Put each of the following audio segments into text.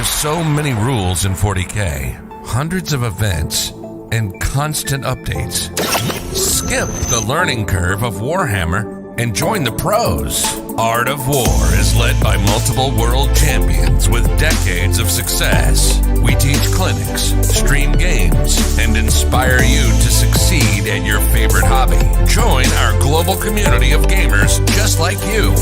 There's so many rules in 40K, hundreds of events, and constant updates. Skip the learning curve of Warhammer and join the pros. Art of War is led by multiple world champions with decades of success. We teach clinics, stream games, and inspire you to succeed at your favorite hobby. Join our global community of gamers just like you.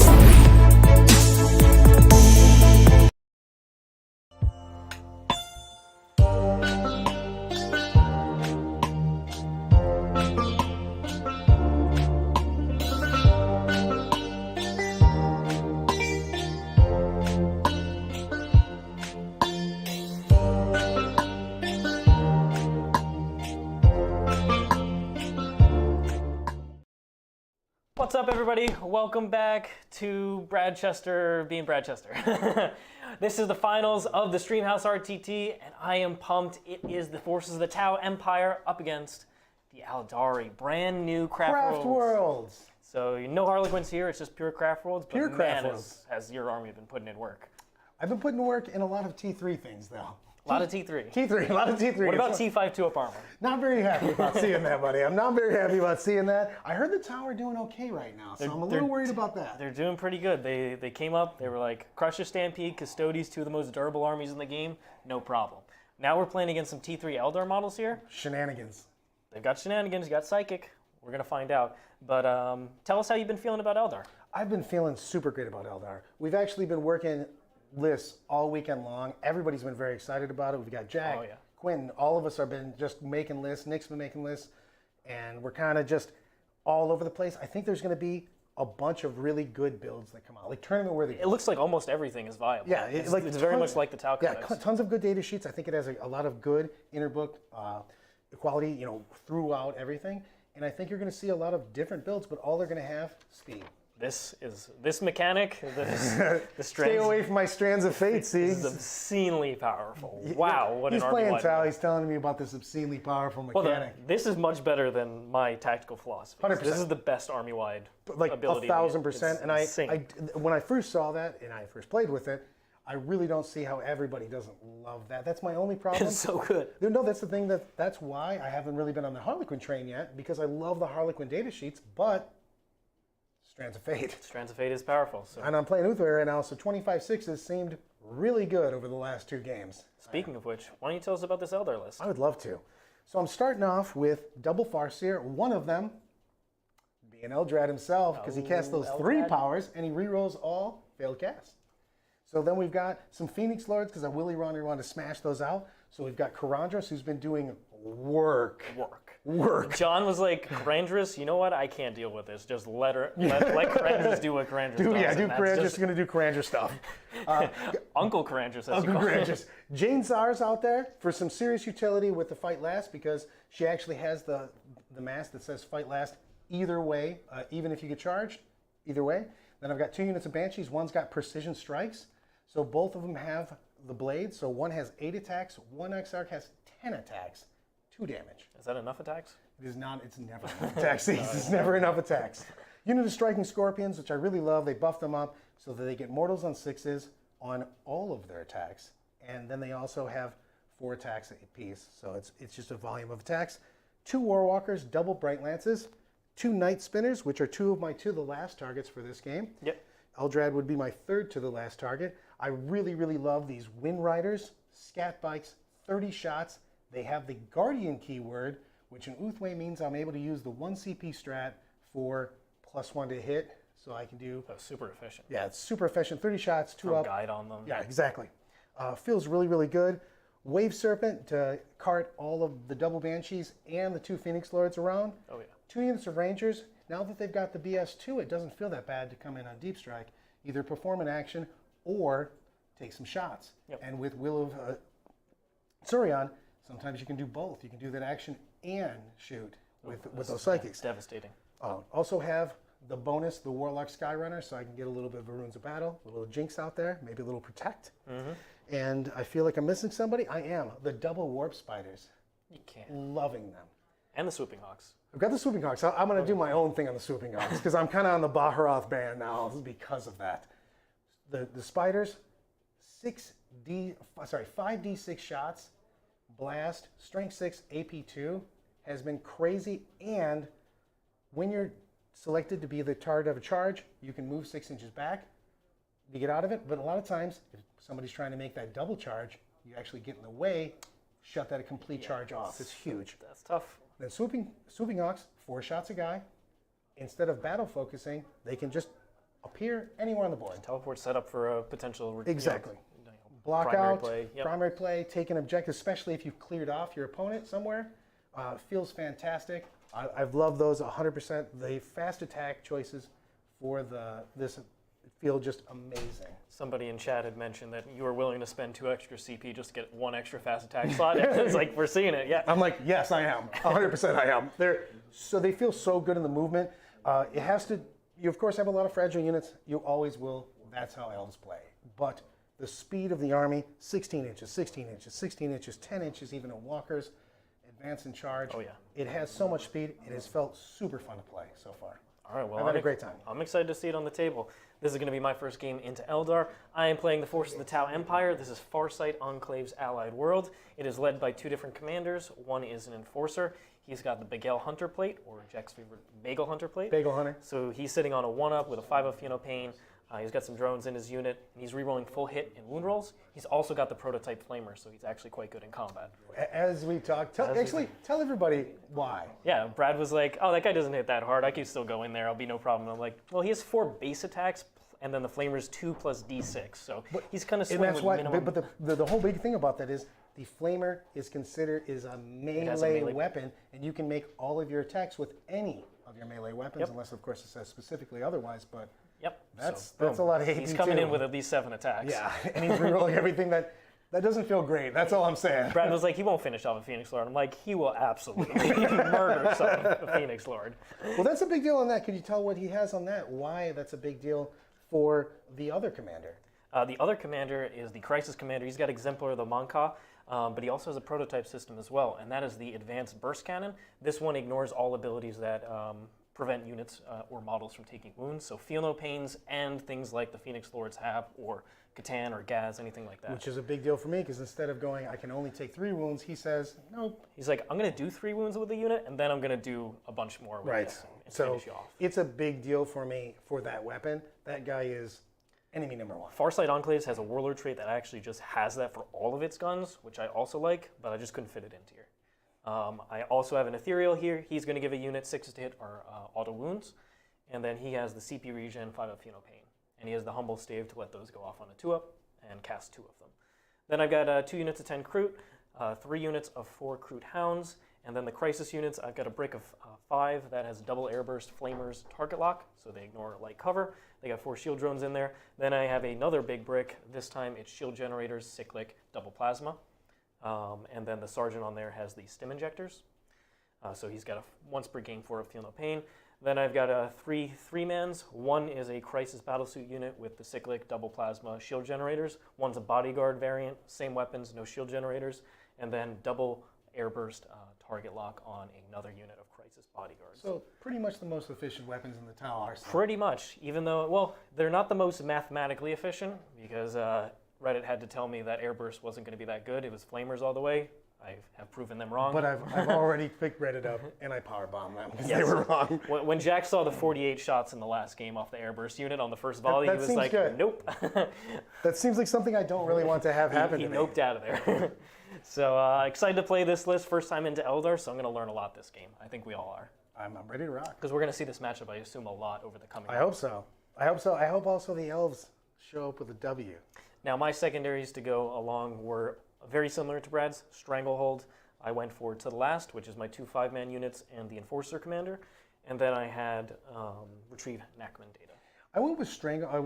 What's up, everybody? Welcome back to Bradchester being Bradchester. This is the finals of the Streamhouse RTT, and I am pumped. It is the forces of the Tau Empire up against the Aeldari, brand new Craft Worlds. So no Harlequins here, it's just pure Craft Worlds. Pure Craft Worlds. Has your army been putting in work? I've been putting work in a lot of T3 things, though. A lot of T3. T3, a lot of T3. What about T5 2-up armor? Not very happy about seeing that, buddy. I'm not very happy about seeing that. I heard the Tower doing okay right now, so I'm a little worried about that. They're doing pretty good. They came up, they were like, Crusher, Stampede, Custodes, two of the most durable armies in the game, no problem. Now we're playing against some T3 Eldar models here. Shenanigans. They've got Shenanigans, you got Psychic. We're going to find out. But tell us how you've been feeling about Eldar. I've been feeling super great about Eldar. We've actually been working lists all weekend long. Everybody's been very excited about it. We've got Jack, Quentin, all of us have been just making lists. Nick's been making lists, and we're kind of just all over the place. I think there's going to be a bunch of really good builds that come out, like tournament worthy. It looks like almost everything is viable. Yeah, it's very much like the Tau Codex. Yeah, tons of good data sheets. I think it has a lot of good interbook equality, throughout everything. And I think you're going to see a lot of different builds, but all they're going to have speed. This mechanic, the strands. Stay away from my strands of fate, see? This is obscenely powerful. Wow, what an army. He's playing Tau, he's telling me about this obscenely powerful mechanic. Well, this is much better than my tactical philosophy. 100%. This is the best army-wide ability. 1,000%. And I, when I first saw that and I first played with it, I really don't see how everybody doesn't love that. That's my only problem. It's so good. No, that's the thing. That's why I haven't really been on the Harlequin train yet, because I love the Harlequin data sheets, but Strands of Fate. Strands of Fate is powerful. So. And I'm playing Uthway right now, so 25/6s seemed really good over the last two games. Speaking of which, why don't you tell us about this Eldar list? I would love to. So I'm starting off with double Farseer, one of them being Eldrad himself, because he casts those Eldrad. 3 powers, and he rerolls all failed casts. So then we've got some Phoenix Lords, because I really wanted to smash those out. So we've got Karandros, who's been doing work. John was like, Karandros, you know what? I can't deal with this. Just let Karandros do what Karandros does. Yeah, Karandros is going to do Karandros stuff. Uncle Karandros, Uncle Karandros. Jane Czar's out there for some serious utility with the Fight Last, because she actually has the mask that says Fight Last either way, even if you get charged, either way. Then I've got 2 units of Banshees. One's got Precision Strikes. So both of them have the blades. So one has 8 attacks, one Exarch has 10 attacks, 2 damage. Is that enough attacks? It is not, it's never enough attacks. It's never enough attacks. Unit of Striking Scorpions, which I really love, they buff them up so that they get mortals on 6s on all of their attacks. And then they also have 4 attacks apiece. So it's just a volume of attacks. 2 Warwalkers, double Bright Lances, 2 Night Spinners, which are 2 of my to the last targets for this game. Yep. Eldrad would be my 3rd to the last target. I really, really love these Wind Riders, Scat Bikes, 30 shots. They have the Guardian keyword, which in Uthway means I'm able to use the 1 CP strat for +1 to hit. So I can do... That's super efficient. Yeah, it's super efficient. 30 shots, 2 up. Guide on them. Yeah, exactly. Feels really, really good. Wave Serpent to cart all of the double Banshees and the 2 Phoenix Lords around. Oh, yeah. 2 units of Rangers. Now that they've got the BS2, it doesn't feel that bad to come in on Deep Strike. Either perform an action or take some shots. Yep. And with Will of Surion, sometimes you can do both. You can do that action and shoot with those Psychics. Devastating. Also have the bonus, the Warlock Skyrunner, so I can get a little bit of Runes of Battle, a little Jinx out there, maybe a little Protect. Mm-hmm. And I feel like I'm missing somebody. I am. The double Warp Spiders. You can't. Loving them. And the Swooping Hawks. I've got the Swooping Hawks. I'm going to do my own thing on the Swooping Hawks because I'm kind of on the Baharoth band now because of that. The Spiders, 5d6 shots, blast, strength 6, AP2 has been crazy. And when you're selected to be the target of a charge, you can move 6 inches back to get out of it. But a lot of times, if somebody's trying to make that double charge, you actually get in the way, shut that complete charge off. It's huge. That's tough. Then swooping hawks, 4 shots a guy. Instead of battle focusing, they can just appear anywhere on the board. Teleport set up for a potential Exactly. Block primary out, play. Yep. primary play, take an objective, especially if you've cleared off your opponent somewhere. Feels fantastic. I've loved those 100%. The fast attack choices for this feel just amazing. Somebody in chat had mentioned that you were willing to spend 2 extra CP just to get 1 extra fast attack slot. It's like, we're seeing it, yeah. I'm like, yes, I am. 100% I am. They feel so good in the movement. It has to, you of course have a lot of fragile units. You always will. That's how elves play. But the speed of the army, 16 inches, 16 inches, 16 inches, 10 inches, even in walkers, advance and charge. Oh, yeah. It has so much speed. It has felt super fun to play so far. All right, well, I've had a great time. I'm excited to see it on the table. This is going to be my first game into Eldar. I am playing the Forces of the Tau Empire. This is Farsight Enclave's allied world. It is led by 2 different commanders. One is an enforcer. He's got the Bagel Hunter plate, or Jack's favorite Bagel Hunter plate. Bagel Hunter. So he's sitting on a 1-up with a 5-up Pain. He's got some drones in his unit, and he's rerolling full hit and wound rolls. He's also got the prototype Flamer, so he's actually quite good in combat. As we talk, tell everybody why. Yeah, Brad was like, oh, that guy doesn't hit that hard. I can still go in there. I'll be no problem. I'm like, well, he has 4 base attacks, and then the Flamer's 2 plus D6. So he's kind of swinging with minimum. But the whole big thing about that is the Flamer is considered a melee weapon, and you can make all of your attacks with any of your melee weapons, unless, of course, it says specifically otherwise. But yep, that's a lot of AP. He's coming in with at least 7 attacks. Yeah, and he's rerolling everything that doesn't feel great. That's all I'm saying. Brad was like, he won't finish off a Phoenix Lord. I'm like, he will absolutely murder a Phoenix Lord. Well, that's a big deal on that. Could you tell what he has on that? Why that's a big deal for the other commander? The other commander is the Crisis Commander. He's got Exemplar of the Manka, but he also has a prototype system as well, and that is the Advanced Burst Cannon. This one ignores all abilities that prevent units or models from taking wounds, so feel no pains and things like the Phoenix Lords have, or Catan or Gaz, anything like that. Which is a big deal for me, because instead of going, I can only take 3 wounds, he says, nope. He's like, I'm going to do 3 wounds with the unit, and then I'm going to do a bunch more with this and so finish you off. It's a big deal for me for that weapon. That guy is enemy number 1. Farsight Enclaves has a Warlord trait that actually just has that for all of its guns, which I also like, but I just couldn't fit it into here. I also have an Ethereal here. He's going to give a unit 6 to hit or auto wounds. And then he has the CP regen, 5-up Pain. And he has the Humble Stave to let those go off on a 2-up and cast 2 of them. Then I've got 2 units of 10 Kroot, 3 units of 4 Kroot Hounds, and then the Crisis units, I've got a brick of 5 that has double Airburst, Flamers, Target Lock, so they ignore light cover. They got 4 Shield Drones in there. Then I have another big brick. This time it's Shield Generators, Cyclic, Double Plasma. And then the Sergeant on there has the Stim Injectors. So he's got a once per game 4 of Feel No Pain. Then I've got 3 3-mans. One is a Crisis Battlesuit unit with the Cyclic, Double Plasma, Shield Generators. One's a Bodyguard variant, same weapons, no Shield Generators. And then double Airburst Target Lock on another unit of Crisis Bodyguards. So pretty much the most efficient weapons in the Tau arsenal. Pretty much, even though, well, they're not the most mathematically efficient, because Reddit had to tell me that Airburst wasn't going to be that good. It was Flamers all the way. I have proven them wrong. But I've already picked Reddit up, and I powerbombed them because they were wrong. When Jack saw the 48 shots in the last game off the Airburst unit on the first volley, he was like, good. Nope. That seems like something I don't really want to have happen He to me. noped out of there. So excited to play this list. First time into Eldar, so I'm going to learn a lot this game. I think we all are. I'm ready to rock. Because we're going to see this matchup, I assume, a lot over the coming I hope so. I hope also the elves show up with a W. Now, my secondaries to go along were very similar to Brad's. Stranglehold. I went for To the Last, which is my 2 5-man units, and the Enforcer Commander. And then I had Retrieve Nachman Data. I went with Stranglehold. I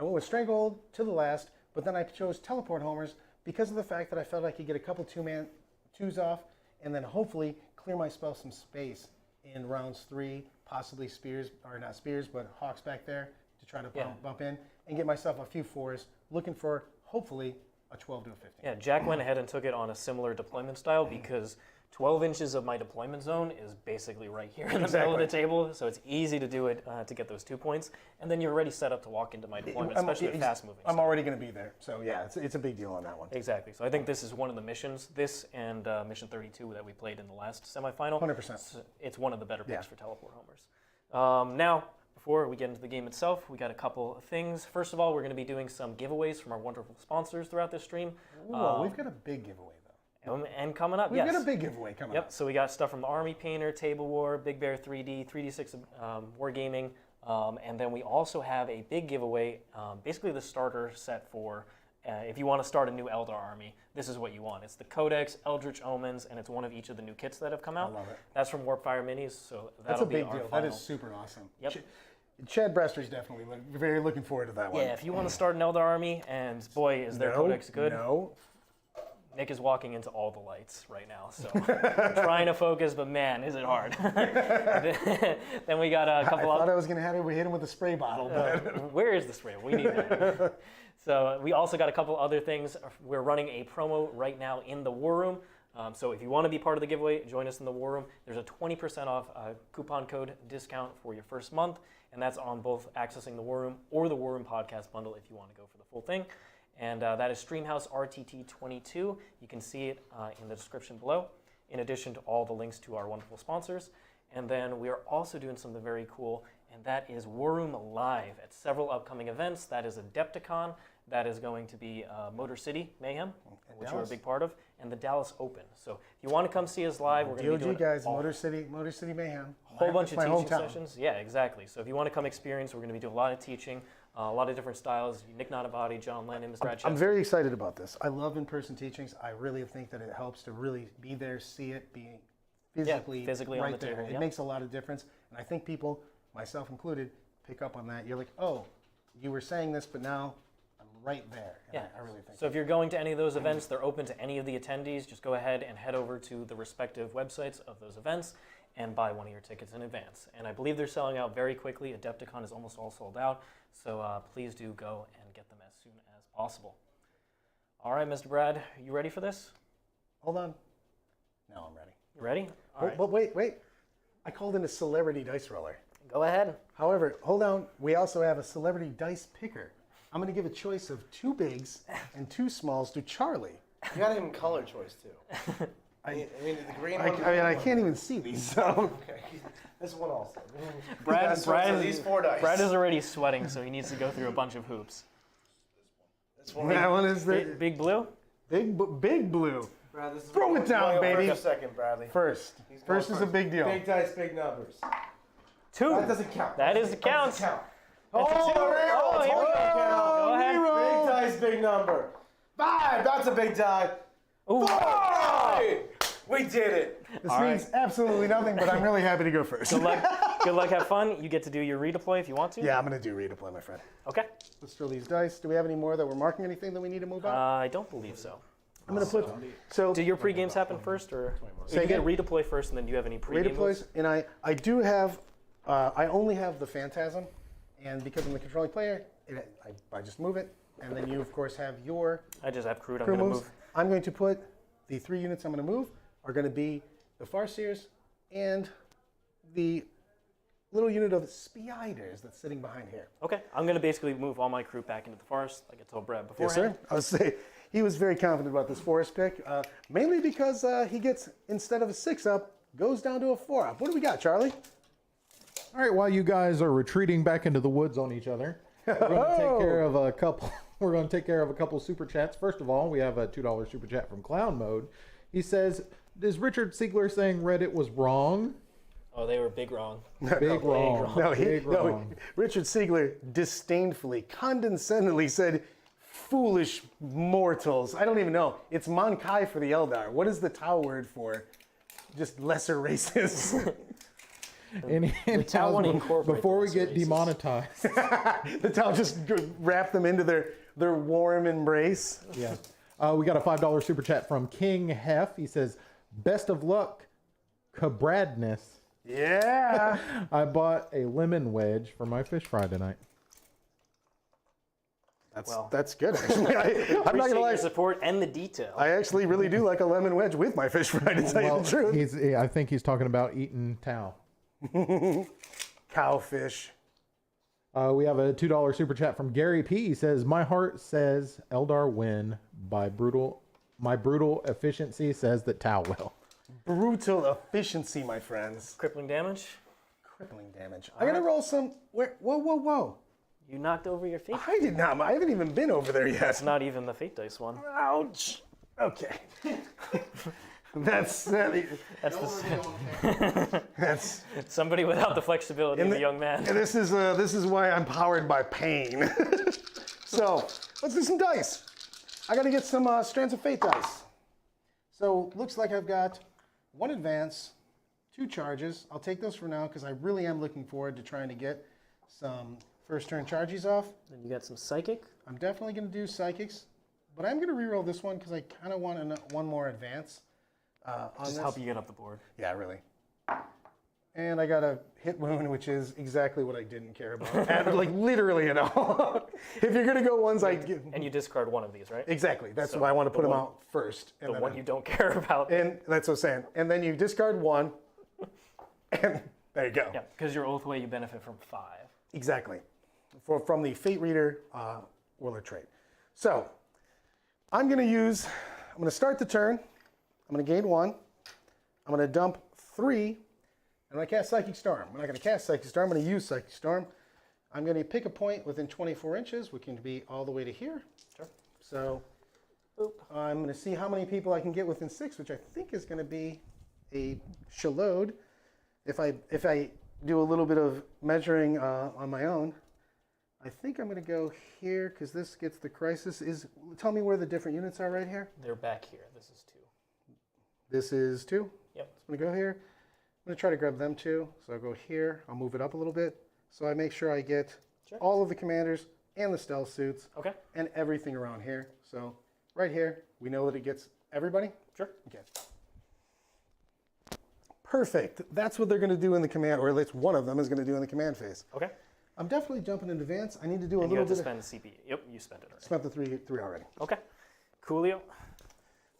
went with Stranglehold, To the Last, but then I chose Teleport Homers because of the fact that I felt I could get a couple 2s off, and then hopefully clear myself some space in rounds 3, possibly Spears, or not Spears, but Hawks back there to try to bump in, and get myself a few 4s, looking for, hopefully, a 12 to a 15. Yeah, Jack went ahead and took it on a similar deployment style because 12 inches of my deployment zone is basically right here in the middle of the table, so it's easy to do it to get those 2 points, and then you're already set up to walk into my deployment, especially with fast moving. I'm already going to be there, so yeah, it's a big deal on that one. Exactly. So I think this is one of the missions. This and mission 32 that we played in the last semifinal. 100%. It's one of the better picks for teleport homers. Now, before we get into the game itself, we got a couple of things. First of all, we're going to be doing some giveaways from our wonderful sponsors throughout this stream. Ooh, we've got a big giveaway, though. And coming up, We've got a big giveaway coming up. Yep, so we got stuff from the Army Painter, TableWar, Big Bear 3D, 3D6 Wargaming, and then we also have a big giveaway, basically the starter set for if you want to start a new Eldar army, this is what you want. It's the Codex, Eldritch Omens, and it's one of each of the new kits that have come out. I love it. That's from Warpfire Minis, so That's that'll a be big our deal. final. That is super awesome. Yep. Chad Brester's definitely very looking forward to that one. Yeah, if you want to start an Eldar army, and boy, is their Codex good. No. Nick is walking into all the lights right now, so I'm trying to focus, but man, is it hard. Then we got a couple I thought I was going to hit him with a spray bottle, but where is the spray? We need that. So we also got a couple other things. We're running a promo right now in the War Room. So if you want to be part of the giveaway, join us in the War Room. There's a 20% off coupon code discount for your first month, and that's on both accessing the War Room or the War Room podcast bundle if you want to go for the full thing. And that is Streamhouse RTT 22. You can see it in the description below, in addition to all the links to our wonderful sponsors. And then we are also doing something very cool, and that is War Room Live at several upcoming events. That is Adepticon, that is going to be Motor City Mayhem, which we're a big part of, and the Dallas Open. So if you want to come see us live, we're going to be doing guys, Motor City Mayhem. A whole bunch of teaching sessions. Yeah, exactly. So if you want to come experience, we're going to be doing a lot of teaching. A lot of different styles. Nick Nonabati, John Lennon, Mr. Brad. I'm very excited about this. I love in-person teachings. I really think that it helps to really be there, see it, be physically right on the there. table. It makes a lot of difference. And I think people, myself included, pick up on that. You're like, oh, you were saying this, but now I'm right there. And I really think so. If you're going to any of those events, they're open to any of the attendees. Just go ahead and head over to the respective websites of those events and buy one of your tickets in advance. And I believe they're selling out very quickly. Adepticon is almost all sold out. So please do go and get them as soon as possible. All right, Mr. Brad, you ready for this? Hold on. Now I'm ready. You ready? All right. But wait. I called in a celebrity dice roller. Go ahead. However, hold on. We also have a celebrity dice picker. I'm going to give a choice of 2 bigs and 2 smalls to Charlie. You got even color choice too. I mean, the green one. I can't even see these. So. Okay, this one also. Brad these 4 dice. Brad is already sweating, so he needs to go through a bunch of hoops. This one. That one is the Big blue? big blue. Brad, this is Throw it down, baby. First second, Bradley. First is a big deal. Big dice, big numbers. 2. That doesn't count. That is the count. Doesn't count. Oh, here we go. Go ahead. Big dice, big number. 5. That's a big die. Ooh. 4. We did it. This means absolutely nothing, but I'm really happy to go first. Good luck, have fun. You get to do your redeploy if you want to. Yeah, I'm going to do redeploy, my friend. Okay. Let's throw these dice. Do we have any more that we're marking anything that we need to move on? I don't believe so. I'm going to put... So, Do your pre-games happen first, or Say you get again? redeploy first, and then do you have any pre-game redeploys, moves? and I do have... I only have the Phantasm, and because I'm the controlling player, I just move it, and then you, of course, have your I just have crude. I'm crew going to moves. move. I'm going to put the 3 units I'm going to move are going to be the Farseers and the little unit of Spiders that's sitting behind here. Okay. I'm going to basically move all my crew back into the forest, like I told Brad Yes, beforehand. sir. I would say he was very confident about this forest pick, mainly because he gets, instead of a 6-up, goes down to a 4-up. What do we got, Charlie? All right, while you guys are retreating back into the woods on each other, we're going to take care of a couple. We're going to take care of a couple super chats. First of all, we have a $2 super chat from Clown Mode. He says, "Is Richard Siegler saying Reddit was wrong?" Oh, they were big wrong. Big wrong. Big wrong. Richard Siegler disdainfully, condescendingly said, "Foolish mortals." I don't even know. It's Mankai for the Eldar. What is the Tau word for just lesser races? And Tau want to incorporate before we those get races. demonetized. The Tau just wrap them into their warm embrace. Yeah. We got a $5 super chat from King Hef. He says, "Best of luck, Cabradness. Yeah. I bought a lemon wedge for my fish fry tonight." That's good, actually. I'm not going to lie. Your support and the detail. I actually really do like a lemon wedge with my fish fry, to tell you the truth. I think he's talking about eating tau. Cowfish. We have a $2 super chat from Gary P. He says, "My heart says Eldar win by brutal. My brutal efficiency says that Tau will." Brutal efficiency, my friends. Crippling damage. Crippling damage. I gotta roll some. Whoa. You knocked over your fate. I did not. I haven't even been over there yet. That's not even the fate dice one. Ouch. Okay. That's Somebody without the flexibility of a young man. And this is why I'm powered by pain. So let's do some dice. I got to get some Strands of Fate dice. So looks like I've got 1 advance, 2 charges. I'll take those for now because I really am looking forward to trying to get some first turn charges off. Then you got some psychic. I'm definitely going to do psychics, but I'm going to reroll this one because I kind of want one more advance. Just help you get up the board. Yeah, really. And I got a hit wound, which is exactly what I didn't care about. Like literally at all. If you're gonna go ones, and you discard one of these, right? Exactly. That's why I want to put them out first. And the one you don't care about. And that's what I'm saying. And then you discard 1, and there you go. Yeah, because your Oathway, you benefit from 5. Exactly. From the Fate Reader Warlord trait. So I'm gonna start the turn. I'm going to gain 1. I'm going to dump 3. And I'm going to cast Psychic Storm. I'm not going to cast Psychic Storm. I'm going to use Psychic Storm. I'm going to pick a point within 24 inches, which can be all the way to here. Sure. So I'm going to see how many people I can get within 6, which I think is going to be a shaload. If I do a little bit of measuring on my own, I think I'm going to go here because this gets the crisis. Tell me where the different units are right here. They're back here. This is 2. This is 2? Yep. So I'm going to go here. I'm going to try to grab them 2. So I'll go here. I'll move it up a little bit. So I make sure I get all of the commanders and the stealth suits. Okay. And everything around here. So right here, we know that it gets everybody. Sure. Okay. Perfect. That's what they're going to do in the command, or at least one of them is going to do in the command phase. Okay. I'm definitely jumping in advance. I need to do a and little you have bit. To spend CP. Yep, you spent it already. Spent the three already. Okay. Coolio.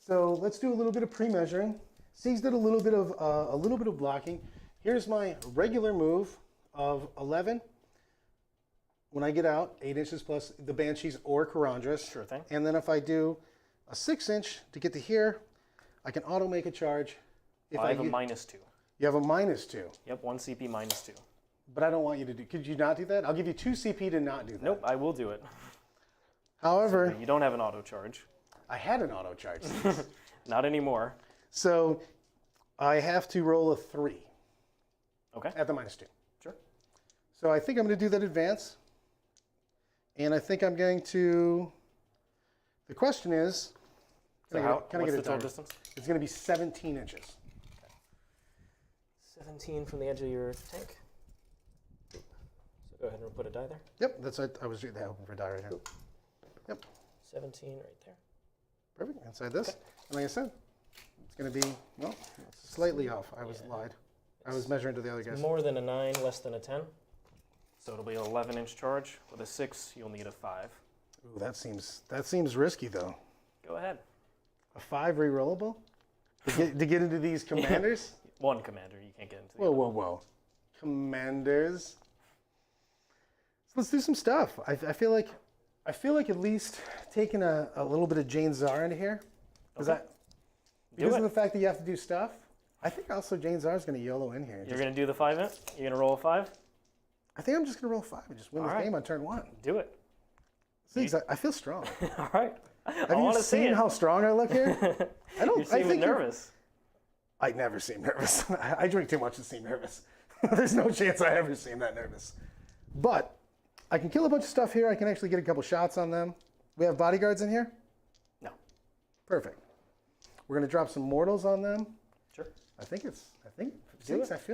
So let's do a little bit of pre-measuring. Siegs did a little bit of blocking. Here's my regular move of 11. When I get out, 8 inches plus the Banshees or Karandras. Sure thing. And then if I do a 6-inch to get to here, I can auto make a charge. I have a -2. You have a -2. Yep, 1 CP -2. But I don't want you to do. Could you not do that? I'll give you 2 CP to not do that. Nope, I will do it. However, you don't have an auto charge. I had an auto charge. Not anymore. So I have to roll a 3. Okay. At the -2. Sure. So I think I'm going to do that advance. And I think I'm going to. The question is, What's the total distance? It's going to be 17 inches. Okay. 17 from the edge of your tank. So go ahead and put a die there. Yep, that's it. I was hoping for a die right here. Yep. 17 right there. Perfect. Inside this. Okay. And like I said, it's going to be, well, slightly off. I was lied. I was measuring to the other guys. More than a 9, less than a 10. So it'll be an 11-inch charge. With a 6, you'll need a 5. Ooh, that seems risky though. Go ahead. A 5 rerollable? to get into these commanders? One commander, you can't get into the Whoa. Commanders. So let's do some stuff. I feel like at least taking a little bit of Jane Czar into here. Okay. Because of the fact that you have to do stuff, I think also Jane Czar is going to YOLO in here. You're going to do the 5-int? You're going to roll a 5? I think I'm just going to roll 5 and just win this game on turn 1. Do it. I feel strong. All right. Have you seen how strong I look here? You seem nervous. I never seem nervous. I drink too much to seem nervous. There's no chance I ever seem that nervous. But I can kill a bunch of stuff here. I can actually get a couple shots on them. We have bodyguards in here? No. Perfect. We're going to drop some mortals on them. Sure. I feel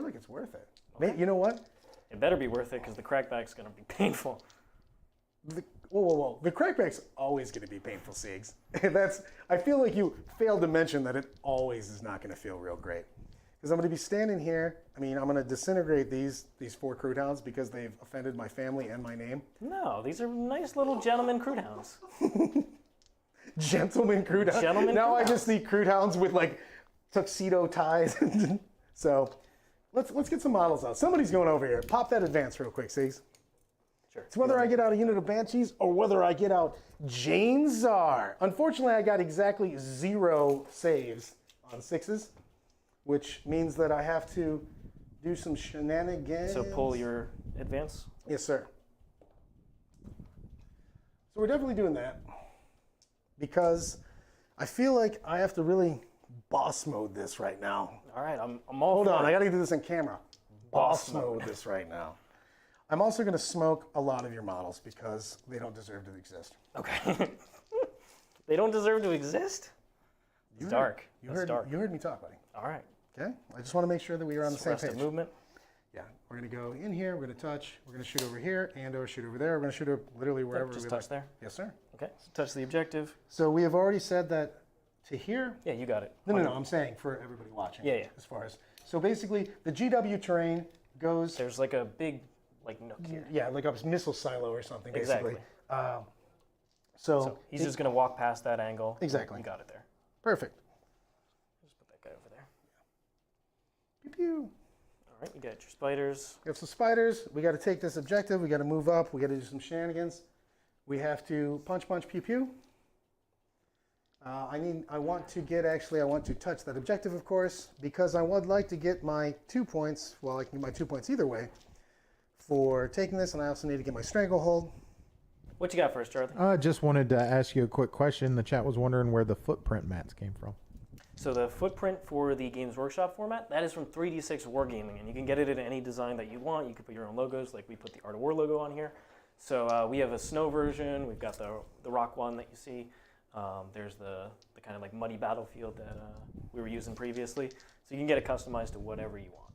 like it's worth it. Okay. You know what? It better be worth it because the crackback's going to be painful. Whoa. The crackback's always going to be painful, Siegs. I feel like you failed to mention that it always is not going to feel real great. Because I'm going to be standing here. I mean, I'm going to disintegrate these 4 crude hounds because they've offended my family and my name. No, these are nice little gentleman crude hounds. Gentlemen crude hounds. Gentlemen Now crude I just see crude hounds with like tuxedo ties. So let's get some models out. Somebody's going over here. Pop that advance real quick, Siegs. Sure. It's whether I get out a unit of Banshees or whether I get out Jane Czar. Unfortunately, I got exactly 0 saves on 6s, which means that I have to do some shenanigans. So pull your advance. Yes, sir. So we're definitely doing that because I feel like I have to really boss mode this right now. All right, I'm all Hold for on, it. I got to do this in camera. Boss mode this right now. I'm also going to smoke a lot of your models because they don't deserve to exist. Okay. They don't deserve to exist? It's dark. You That's heard, dark. you heard me talk, buddy. All right. Okay? I just want to make sure that we are on the same Rest of page. movement. Yeah, we're going to go in here, we're going to touch, we're going to shoot over here, and or shoot over there. We're going to shoot literally wherever Just we touch like. there. Yes, sir. Okay. So touch the objective. So we have already said that to here. Yeah, you got it. No, I'm saying for everybody watching. Yeah, yeah. As far as, so basically the GW terrain goes, There's like a big nook here. yeah, like a missile silo or something, basically. Exactly. So He's just going to walk past that angle. Exactly. You got it there. perfect. Just put that guy over there. Pew pew. All right, you got your spiders. We have some spiders. We got to take this objective. We got to move up. We got to do some shenanigans. We have to punch, pew pew. I want to touch that objective, of course, because I would like to get my 2 points. Well, I can get my 2 points either way for taking this, and I also need to get my stranglehold. What you got first, Charlie? I just wanted to ask you a quick question. The chat was wondering where the footprint mats came from. So the footprint for the Games Workshop format, that is from 3D6 Wargaming, and you can get it in any design that you want. You can put your own logos, like we put the Art of War logo on here. So we have a snow version. We've got the rock one that you see. There's the kind of like muddy battlefield that we were using previously. So you can get it customized to whatever you want.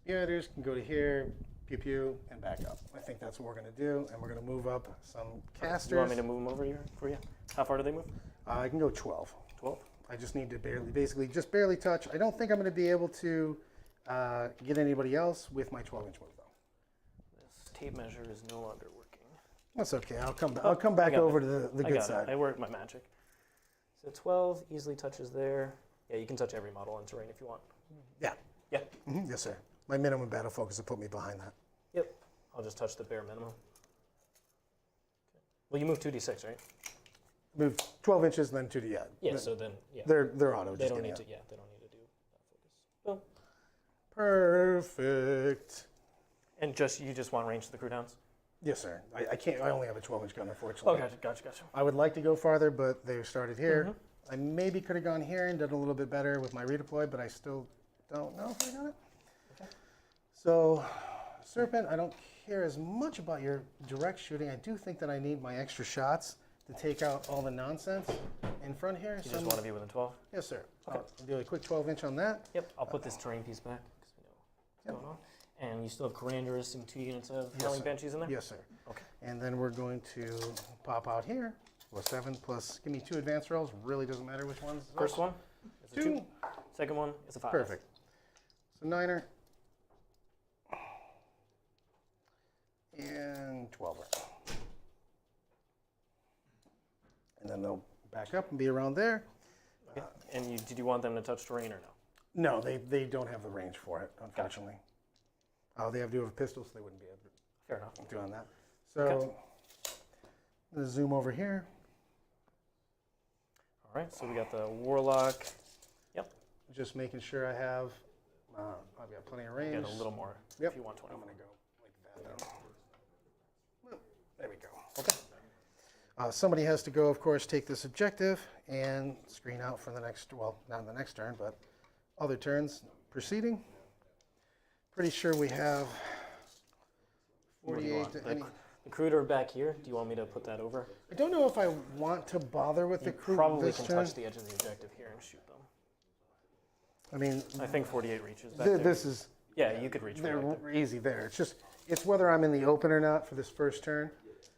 Spearheaders can go to here, pew pew, and back up. I think that's what we're going to do, and we're going to move up some casters. You want me to move them over here for you? How far do they move? I can go 12. 12? I just need to just barely touch. I don't think I'm going to be able to get anybody else with my 12-inch move, though. This tape measure is no longer working. That's okay. I'll come back over to the I good got side. it. I worked my magic. So 12 easily touches there. Yeah, you can touch every model in terrain if you want. Yeah. Yeah. Yes, sir. My minimum battle focus will put me behind that. Yep. I'll just touch the bare minimum. Okay. Well, you move 2d6, right? Move 12 inches, then 2D. Yeah. Yeah. So then, yeah. They're auto. They just don't getting need to. out. Yeah, they don't need to do that focus. Boom. Perfect. And you just want range to the crew downs? Yes, sir. I can't. I only have a 12-inch gun, unfortunately. Oh, gotcha. I would like to go farther, but they started here. I maybe could have gone here and done a little bit better with my redeploy, but I still don't know if I got it. Okay. So, Serpent, I don't care as much about your direct shooting. I do think that I need my extra shots to take out all the nonsense in front here. You just want to be within 12? Yes, sir. Okay. I'll do a quick 12-inch on that. Yep. I'll put this terrain piece back because we know what's going on. And you still have Commanders and 2 units of Howling sir. Banshees in there? Yes, sir. Okay. And then we're going to pop out here. Plus 7 plus, give me 2 advanced rolls. Really doesn't matter which ones. First one is a 2. 2. Second one is a 5. Perfect. So 9er. And 12er. And then they'll back up and be around there. Okay. And did you want them to touch terrain or no? No, they don't have the range for it, unfortunately. Oh, they do have pistols, so they wouldn't be able to Fair enough. do on that. So, Okay. I'm going to zoom over here. All right, so we got the Warlock. Yep. Just making sure I have, I've got plenty of range. Get a little more Yep. if you want 20. I'm going to go like that then. Well, there we go. Okay. Somebody has to go, of course, take this objective and screen out for the next, well, not the next turn, but other turns proceeding. Pretty sure we have What do you 48 want? to any. The Cruder back here, do you want me to put that over? I don't know if I want to bother with the crew Probably this can turn. touch the edge of the objective here and shoot them. I mean, I think 48 reaches back there. this is, Yeah, you could reach from they're right there. easy there. It's whether I'm in the open or not for this first turn.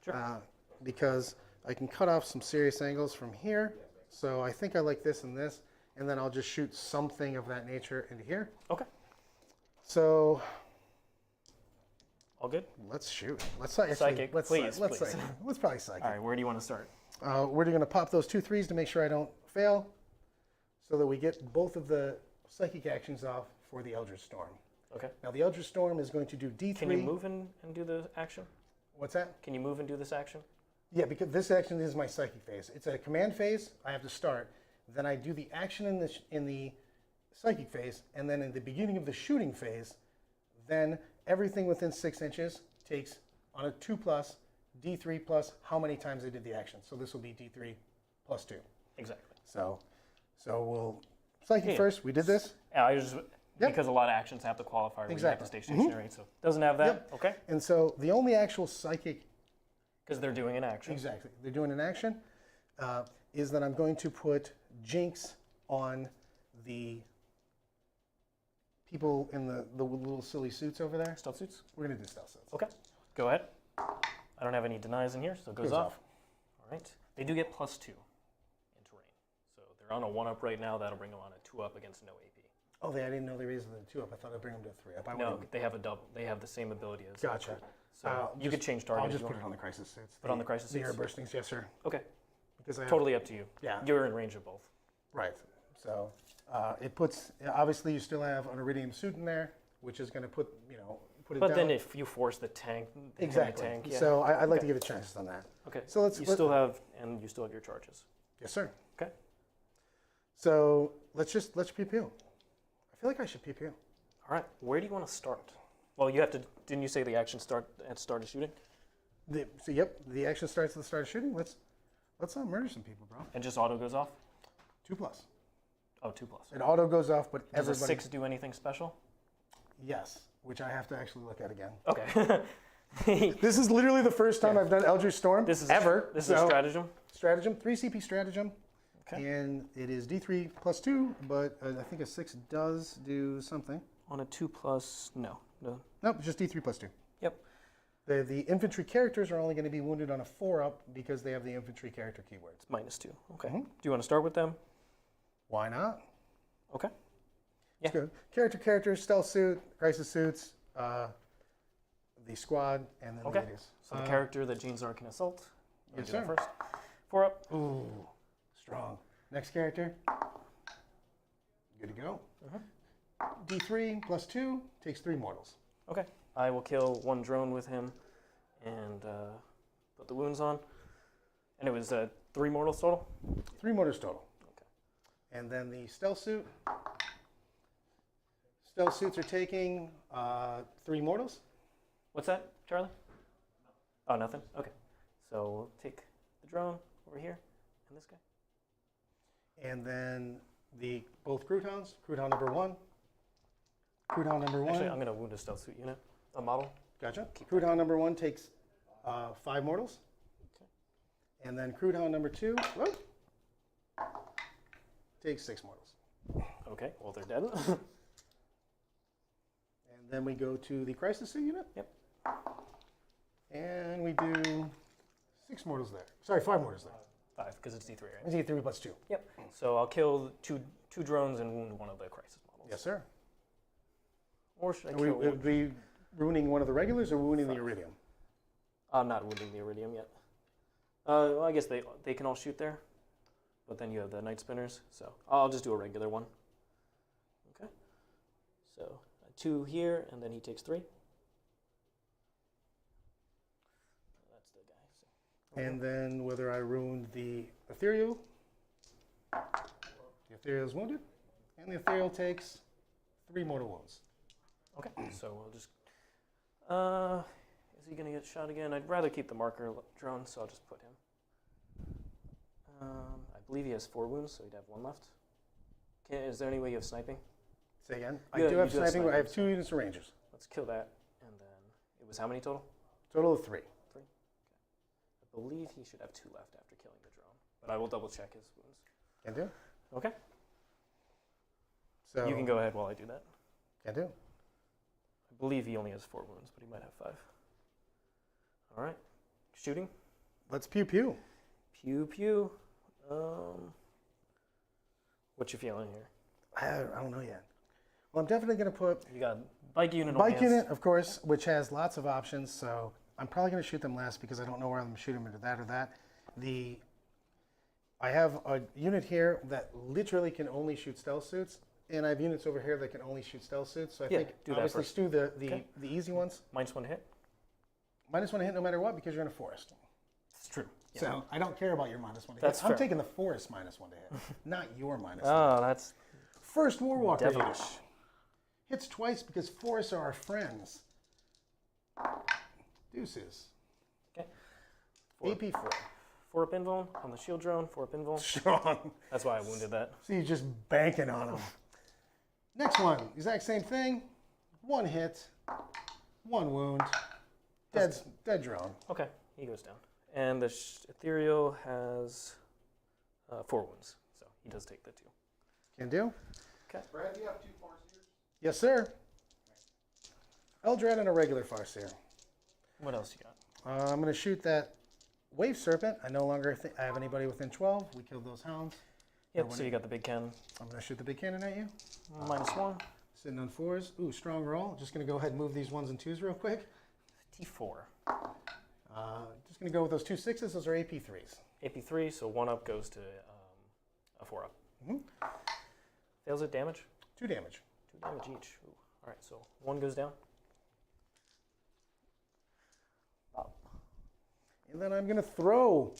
Sure. Because I can cut off some serious angles from here. So I think I like this and this. and then I'll just shoot something of that nature into here. Okay. So All good? let's shoot. Let's actually, Psychic, let's please, let's please. let's probably psychic. All right, where do you want to start? We're going to pop those 2 3s to make sure I don't fail, so that we get both of the psychic actions off for the Eldritch Storm. Okay. Now the Eldritch Storm is going to do D3. Can you move and do the action? What's that? Can you move and do this action? Yeah, because this action is my psychic phase. It's a command phase. I have to start. Then I do the action in the psychic phase, and then in the beginning of the shooting phase, then everything within 6 inches takes on a 2+, D3 plus how many times I did the action. So this will be D3 plus 2. Exactly. So we'll psychic Yeah. first. We did this. Yeah, I just because a lot of actions have the qualifier where you have to Exactly. stay stationary, so doesn't have that. Yep. Okay. And so the only actual psychic, Because they're doing an action. exactly, they're doing an action, is that I'm going to put Jinx on the people in the little silly suits over there. Stealth suits. We're going to do stealth suits. Okay. Go ahead. I don't have any denies in here, so it goes off. All right. They do get +2 in terrain. So they're on a 1-up right now. That'll bring them on a 2-up against no AP. Oh, I didn't know they raised it to 2 up. I thought I'd bring them to 3 up. No, they have a double. They have the same ability as. Gotcha. So you could change target. I'll if just you put want. it on the crisis suits. Put on the crisis The air suits? burstings, yes, sir. Okay. Because I have, Totally up to you. Yeah. You're in range of both. Right. So it puts, obviously you still have an iridium suit in there, which is going to put it But down. then if you force the tank, the Exactly. tank, yeah. So I'd like to give it chances on that. Okay. So let's You still have your charges. Yes, sir. Okay. So let's pew pew. I feel like I should pew pew. All right. Where do you want to start? Well, you have to. Didn't you say the action start at start of shooting? The action starts at the start of shooting. Let's murder some people, bro. And just auto goes off? 2+. Oh, 2+. It auto goes off, but Does a everybody. 6 do anything special? Yes, which I have to actually look at again. Okay. This is literally the first time I've done Eldritch Storm This is ever. This is a stratagem. Stratagem, 3 CP stratagem. Okay. And it is D3 plus 2, but I think a 6 does do something. On a 2+, no. Nope, just D3 plus 2. Yep. The infantry characters are only going to be wounded on a 4-up because they have the infantry character keywords. It's -2. Okay. Do you want to start with them? Why not? Okay. Let's go. Character, stealth suit, crisis suits, the squad, and then Okay. the ladies. So the character that Jean Zar can assault. Yes, Do that sir. first. 4 up. Ooh, strong. Next character. Good to go. D3 plus 2 takes 3 mortals. Okay. I will kill 1 drone with him and put the wounds on. And it was 3 mortals total? 3 mortals total. Okay. And then the stealth suit. Stealth suits are taking 3 mortals. What's that, Charlie? Oh, nothing? Okay. So we'll take the drone over here and this guy. And then both croutons. Crouton number 1. Crouton number 1. Actually, I'm going to wound a stealth suit unit. A model. Gotcha. Crouton number 1 takes 5 mortals. Okay. And then crouton number 2 takes 6 mortals. Okay, well, they're dead. And then we go to the crisis suit unit. Yep. And we do 6 mortals there. Sorry, 5 mortals there. 5, because it's D3, right? It's D3 plus 2. Yep. So I'll kill two drones and wound one of the crisis models. Yes, sir. Or should I Are kill we ruining one of the regulars or wounding the iridium? I'm not wounding the iridium yet. Well, I guess they can all shoot there, but then you have the night spinners, so I'll just do a regular one. Okay. So 2 here, and then he takes 3. That's the guy. So. And then whether I ruined the ethereal. The ethereal is wounded, and the ethereal takes 3 mortal wounds. Okay. So we'll just. Is he gonna get shot again? I'd rather keep the marker drone, so I'll just put him. I believe he has 4 wounds, so he'd have 1 left. Is there any way you have sniping? Say again. Yeah, I do have you do have sniping. I have sniping, 2 units of rangers. Let's kill that, and then it was how many total? Total of 3. 3. Okay. I believe he should have 2 left after killing the drone, but I will double check his wounds. Can do. Okay. So You can go ahead while I do that. Can do. I believe he only has 4 wounds, but he might have 5. All right. Shooting. Let's pew pew. Pew pew. What you feeling here? I don't know yet. Well, I'm definitely going to put You got bike unit. on bike hands. unit, of course, which has lots of options. So I'm probably going to shoot them last because I don't know where I'm going to shoot them into that or that. I have a unit here that literally can only shoot stealth suits, and I have units over here that can only shoot stealth suits. So I think do that obviously first. do the easy ones. -1 to hit. -1 hit no matter what because you're in a forest. It's true. Yeah. So I don't care about your -1 to hit. That's I'm fair. taking the forest -1 to hit, not your -1. Oh, that's First Warwalker unit. devilish. Hits twice because forests are our friends. Deuces. Okay. AP4. 4 up invuln on the shield drone. 4 up invuln. Strong. That's why I wounded that. So you're just banking on them. Next one, exact same thing. 1 hit, 1 wound, dead drone. Okay, he goes down. And the ethereal has 4 wounds, so he does take the 2. Can do. Brad, do you have 2 Farseers? Yes, sir. Eldrad and a regular Farseer. What else you got? I'm going to shoot that Wave Serpent. I no longer I have anybody within 12. We killed those hounds. Yep, so you got the big cannon. I'm going to shoot the big cannon at you. -1. Sitting on 4s. Ooh, strong roll. Just going to go ahead and move these 1s and 2s real quick. T4. Just going to go with those 2 6s. Those are AP3s. AP3, so 1 up goes to a 4 up. Fails at damage? 2 damage. 2 damage each. Ooh. All right, so 1 goes down. And then I'm going to throw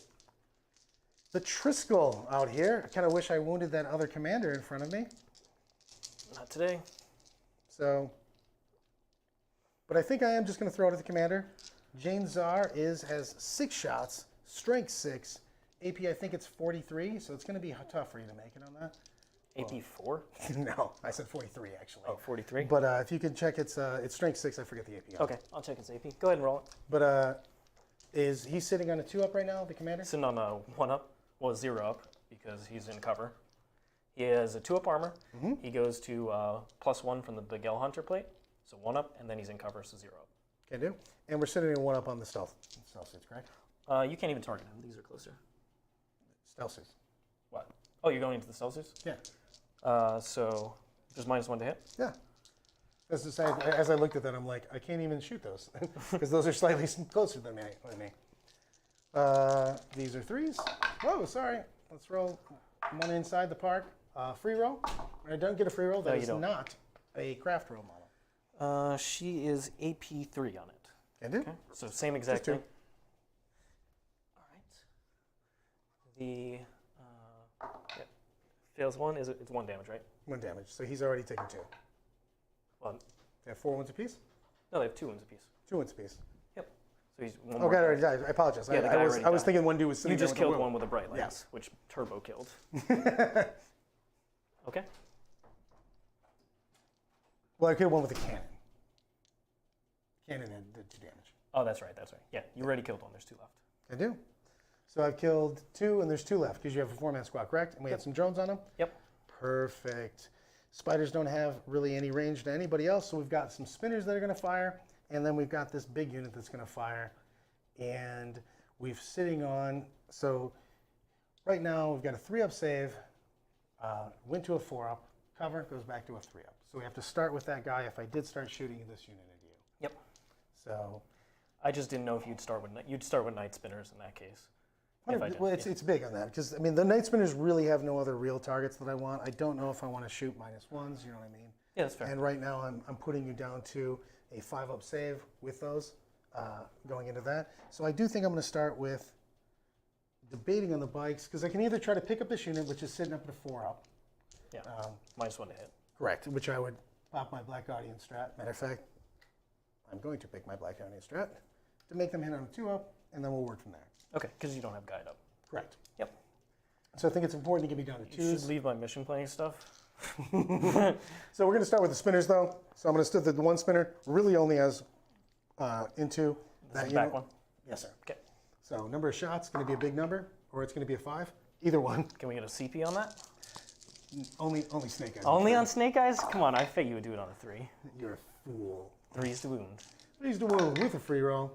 the Triskel out here. I kind of wish I wounded that other commander in front of me. Not today. So, but I think I am just going to throw it at the commander. Jane Czar has 6 shots, strength 6, AP I think it's 43, so it's going to be tough for you to make it on that. AP4? No, I said 43 actually. Oh, 43? But if you can check it's strength 6, I forget the AP. Okay, I'll check his AP. Go ahead and roll it. But is he sitting on a 2 up right now, the commander? Sitting on a 1 up, well, 0 up, because he's in cover. He has a 2 up armor. He goes to +1 from the Big L Hunter plate, so 1 up, and then he's in cover, so 0 up. Can do. And we're sitting in 1 up on the stealth suits, correct? You can't even target him. These are closer. Stealth suits. What? Oh, you're going into the Celsius? Yeah. So just -1 to hit. Yeah. As I looked at that, I'm like, I can't even shoot those because those are slightly closer than me. These are 3s. Whoa, sorry. Let's roll 1 inside the park. Free roll. When I don't get a free roll, that is not a craft roll model. She is AP3 on it. Can do. Okay. So same exact Just 2. thing. All right. The fails 1 it's 1 damage, right? 1 damage. So he's already taken 2. Well, They have 4 wounds apiece? no, they have 2 wounds apiece. 2 wounds apiece. Yep. So he's 1 Oh, more. God, I already died. I apologize. Yeah, the guy I already was died. thinking one dude was sitting You there just with killed the will. one with a bright lance, Yes. which turbo killed. Okay. Well, I killed one with a cannon. Cannon did 2 damage. Oh, that's right. That's right. Yeah, you already killed one. There's 2 left. I do. So I've killed 2, and there's 2 left because you have a 4-man squad, correct? And we had some drones on them? Yep. Perfect. Spiders don't have really any range to anybody else, so we've got some spinners that are going to fire, and then we've got this big unit that's going to fire. And we've sitting on, so right now we've got a 3-up save, went to a 4-up, cover, goes back to a 3-up. So we have to start with that guy if I did start shooting this unit at you. Yep. So I just didn't know if you'd start with night spinners in that case. If I did, well, it's big on that because I mean the night spinners really have no other real targets that I want. I don't know if I want to shoot -1s. You know what I mean? Yeah, that's fair. And right now I'm putting you down to a 5-up save with those going into that. So I do think I'm going to start with debating on the bikes because I can either try to pick up this unit, which is sitting up at a 4-up. Yeah. -1 to hit. Correct. Which I would pop my Black Guardian strat. Matter of fact, I'm going to pick my Black Guardian strat to make them hit on a 2-up, and then we'll work from there. Okay, because you don't have guide up. Correct. Yep. So I think it's important to get me down to 2s. You should leave my mission planning stuff. So we're going to start with the spinners, though. So I'm going to start the 1 spinner really only has into that The unit. back one. Yes, sir. Okay. So number of shots going to be a big number, or it's going to be a 5. Either one. Can we get a CP on that? Only snake eyes. Only on snake eyes? Come on, I figured you would do it on a 3. You're a fool. 3's to wound. 3's the wound with a free roll.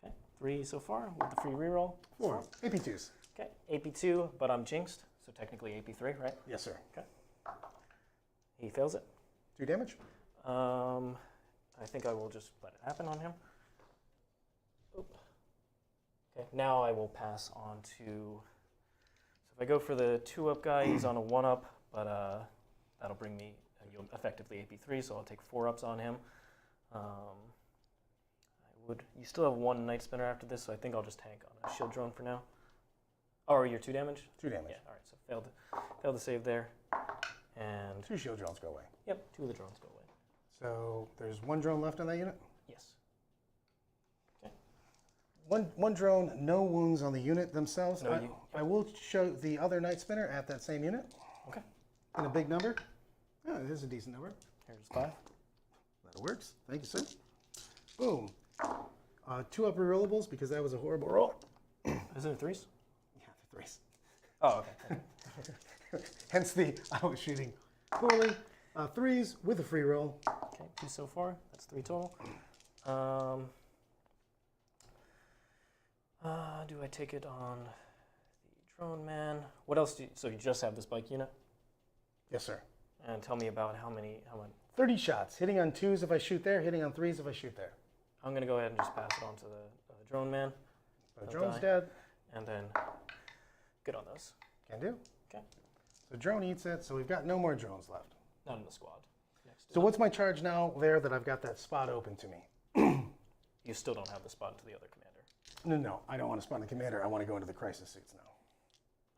Okay, 3 so far with the free reroll. 4. AP2s. Okay, AP2, but I'm jinxed, So technically AP3, right? Yes, sir. Okay. He fails it. 2 damage. I think I will just let it happen on him. Oop. Okay, now I will pass on to... So if I go for the 2-up guy, he's on a 1-up, but that'll bring me effectively AP3, so I'll take 4-ups on him. You still have 1 Night Spinner after this, so I think I'll just tank on a Shield Drone for now. Oh, you're 2 damage? 2 damage. Yeah, all right, so failed to save there. And 2 shield drones go away. Yep, 2 of the drones go away. So there's 1 drone left on that unit? Yes. Okay. One drone, no wounds on the unit themselves. No, I will show the other Night Spinner at that same unit. Okay. In a big number. Oh, it is a decent number. Here's 5. That works. Thank you, sir. Boom. 2 up rerollables because that was a horrible roll. Is it 3s? Yeah, the 3s. Oh, okay. Hence I was shooting poorly. 3s with a free roll. Okay, 2 so far. That's 3 total. Do I take it on the drone man? What else so you just have this bike unit? Yes, sir. And tell me about how many. 30 shots. Hitting on 2s if I shoot there, hitting on 3s if I shoot there. I'm going to go ahead and just pass it on to the drone man. The drone's dead. And then good on those. Can do. Okay. So drone eats it, so we've got no more drones left. Not in the squad. So what's my charge now there that I've got that spot open to me? You still don't have the spot to the other commander. No, I don't want to spawn the commander. I want to go into the crisis suits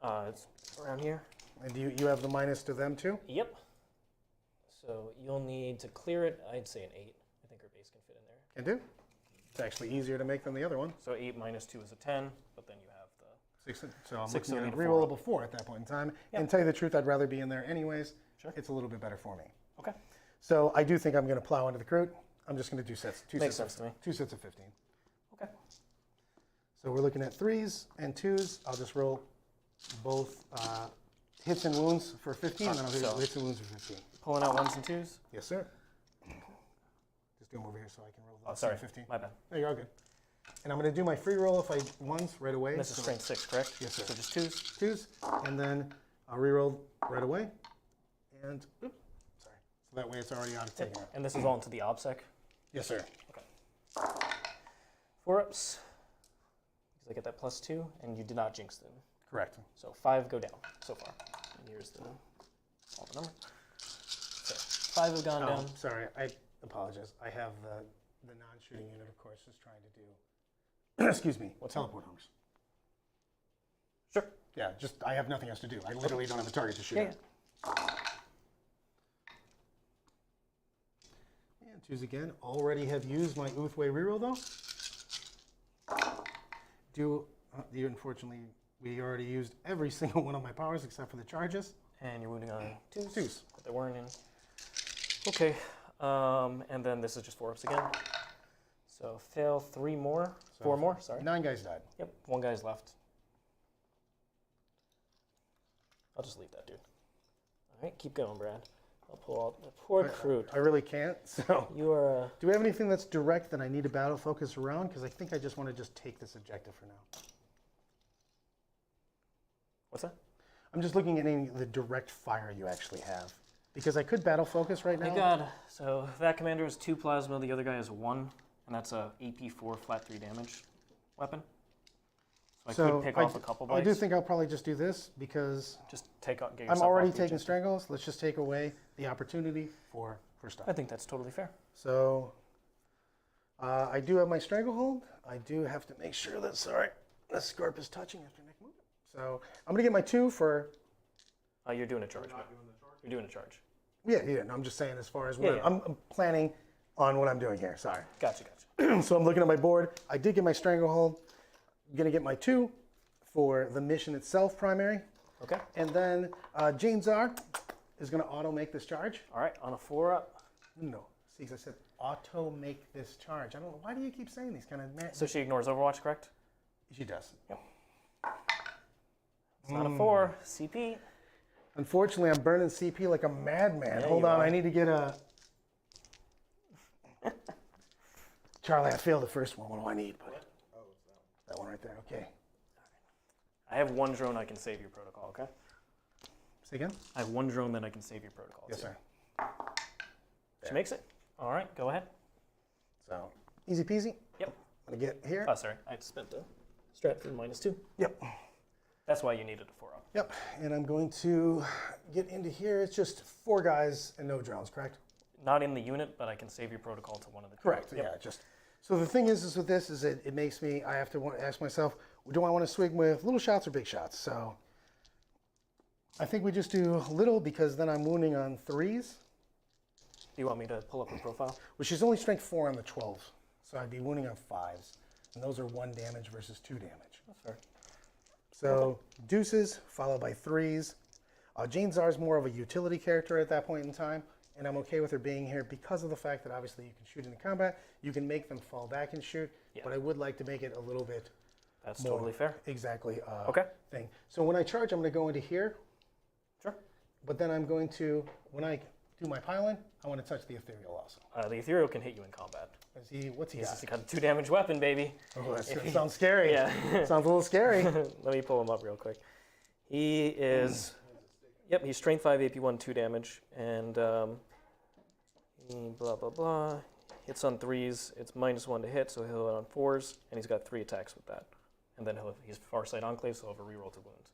now. It's around here. And do you have the minus to them too? Yep. So you'll need to clear it. I'd say an 8. I think our base can fit in there. Can do. It's actually easier to make than the other one. So 8 minus 2 is a 10, but then you have the 6. So I'm 6, looking so at a we need a 4. rerollable 4 at that point in time. Yep. And tell you the truth, I'd rather be in there anyways. Sure. It's a little bit better for me. Okay. So I do think I'm going to plow into the crew. I'm just going to do sets. Makes sense to me. 2 sets of 15. Okay. So we're looking at 3s and 2s. I'll just roll both hits and wounds for 15, and then I'll do hits and wounds for 15. Pulling out 1s and 2s. Yes, sir. Just do them over here so I can roll the Oh, sorry. 15. My bad. There you are, good. And I'm going to do my free roll if I ones right away. This is strength 6, correct? Yes, sir. So just 2s. 2s, and then I'll reroll right away. And, oops, sorry. So that way it's already out of taking it. And this is all into the OBSEC? Yes, sir. Okay. 4-ups. Because I get that +2, and you did not jinx them. Correct. So 5 go down so far. And here's all the number. So 5 have gone down. Sorry, I apologize. I have the non-shooting unit, of course, just trying to do, excuse me, teleport homers. Sure. Yeah, just, I have nothing else to do. I literally don't have a target to shoot at. And 2s again. Already have used my Uthway reroll, though. Unfortunately, we already used every single one of my powers except for the charges. And you're wounding on 2s. 2s. But they weren't in. Okay. And then this is just 4-ups again. So fail 3 more. 4 more, sorry. 9 guys died. Yep, 1 guy's left. I'll just leave that dude. All right, keep going, Brad. I'll pull out the poor crew. I really can't, so. You are... Do we have anything that's direct that I need to battle focus around? Because I think I just want to just take this objective for now. What's that? I'm just looking at any of the direct fire you actually have. Because I could battle focus right now. Thank God. So that commander is 2 plasma, the other guy is 1, and that's a AP4 flat 3 damage weapon. So I could pick off a couple bites. I do think I'll probably just do this because just get yourself I'm already off the taking objective. strangles. Let's just take away the opportunity for stuff. I think that's totally fair. So I do have my stranglehold. I do have to make sure that, sorry, the Scorp is touching after next movement. So I'm going to get my 2 for... You're doing a charge. You're doing a charge. Yeah, no, I'm just saying as far as what I'm planning on what I'm doing here. Sorry. Gotcha. So I'm looking at my board. I did get my stranglehold. I'm going to get my 2 for the mission itself, primary. Okay. And then Jane Czar is going to auto-make this charge. All right, on a 4-up. No. See, 'cause I said auto-make this charge. I don't know. Why do you keep saying these kind of... So she ignores Overwatch, correct? She does. Yep. It's not a 4. CP. Unfortunately, I'm burning CP like a madman. Yeah, Hold you on, are. I need to get a... Charlie, I failed the first one. What do I need? Buddy? Oh, that one right there. Okay. I have 1 drone I can save your protocol, okay? Say again? I have one drone that I can save your protocol. Yes, to. sir. Which makes it. All right, go ahead. So, easy peasy. Yep. I'm going to get here. Oh, sorry. I spent the strat for -2. Yep. That's why you needed a 4-up. Yep. And I'm going to get into here. It's just 4 guys and no drones, correct? Not in the unit, but I can save your protocol to one of the Correct. Yep. Yeah. Just. So the thing is with this is it makes me. I have to ask myself, do I want to swing with little shots or big shots? So. I think we just do little because then I'm wounding on 3s. Do you want me to pull up the profile? Well, she's only strength 4 on the 12s, so I'd be wounding on 5s, and those are 1 damage versus 2 damage. That's fair. So deuces followed by 3s. Jane Czar's more of a utility character at that point in time, and I'm okay with her being here because of the fact that obviously you can shoot into combat, you can make them fall back and shoot, Yeah. but I would like to make it a little bit That's more totally fair. exactly Okay. thing. So when I charge, I'm going to go into here, Sure. but then I'm going to, when I do my pile-in, I want to touch the ethereal also. The ethereal can hit you in combat. What's he He's got? got a 2-damage weapon, baby. Oh, that sounds scary. Yeah. Sounds a little scary. Let me pull him up real quick. He is, yep, he's strength 5, AP1, 2 damage, and he blah, blah, blah. Hits on 3s, it's -1 to hit, so he'll hit on 4s, and he's got 3 attacks with that. And then he's Farsight Enclave, so he'll have a reroll to wounds.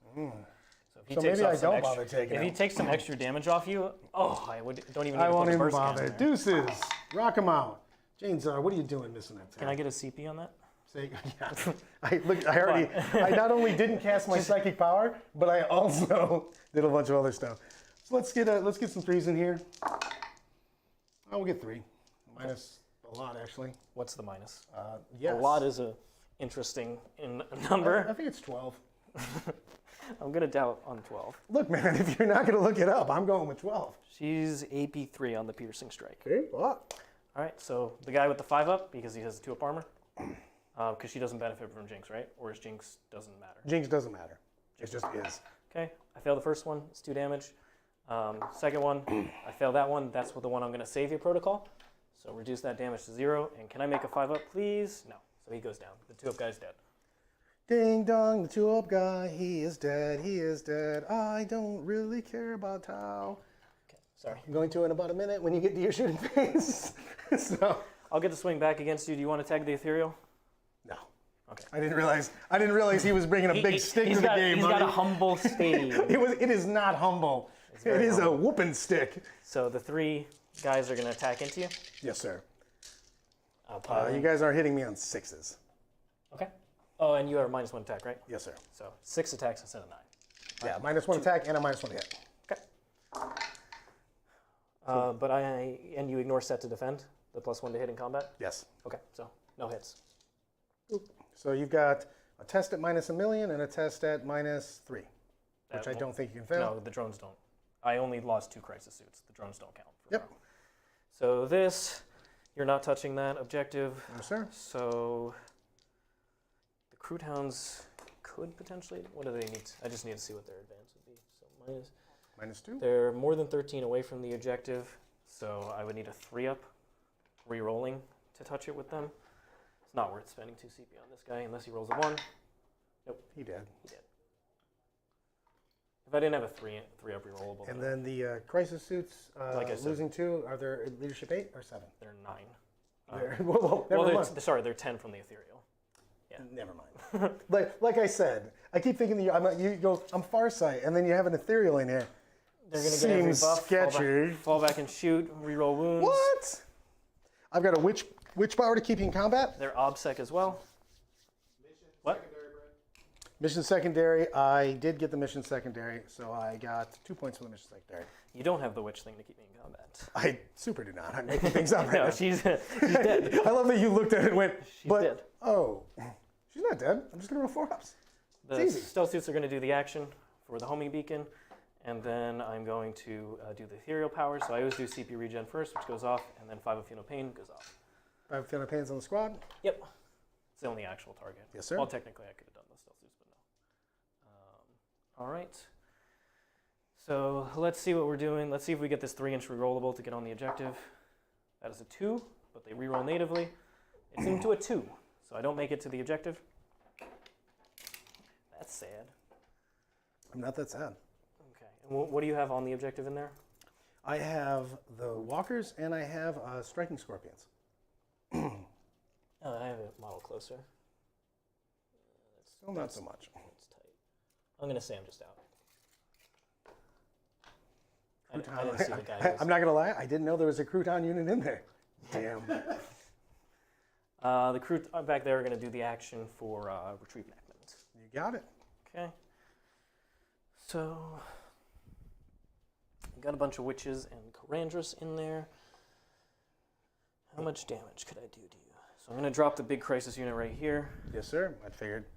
So, if he So takes maybe off I some don't extra, bother taking if he him. takes some extra damage off you, don't even need I to won't put the even burst can bother. in there. Deuces. Rock him out. Jane Czar, what are you doing missing that Can I get a CP on that? Say, yeah. I not only didn't cast my psychic power, but I also did a bunch of other stuff. So let's get some 3s in here. We'll get 3. Minus a lot, actually. What's the minus? Yes. A lot is a interesting number. I think it's 12. I'm gonna doubt on 12. Look, man, if you're not going to look it up, I'm going with 12. She's AP3 on the piercing strike. Okay. Well, All right, so the guy with the 5-up, because he has a 2-up armor, because she doesn't benefit from Jinx, right? Or is Jinx doesn't matter? Jinx doesn't matter. It just is. Okay, I failed the first one, it's 2 damage. Second one, I failed that one, that's the one I'm gonna save your protocol. So reduce that damage to 0, and can I make a 5-up, please? No, so he goes down. The 2-up guy's dead. Ding dong, the 2-up guy, he is dead, he is dead. I don't really care about Tau. Okay, sorry. I'm going to in about a minute when you get to your shooting phase. So, I'll get the swing back against you. Do you want to tag the ethereal? no. Okay. I didn't realize he was bringing a big stick to the game. He's got buddy. a humble stage. It is not humble. It very is humble. a whooping stick. So the 3 guys are gonna attack into you. Yes, sir. I'll pile You in. guys are hitting me on 6s. Okay. Oh, and you are -1 attack, right? Yes, sir. So 6 attacks instead of 9. Yeah, -1 attack and a -1 hit. Okay. But you ignore set to defend, the +1 to hit in combat? Yes. Okay, so no hits. So you've got a test at -1,000,000 and a test at -3, That which I won't- don't think you can fail. No, the drones don't. I only lost 2 crisis suits. The drones don't count. For Yep. that. So this, you're not touching that objective. Yes, sir. So the Crude Hounds could potentially, what do they need? I just need to see what their advance would be. So -2. they're more than 13 away from the objective, so I would need a 3-up, re-rolling to touch it with them. It's not worth spending 2 CP on this guy unless he rolls a 1. He did. He did. If I didn't have a 3-up re-rollable, And then the crisis suits, Like I said. losing 2, are there leadership 8 or 7? they're 9. Whoa, never mind. They're 10 from the ethereal. Never mind. like I said, I keep thinking that you go, I'm Farsight, and then you have an ethereal in here. They're going to get every Seems buff, sketchy. fall back and shoot, re-roll wounds. What? I've got a witch power to keep you in combat. They're obsec as well. What? Mission secondary. I did get the mission secondary, so I got 2 points for the mission secondary. You don't have the witch thing to keep me in combat. I super do not. I'm making things up right No, now. she's dead. I love that you looked at it and went, She's but, dead. oh, she's not dead. I'm just going to roll 4-ups. The easy. stealth suits are going to do the action for the homing beacon, and then I'm going to do the ethereal power. So I always do CP regen first, which goes off, and then 5 of Funeral Pain goes off. 5 feeling pains on the squad. Yep. It's the only actual target. Yes, sir. Well, technically I could have done the stealth suits, but no. All right. So let's see what we're doing. Let's see if we get this 3-inch rerollable to get on the objective. That is a 2, but they reroll natively. It's into a 2, so I don't make it to the objective. That's sad. I'm not that sad. Okay. And what do you have on the objective in there? I have the walkers and I have striking scorpions. Oh, I have a model closer. Still not so much. That's tight. I'm gonna say I'm just out. I didn't see the guy. I'm not gonna lie. I didn't know there was a crouton unit in there. Damn. The crew back there are gonna do the action for retrieve enactment. You got it. Okay. So we got a bunch of witches and Corandrus in there. How much damage could I do to you? So I'm gonna drop the big crisis unit right here. Yes, sir. I figured.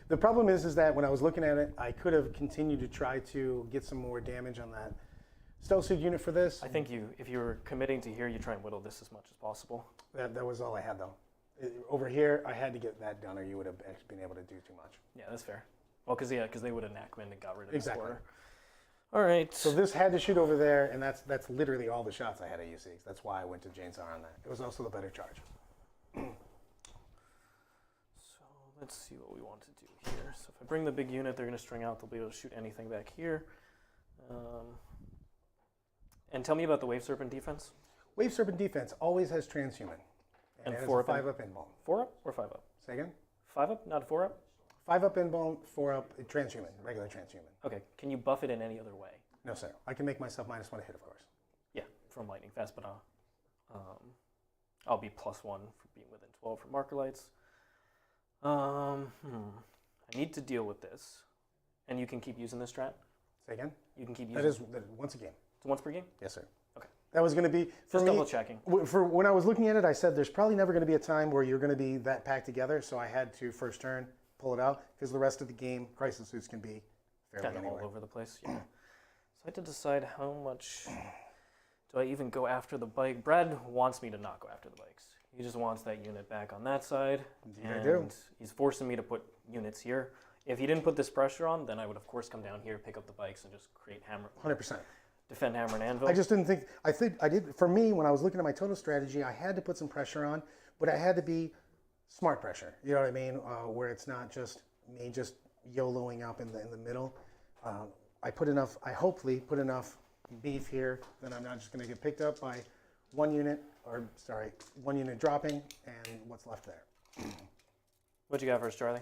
The problem is that when I was looking at it, I could have continued to try to get some more damage on that stealth suit unit for this. I think if you were committing to here, you try and whittle this as much as possible. That was all I had, though. Over here, I had to get that done, or you would have actually been able to do too much. Yeah, that's fair. Well, because they would have enactment and got rid of Exactly. this order. All right. So this had to shoot over there, and that's literally all the shots I had at UC. That's why I went to Jane's R on that. It was also the better charge. So let's see what we want to do here. So if I bring the big unit, they're going to string out. They'll be able to shoot anything back here. And tell me about the Wave Serpent defense. Wave Serpent defense always has transhuman. And it has 4 a up and- 5-up inbone. 4 up or 5 up? Say again? 5 up, not 4 up? 5-up inbone, 4-up transhuman, regular transhuman. Okay. Can you buff it in any other way? No, sir. I can make myself -1 to hit, of course. Yeah, from lightning fast, but I'll be +1 for being within 12 for marker lights. I need to deal with this, and you can keep using this strat. Say again? You can keep using. That is once a game. It's once per game. Yes, sir. Okay. That was going to be for Just me. double checking. For when I was looking at it, I said there's probably never going to be a time where you're going to be that packed together. So I had to first turn pull it out because the rest of the game crisis suits can be fairly Kind of anywhere. all over the place. Yeah. So I had to decide how much do I even go after the bike. Brad wants me to not go after the bikes. He just wants that unit back on that side, Indeed I and do. he's forcing me to put units here. If he didn't put this pressure on, then I would of course come down here, pick up the bikes, and just create hammer, 100%. defend hammer and anvil. I just didn't think. I think I did. For me, when I was looking at my total strategy, I had to put some pressure on, but I had to be smart pressure. You know what I mean? Where it's not just me just YOLOing up in the middle. I put enough. I hopefully put enough beef here that I'm not just going to get picked up by one unit dropping and what's left there. What you got first, Charlie?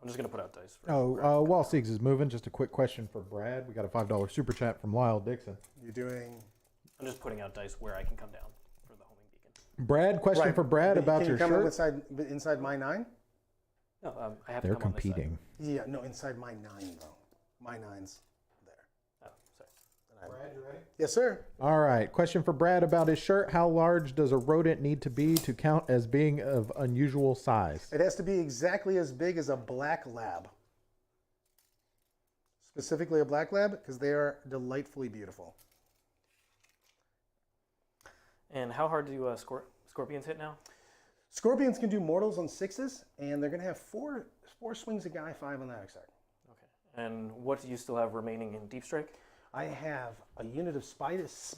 I'm just gonna put out dice. While Siegs is moving, just a quick question for Brad. We got a $5 super chat from Lyle Dixon. You're doing. I'm just putting out dice where I can come down for the homing beacon. Brad, question for Brad about Can your you come shirt. inside my 9? No, I have to They're come on this side. competing. Yeah, no, inside my 9 though. My 9's there. Oh, sorry. Brad, you ready? Yes, sir. All right. Question for Brad about his shirt. How large does a rodent need to be to count as being of unusual size? It has to be exactly as big as a black lab. Specifically a black lab because they are delightfully beautiful. And how hard do scorpions hit now? Scorpions can do mortals on 6s, and they're going to have four swings a guy, 5 on the other side. Okay. And what do you still have remaining in deep strike? I have a unit of spiders,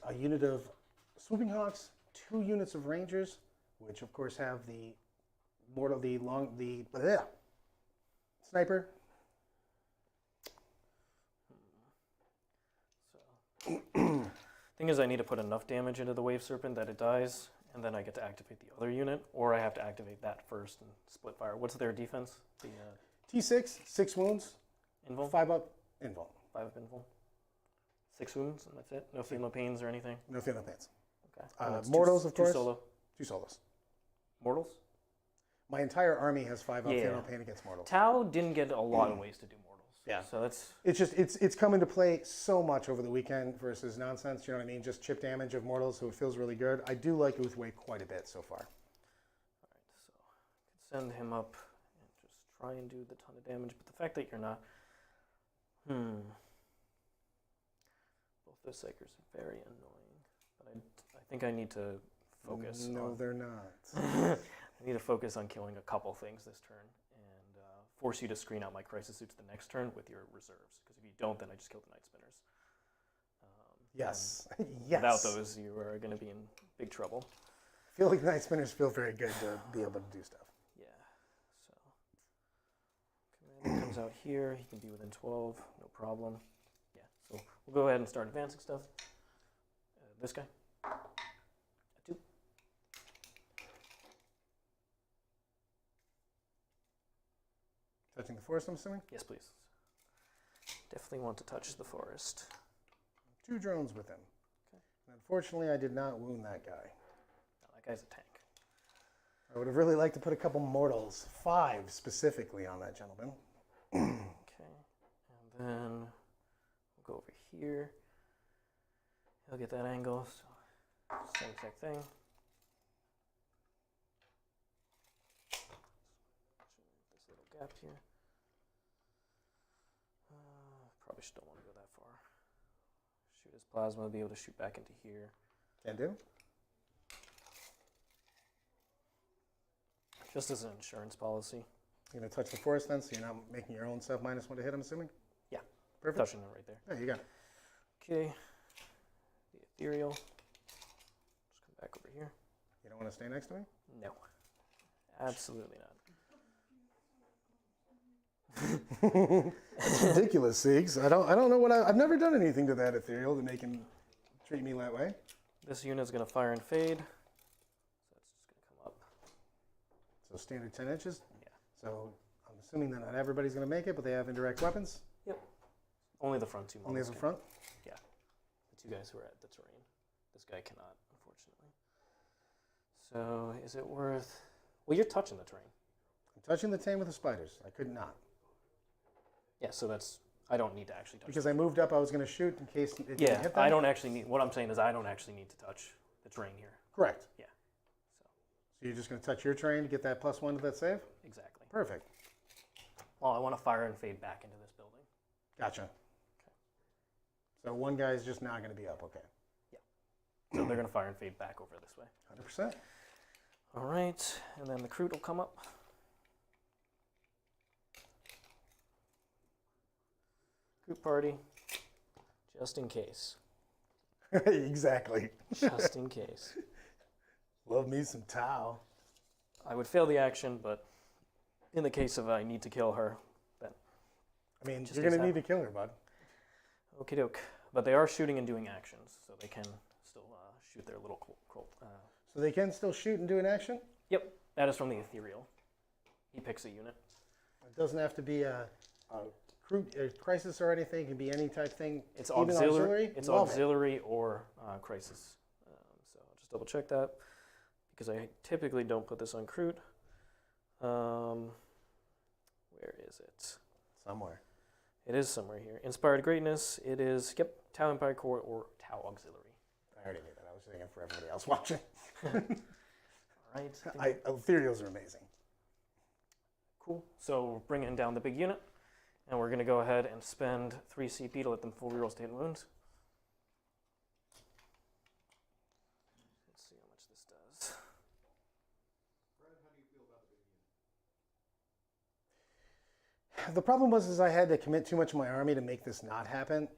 a unit of swooping hawks, 2 units of rangers, which of course have the sniper. Thing is, I need to put enough damage into the wave serpent that it dies, and then I get to activate the other unit, or I have to activate that first and split fire. What's their defense? The T6, 6 wounds, invul? 5 up, invul. 5 up invul. 6 wounds, and that's it? No female pains or anything? No feeling pants. Okay. And that's Mortals, of course. 2 solo. 2 solos. Mortals? My entire army has 5 up Yeah. feeling pain against mortals. Tau didn't get a lot of ways to do mortals. Yeah. So that's... It's just it's come into play so much over the weekend versus nonsense. You know what I mean? Just chip damage of mortals, so it feels really good. I do like Uthway quite a bit so far. All right, so I could send him up and just try and do the ton of damage, but the fact that you're not... Both those psychers are very annoying, but I think I need to focus No, on... they're not. I need to focus on killing a couple things this turn and force you to screen out my crisis suits the next turn with your reserves, because if you don't, then I just kill the night spinners. Yes. Yes. Without those, you are going to be in big trouble. I feel like night spinners feel very good to be able to do stuff. Yeah. So He comes out here. He can be within 12, no problem. Yeah, so we'll go ahead and start advancing stuff. This guy. A 2. Touching the forest, I'm assuming? Yes, please. Definitely want to touch the forest. 2 drones with him. Okay. And unfortunately, I did not wound that guy. No, that guy's a tank. I would have really liked to put a couple mortals, 5 specifically, on that gentleman. Okay, and then we'll go over here. He'll get that angle, so same exact thing. This little gap here. Probably just don't want to go that far. Shoot his plasma, be able to shoot back into here. Can do. Just as an insurance policy. You're going to touch the forest then, so you're not making your own stuff -1 to hit, I'm assuming? Yeah, Perfect. touching it right there. There you go. Okay, the ethereal. Just come back over here. You don't want to stay next to me? No, absolutely not. That's ridiculous, Siegs. I don't know what I've never done anything to that ethereal to make him treat me that way. This unit's gonna fire and fade. So it's just gonna come up. So standard 10 inches. Yeah. So I'm assuming that not everybody's going to make it, but they have indirect weapons. Yep. Only the front 2 models. Only at the can. front. Yeah. The 2 guys who are at the terrain. This guy cannot, unfortunately. So is it worth? Well, you're touching the terrain. I'm touching the tame with the spiders. I could not. Yeah. So that's. I don't need to actually touch. Because I moved up, I was going to shoot in case it didn't Yeah. hit them. I don't actually need. What I'm saying is I don't actually need to touch the terrain here. Correct. Yeah. So you're just going to touch your terrain to get that +1 to that save? Exactly. Perfect. Well, I want to fire and fade back into this building. Gotcha. So one guy's just not going to be up. Okay. So they're going to fire and fade back over this way. 100%. All right, and then the Kroot will come up. Kroot party, just in case. Exactly. Just in case. Love me some Tau. I would fail the action, but in the case of I need to kill her, then I mean, Just you're going to use need to kill her, bud. okie doke. But they are shooting and doing actions, so they can still shoot their little So they can still shoot and do an action? Yep, that is from the ethereal. He picks a unit. It doesn't have to be a crisis or anything. It can be any type thing. It's Even auxiliary. It's Love it. auxiliary or crisis. So I'll just double check that because I typically don't put this on Kroot. Where is it? Somewhere. It is somewhere here. Inspired greatness. It is Tau Empire Core or Tau Auxiliary. I already knew that. I was thinking for everybody else watching. All right. Ethereals are amazing. Cool. So we're bringing down the big unit, and we're going to go ahead and spend 3 CP to let them full reroll state and wounds. Let's see how much this does. The problem was I had to commit too much of my army to make this not happen.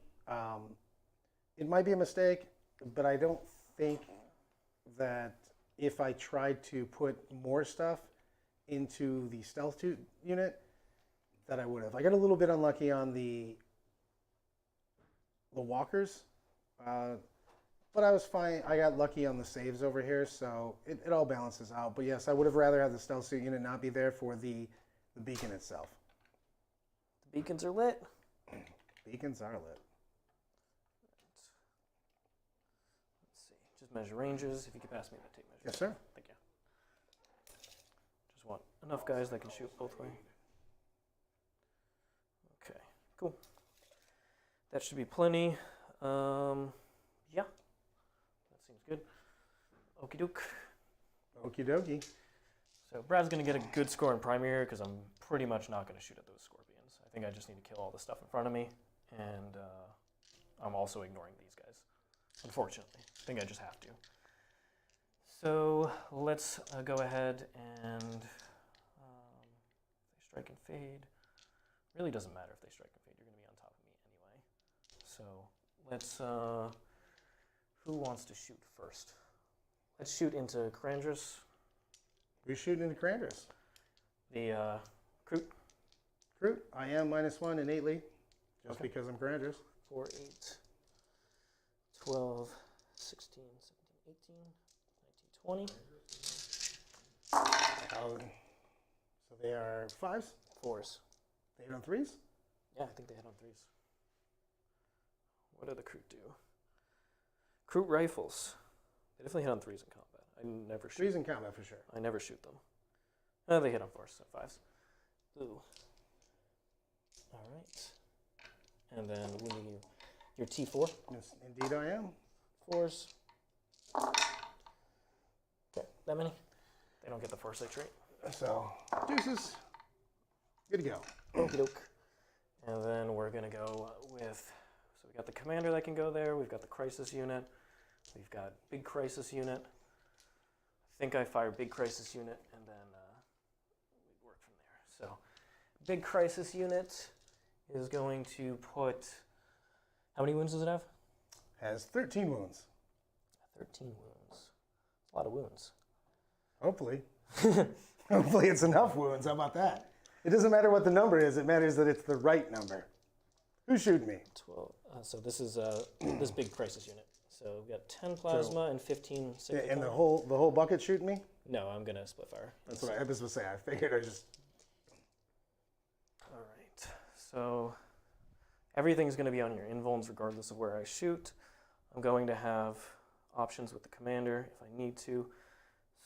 It might be a mistake, but I don't think that if I tried to put more stuff into the stealth unit, that I would have. I got a little bit unlucky on the walkers, but I was fine. I got lucky on the saves over here, so it all balances out. But yes, I would have rather had the stealth suit unit not be there for the beacon itself. The beacons are lit. Beacons are lit. Let's see. Just measure ranges. If you could pass me that tape measure. Yes, sir. Thank you. Just want enough guys that can shoot both ways. Okay, cool. That should be plenty. Yeah, that seems good. Okie doke. Okie dokie. So Brad's going to get a good score in primary because I'm pretty much not going to shoot at those scorpions. I think I just need to kill all the stuff in front of me, and I'm also ignoring these guys, unfortunately. I think I just have to. So let's go ahead and they strike and fade. Really doesn't matter if they strike and fade. You're going to be on top of me anyway. So let's, who wants to shoot first? Let's shoot into Crandrus. We're shooting into Crandrus. The Kroot. Recruit, I am -1 innately, just because I'm courageous. 4, 8, 12, 16, 17, 18, 19, 20. So they are 5s. 4s. They hit on 3s. Yeah, I think they hit on 3s. What do the Kroot do? Kroot rifles. They definitely hit on 3s in combat. I never shoot. 3s in combat for sure. I never shoot them. Oh, they hit on 4s, so 5s. Ooh. All right. And then wounding you. Your T4. Yes, indeed I am. 4s. Okay, that many? They don't get the foresight trait. So, deuces. Good to go. Okie doke. And then we're going to go with, so we got the commander that can go there. We've got the crisis unit. We've got big crisis unit. I think I fire big crisis unit and then we work from there. So big crisis unit is going to put, how many wounds does it have? Has 13 wounds. 13 wounds. A lot of wounds. Hopefully. Hopefully it's enough wounds. How about that? It doesn't matter what the number is. It matters that it's the right number. Who's shooting me? 12. So this is this big crisis unit. So we've got 10 plasma and 15 cyclic. And the whole bucket shooting me? No, I'm going to split fire. That's what I was going to say. I figured I just... All right. So everything's going to be on your invulns regardless of where I shoot. I'm going to have options with the commander if I need to.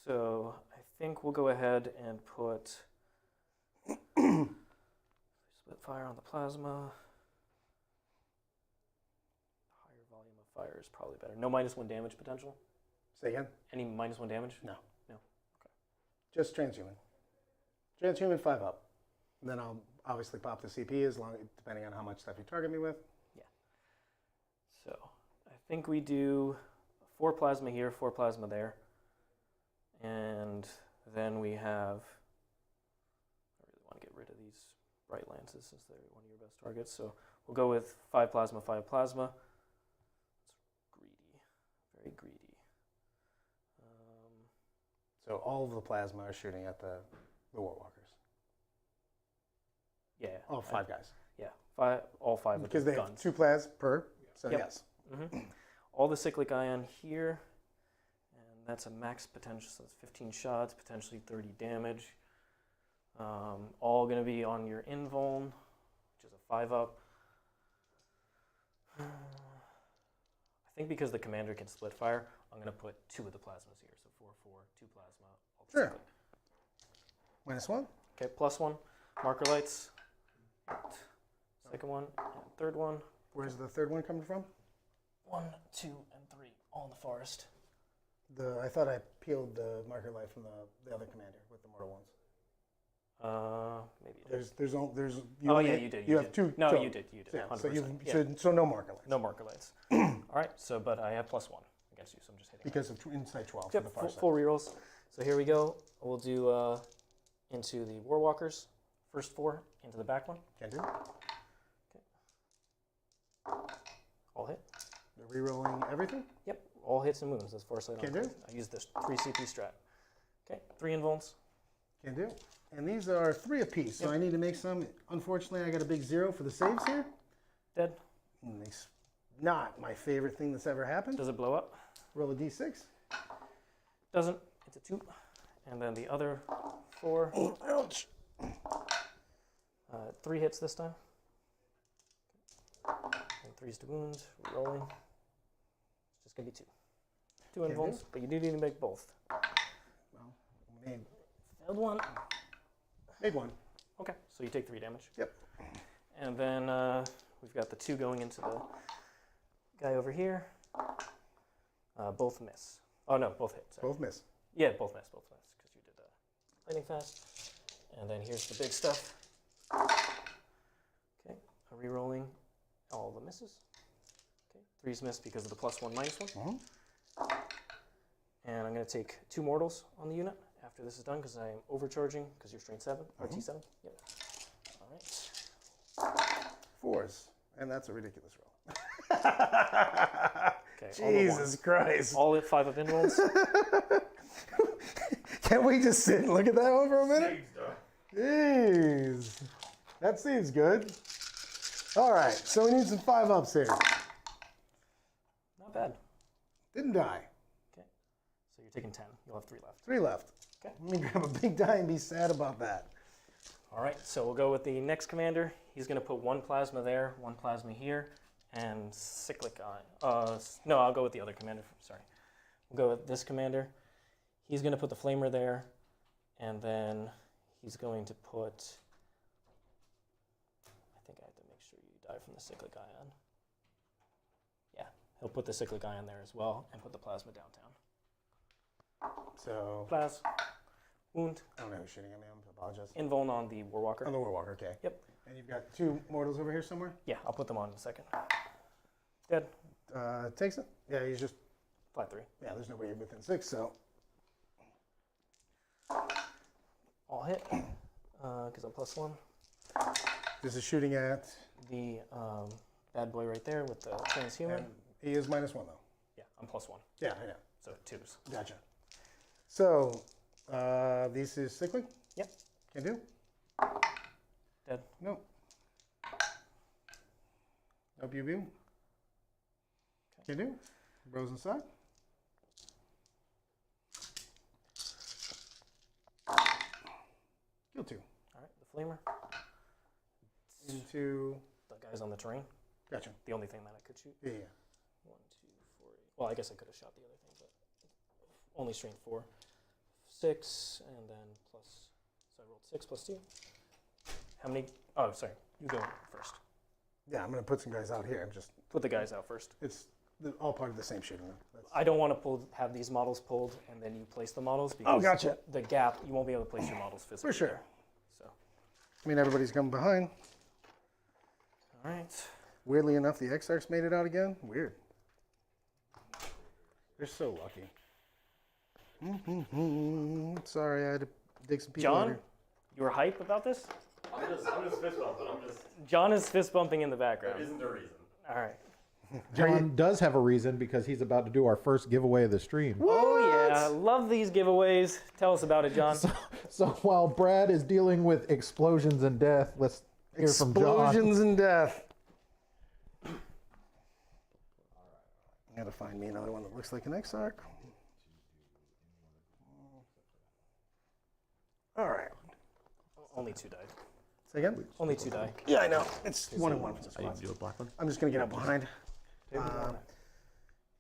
So I think we'll go ahead and put split fire on the plasma. Higher volume of fire is probably better. No -1 damage potential? Say again? Any -1 damage? No. No. Okay. Just transhuman. Transhuman 5 up. And then I'll obviously pop the CP depending on how much stuff you target me with. Yeah. So I think we do 4 plasma here, 4 plasma there. And then we have, I really want to get rid of these bright lances since they're one of your best targets. So we'll go with 5 plasma, 5 plasma. It's greedy, very greedy. So all of the plasma are shooting at the Warwalkers. Yeah. All 5 guys. Yeah, all 5 with Because the they have guns. 2 plas per, so Yep. yes. All the cyclic ion here. And that's a max potential, so it's 15 shots, potentially 30 damage. All going to be on your invuln, which is a 5 up. I think because the commander can split fire, I'm going to put 2 of the plasmas here. So 4, 4, 2 plasma. All the Sure. cyclic. -1. Okay, +1. Marker lights. Second one, and third one. Where's the third one coming from? 1, 2, and 3, all in the forest. I thought I peeled the marker light from the other commander with the mortal ones. Maybe you did. There's Oh yeah, you did. You have 2. No, total. you did. You did. Yeah, 100%. so, so no marker lights. No marker lights. All right. So, but I have +1 against you, so I'm just hitting. Because of inside 12 Yep. for the far side. Full rerolls. So here we go. We'll do into the Warwalkers. First 4 into the back one. Can do. All hit. They're rerolling everything. Yep. All hits and wounds. That's foresight. Can do. I use this 3 CP strat. Okay. 3 invulns. Can do. And these are 3 apiece, so I need to make some. Unfortunately, I got a big 0 for the saves here. Dead. It's not my favorite thing that's ever happened. Does it blow up? Roll a d6. Doesn't. It's a 2. And then the other 4. Ouch. 3 hits this time. And 3's to wound. Rolling. It's just gonna be 2. 2 invulns, but you do need to make both. Well, Failed 1. made 1. Okay, so you take 3 damage. Yep. And then we've got the 2 going into the guy over here. Both miss. Oh no, both hit. Sorry. Both miss. Yeah, both miss, because you did lightning fast. And then here's the big stuff. Okay, re-rolling all the misses. Okay, 3's missed because of the +1, -1. And I'm going to take 2 mortals on the unit after this is done because I am overcharging because you're strength 7 or T7. Yep. All right. 4s, and that's a ridiculous roll. Okay. Jesus Christ! All at 5 of invulns. Can't we just sit and look at that one for a minute? Jeez. That seems good. All right, so we need some 5-ups here. Not bad. Didn't die. Okay. So you're taking 10. You'll have 3 left. 3 left. Okay. Let me grab a big die and be sad about that. All right, so we'll go with the next commander. He's going to put 1 plasma there, 1 plasma here, and cyclic eye. No, I'll go with the other commander. Sorry. We'll go with this commander. He's going to put the flamer there, and then he's going to put... I think I have to make sure you die from the cyclic ion. Yeah, he'll put the cyclic ion there as well, and put the plasma downtown. So, Plas. Wound. I don't know who's shooting at me. I apologize. Invuln on the Warwalker. On the Warwalker, okay. Yep. And you've got 2 mortals over here somewhere? Yeah, I'll put them on in a second. Dead. Takes it? Yeah, he's just, Flat 3. yeah, there's nobody within 6, so. All hit, because I'm +1. This is shooting at, The bad boy right there with the transhuman. and he is -1 though. Yeah, I'm +1. Yeah, I know. So 2s. Gotcha. So, this is cyclic? Yep. Can do? Dead. No. No pew pew. Can do? Bros inside. Kill 2. All right, the flamer. Into, The guy's on the terrain. gotcha. The only thing that I could shoot. Yeah, 1, 2, 4, 8. Well, I guess I could have shot the other thing, but only strength 4. 6, and then plus. So I rolled 6 plus 2. How many? Oh, sorry. You go first. yeah. I'm gonna put some guys out here. I'm just, Put the guys out first. it's all part of the same shooting. That's, I don't want to have these models pulled and then you place the models because gotcha. the gap, you won't be able to place your models physically. For sure. there. So, I mean, everybody's coming behind. all right. Weirdly enough, the Exarchs made it out again. Weird. They're so lucky. Sorry, I had to dig some people out John, here. you were hype about this? I'm just fist bumping. John is fist bumping in the background. There isn't a reason. All right. John does have a reason because he's about to do our first giveaway of the stream. Oh yeah, love these giveaways. Tell us about it, John. So while Brad is dealing with explosions and death, let's hear from John. Explosions and death. I gotta find me another one that looks like an Exarch. All right. Only 2 died. Say again? Only 2 die. Yeah, I know. It's 1 and 1 from this class. Do a black one. I'm just gonna get up behind.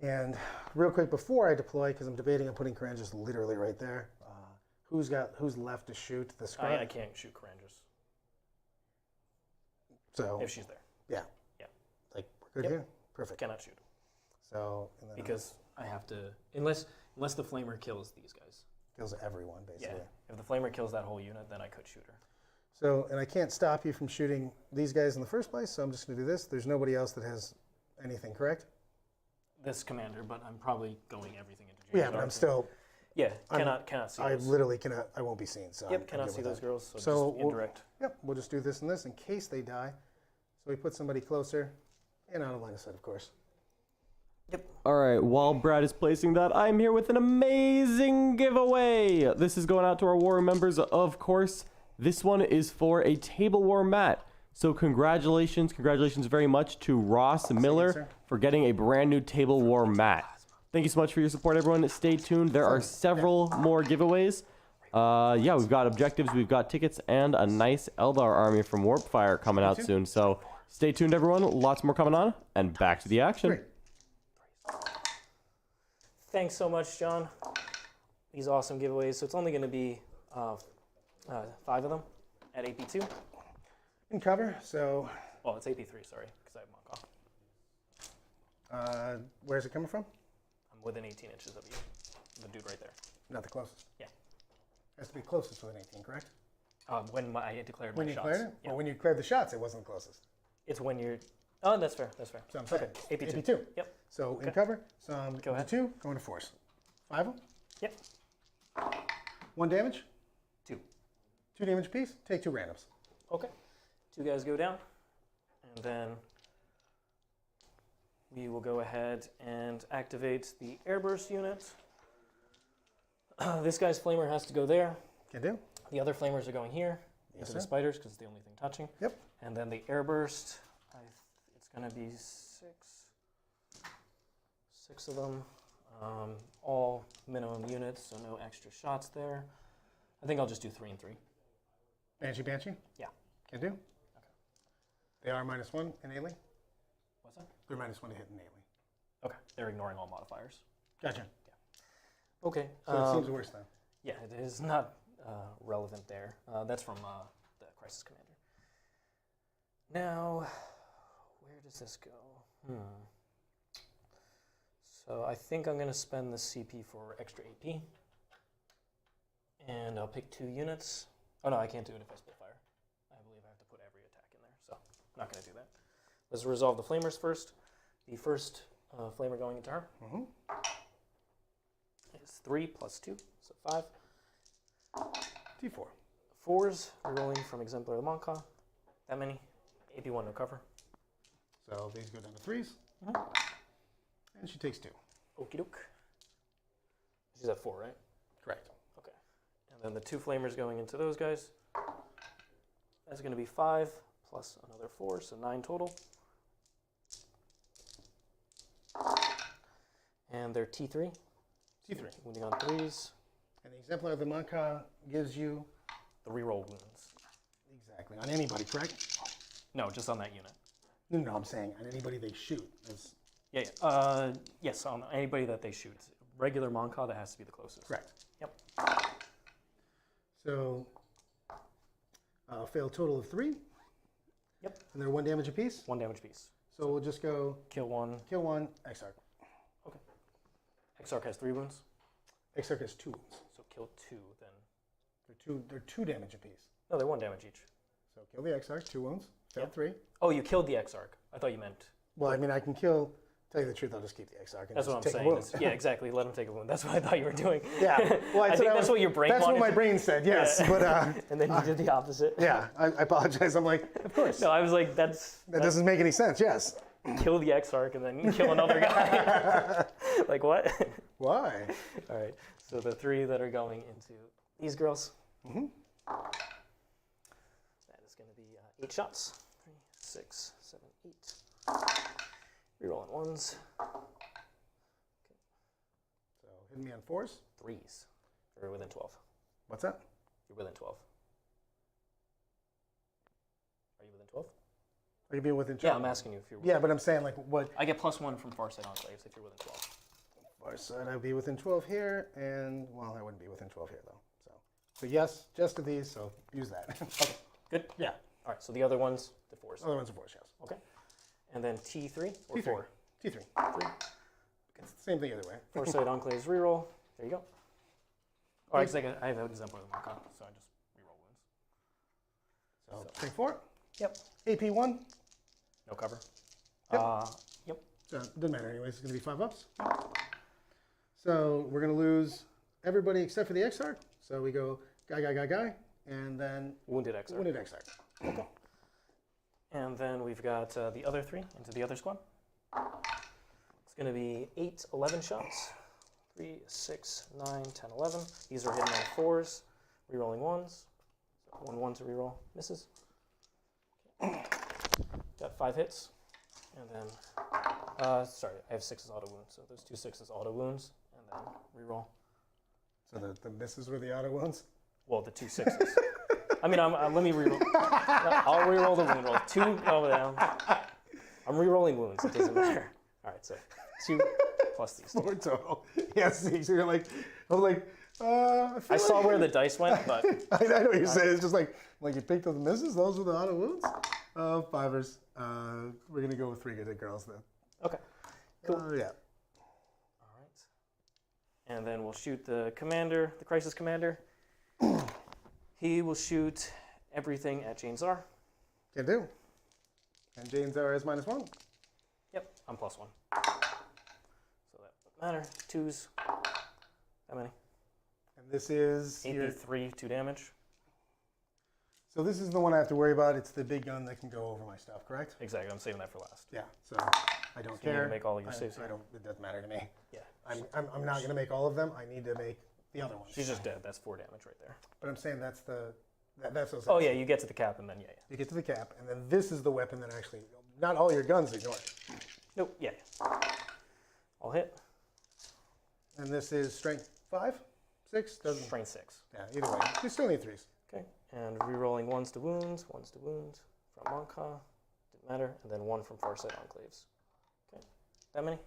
And real quick before I deploy, because I'm debating on putting Carangas literally right there. Who's left to shoot the I scribe? can't shoot Carangas So if she's there. yeah, Yeah, like we're good here. Perfect. cannot shoot So and then because I have to unless the flamer kills these guys. kills everyone Yeah. basically. If the flamer kills that whole unit, then I could shoot her. So and I can't stop you from shooting these guys in the first place. So I'm just gonna do this. There's nobody else that has anything, correct? This commander, but I'm probably going everything into James. Yeah, but I'm Arthur. still. Yeah, cannot see. I those. literally cannot. I won't be seen. So Yep, I'm cannot good see with those that. girls. So, So just indirect. Yep, we'll just do this and this in case they die. So we put somebody closer and out of line of sight, of course. Yep. All right, while Brad is placing that, I'm here with an amazing giveaway. This is going out to our War Room members, of course. This one is for a TableWar mat. So congratulations very much to Ross Miller sir. for getting a brand new TableWar mat. Thank you so much for your support, everyone. Stay tuned. There are several more giveaways. Yeah, we've got objectives, we've got tickets, and a nice Eldar army from Warpfire coming out soon. So stay tuned, everyone. Lots more coming on, and back to the action. Great. Thanks so much, John. These awesome giveaways. So it's only going to be 5 of them at AP2. In cover. So Well, it's AP3, sorry, because I have mock off. where's it coming from? I'm within 18 inches of you. The dude right there. Not the closest. Yeah. Has to be closest within 18, correct? When I declared When my you shots. cleared it? Yeah. Well, when you cleared the shots, it wasn't the closest. It's when you're. Oh, that's fair. That's fair. So I'm saying. Okay, AP2. AP2. Yep. So in cover. So I'm Go ahead. 2, going to force. 5 of them. Yep. 1 damage. 2. 2 damage apiece. Take 2 randoms. Okay. 2 guys go down, and then we will go ahead and activate the airburst unit. This guy's flamer has to go there. Can do. The other flamers are going here. into sir. the spiders because it's the only thing touching. Yep. And then the air burst, it's going to be six of them, all minimum units, so no extra shots there. I think I'll just do 3 and 3. Banshee? Yeah. Can do. Okay. They are -1 innately. What's that? They're -1 to hit innately. Okay, they're ignoring all modifiers. Gotcha. Okay. So it seems worse then. Yeah, it is not relevant there. That's from the Crisis Commander. Now, where does this go? So I think I'm going to spend the CP for extra AP. And I'll pick 2 units. Oh no, I can't do it if I split fire. I believe I have to put every attack in there, so I'm not going to do that. Let's resolve the flamers first. The first flamer going into her is 3 + 2, so 5. T4. 4s are rolling from Exemplar of the Monka. That many. AP1 no cover. So these go down to 3s. And she takes 2. Okie doke. She's at 4, right? Correct. Okay. And then the 2 flamers going into those guys. That's going to be 5 plus another 4, so 9 total. And they're T3. T3. Wounding on 3s. And the Exemplar of the Monka gives you The reroll wounds. exactly on anybody, correct? No, just on that unit. No, I'm saying on anybody they shoot. That's Yeah. Yes, on anybody that they shoot. Regular Monka, that has to be the closest. correct. Yep. So fail total of 3. Yep. And they're 1 damage apiece. 1 damage piece. So we'll just go Kill 1. kill 1, Exarch. Okay. Exarch has 3 wounds, Exarch has 2 wounds. so kill 2 then. They're 2 damage apiece. No, they're 1 damage each. So kill the Exarch, 2 wounds. Fail Yep. 3. Oh, you killed the Exarch. I thought you meant. Well, I mean, I can kill. Tell you the truth, I'll just keep the Exarch and That's just what I'm take a saying. wound. Is- yeah, exactly. Let him take a wound. That's what I thought you were doing. Yeah. Well, I think that's what your brain That's wanted what my to- brain said. Yes, Yeah. but And then you did the opposite. yeah, I apologize. I'm like, of course. No, I was like, that Doesn't make any sense. Yes. kill the Exarch and then you kill another guy. Like what? Why? All right. So the 3 that are going into these girls. That is going to be 8 shots. 3, 6, 7, 8. Rerolling 1s. So hitting me on 4s. 3s. You're within 12. What's that? You're within 12. Are you within 12? Are you being within 12? Yeah, I'm asking you if you're within. Yeah, but I'm saying like what? I get +1 from Farsight Enclaves if you're within 12. Far side, I'd be within 12 here, and well, I wouldn't be within 12 here though. So yes, just to these. So use that. Okay, good. Yeah. All right, so the other ones, the 4s. Other ones are 4s, yes. Okay. And then T3 or T3. 4? T3. 3. It's the same thing either way. Farsight Enclaves reroll. There you go. Oh, actually, I have an example of the Monka, so I just reroll wounds. So take 4. Yep. AP1. No cover. Yep. Yep. So it doesn't matter anyways. It's going to be 5 ups. So we're going to lose everybody except for the Exarch. So we go guy, and then Wounded Exarch. wounded Exarch. Okay. And then we've got the other 3 into the other squad. It's going to be 8, 11 shots. 3, 6, 9, 10, 11. These are hitting on 4s, rerolling 1s. 1 to reroll, misses. Got 5 hits. And then, sorry, I have 6s auto wounds. So those 2 6s auto wounds, and then reroll. So the misses were the auto wounds. Well, the 2 6s. I mean, let me reroll. I'll reroll the wound roll. 2 go down. I'm rerolling wounds. It doesn't matter. All right, so 2 plus these 2. 4 total. Yes. So you're like, I was like, I saw where the dice went, but I know what you're saying. It's just like you picked up the misses. Those were the auto wounds. 5ers. We're gonna go with 3 good girls then. okay. Cool. Yeah. All right. And then we'll shoot the commander, the crisis commander. He will shoot everything at Jane Czar. Can do. And Jane's are as -1. Yep, I'm +1. So that doesn't matter. 2s. How many? And this is your, AP3, 2 damage. so this is the one I have to worry about. It's the big gun that can go over my stuff, correct? Exactly. I'm saving that for last. Yeah. So I don't you need care. to make all your saves I here? don't. It doesn't matter to me. Yeah. I'm not gonna make all of them. I need to make the other ones. She's just dead. That's 4 damage right there. But I'm saying that's the That's those. Oh yeah, you get to the cap and then yeah. You get to the cap, and then this is the weapon that actually. Not all your guns ignore it. Nope. Yeah. I'll hit. And this is strength 5, 6 doesn't. Strength 6. Yeah. Either way, you still need 3s. Okay. And re-rolling 1s to wounds, 1s to wounds from Monka. Didn't matter. And then 1 from Farsight Enclaves. Okay. That many.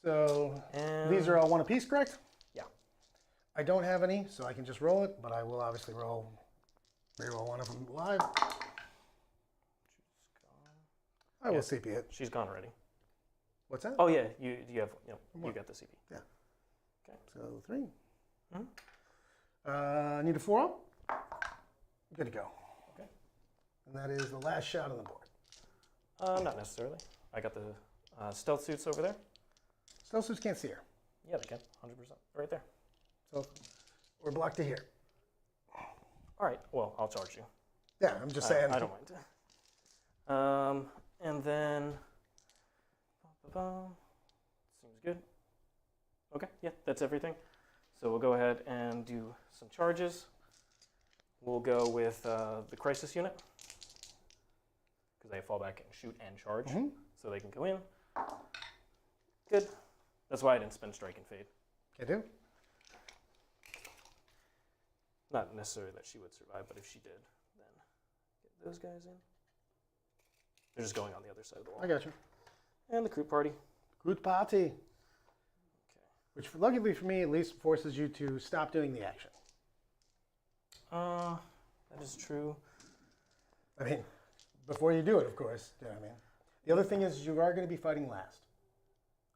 So And these are all 1 apiece, correct? yeah. I don't have any, so I can just roll it, but I will obviously re-roll one of them live. I will CP it. She's gone already. What's that? Oh yeah, you have you got the CP. Yeah. Okay. So 3. Need a 4 up. Good to go. Okay. And that is the last shot on the board. Not necessarily. I got the stealth suits over there. Stealth suits can't see her. Yeah, they can. 100%. Right there. So we're blocked to here. All right. Well, I'll charge you. Yeah, I'm just saying. I don't mind. And then seems good. Okay. Yeah, that's everything. So we'll go ahead and do some charges. We'll go with the crisis unit because they fall back and shoot and charge, so they can go in. Good. That's why I didn't spend strike and fade. I do. Not necessarily that she would survive, but if she did, then get those guys in. They're just going on the other side of the wall. I got you. And the crew party. Good party. Okay. Which, luckily for me, at least forces you to stop doing the action. That is true. I mean, before you do it, of course. You know what I mean? The other thing is you are going to be fighting last.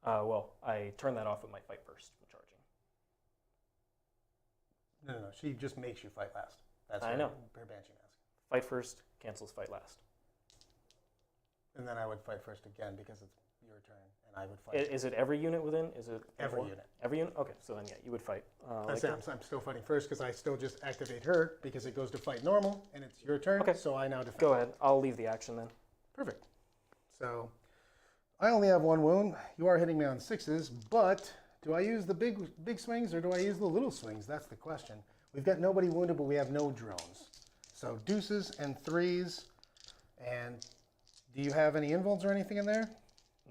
Well, I turn that off with my fight first when charging. No. She just makes you fight last. That's I know. Her Banshee Mask. Fight first, cancels fight last. And then I would fight first again because it's your turn, and I would fight. Is it every unit within? Is it Every before? unit. Every unit? Okay, so then yeah, you would fight. I'm still fighting first because I still just activate her because it goes to fight normal, and it's your turn, Okay. so I now defend. Go ahead. I'll leave the action then. Perfect. So I only have 1 wound. You are hitting me on 6s, but do I use the big swings or do I use the little swings? That's the question. We've got nobody wounded, but we have no drones. So deuces and 3s. And do you have any invulns or anything in there?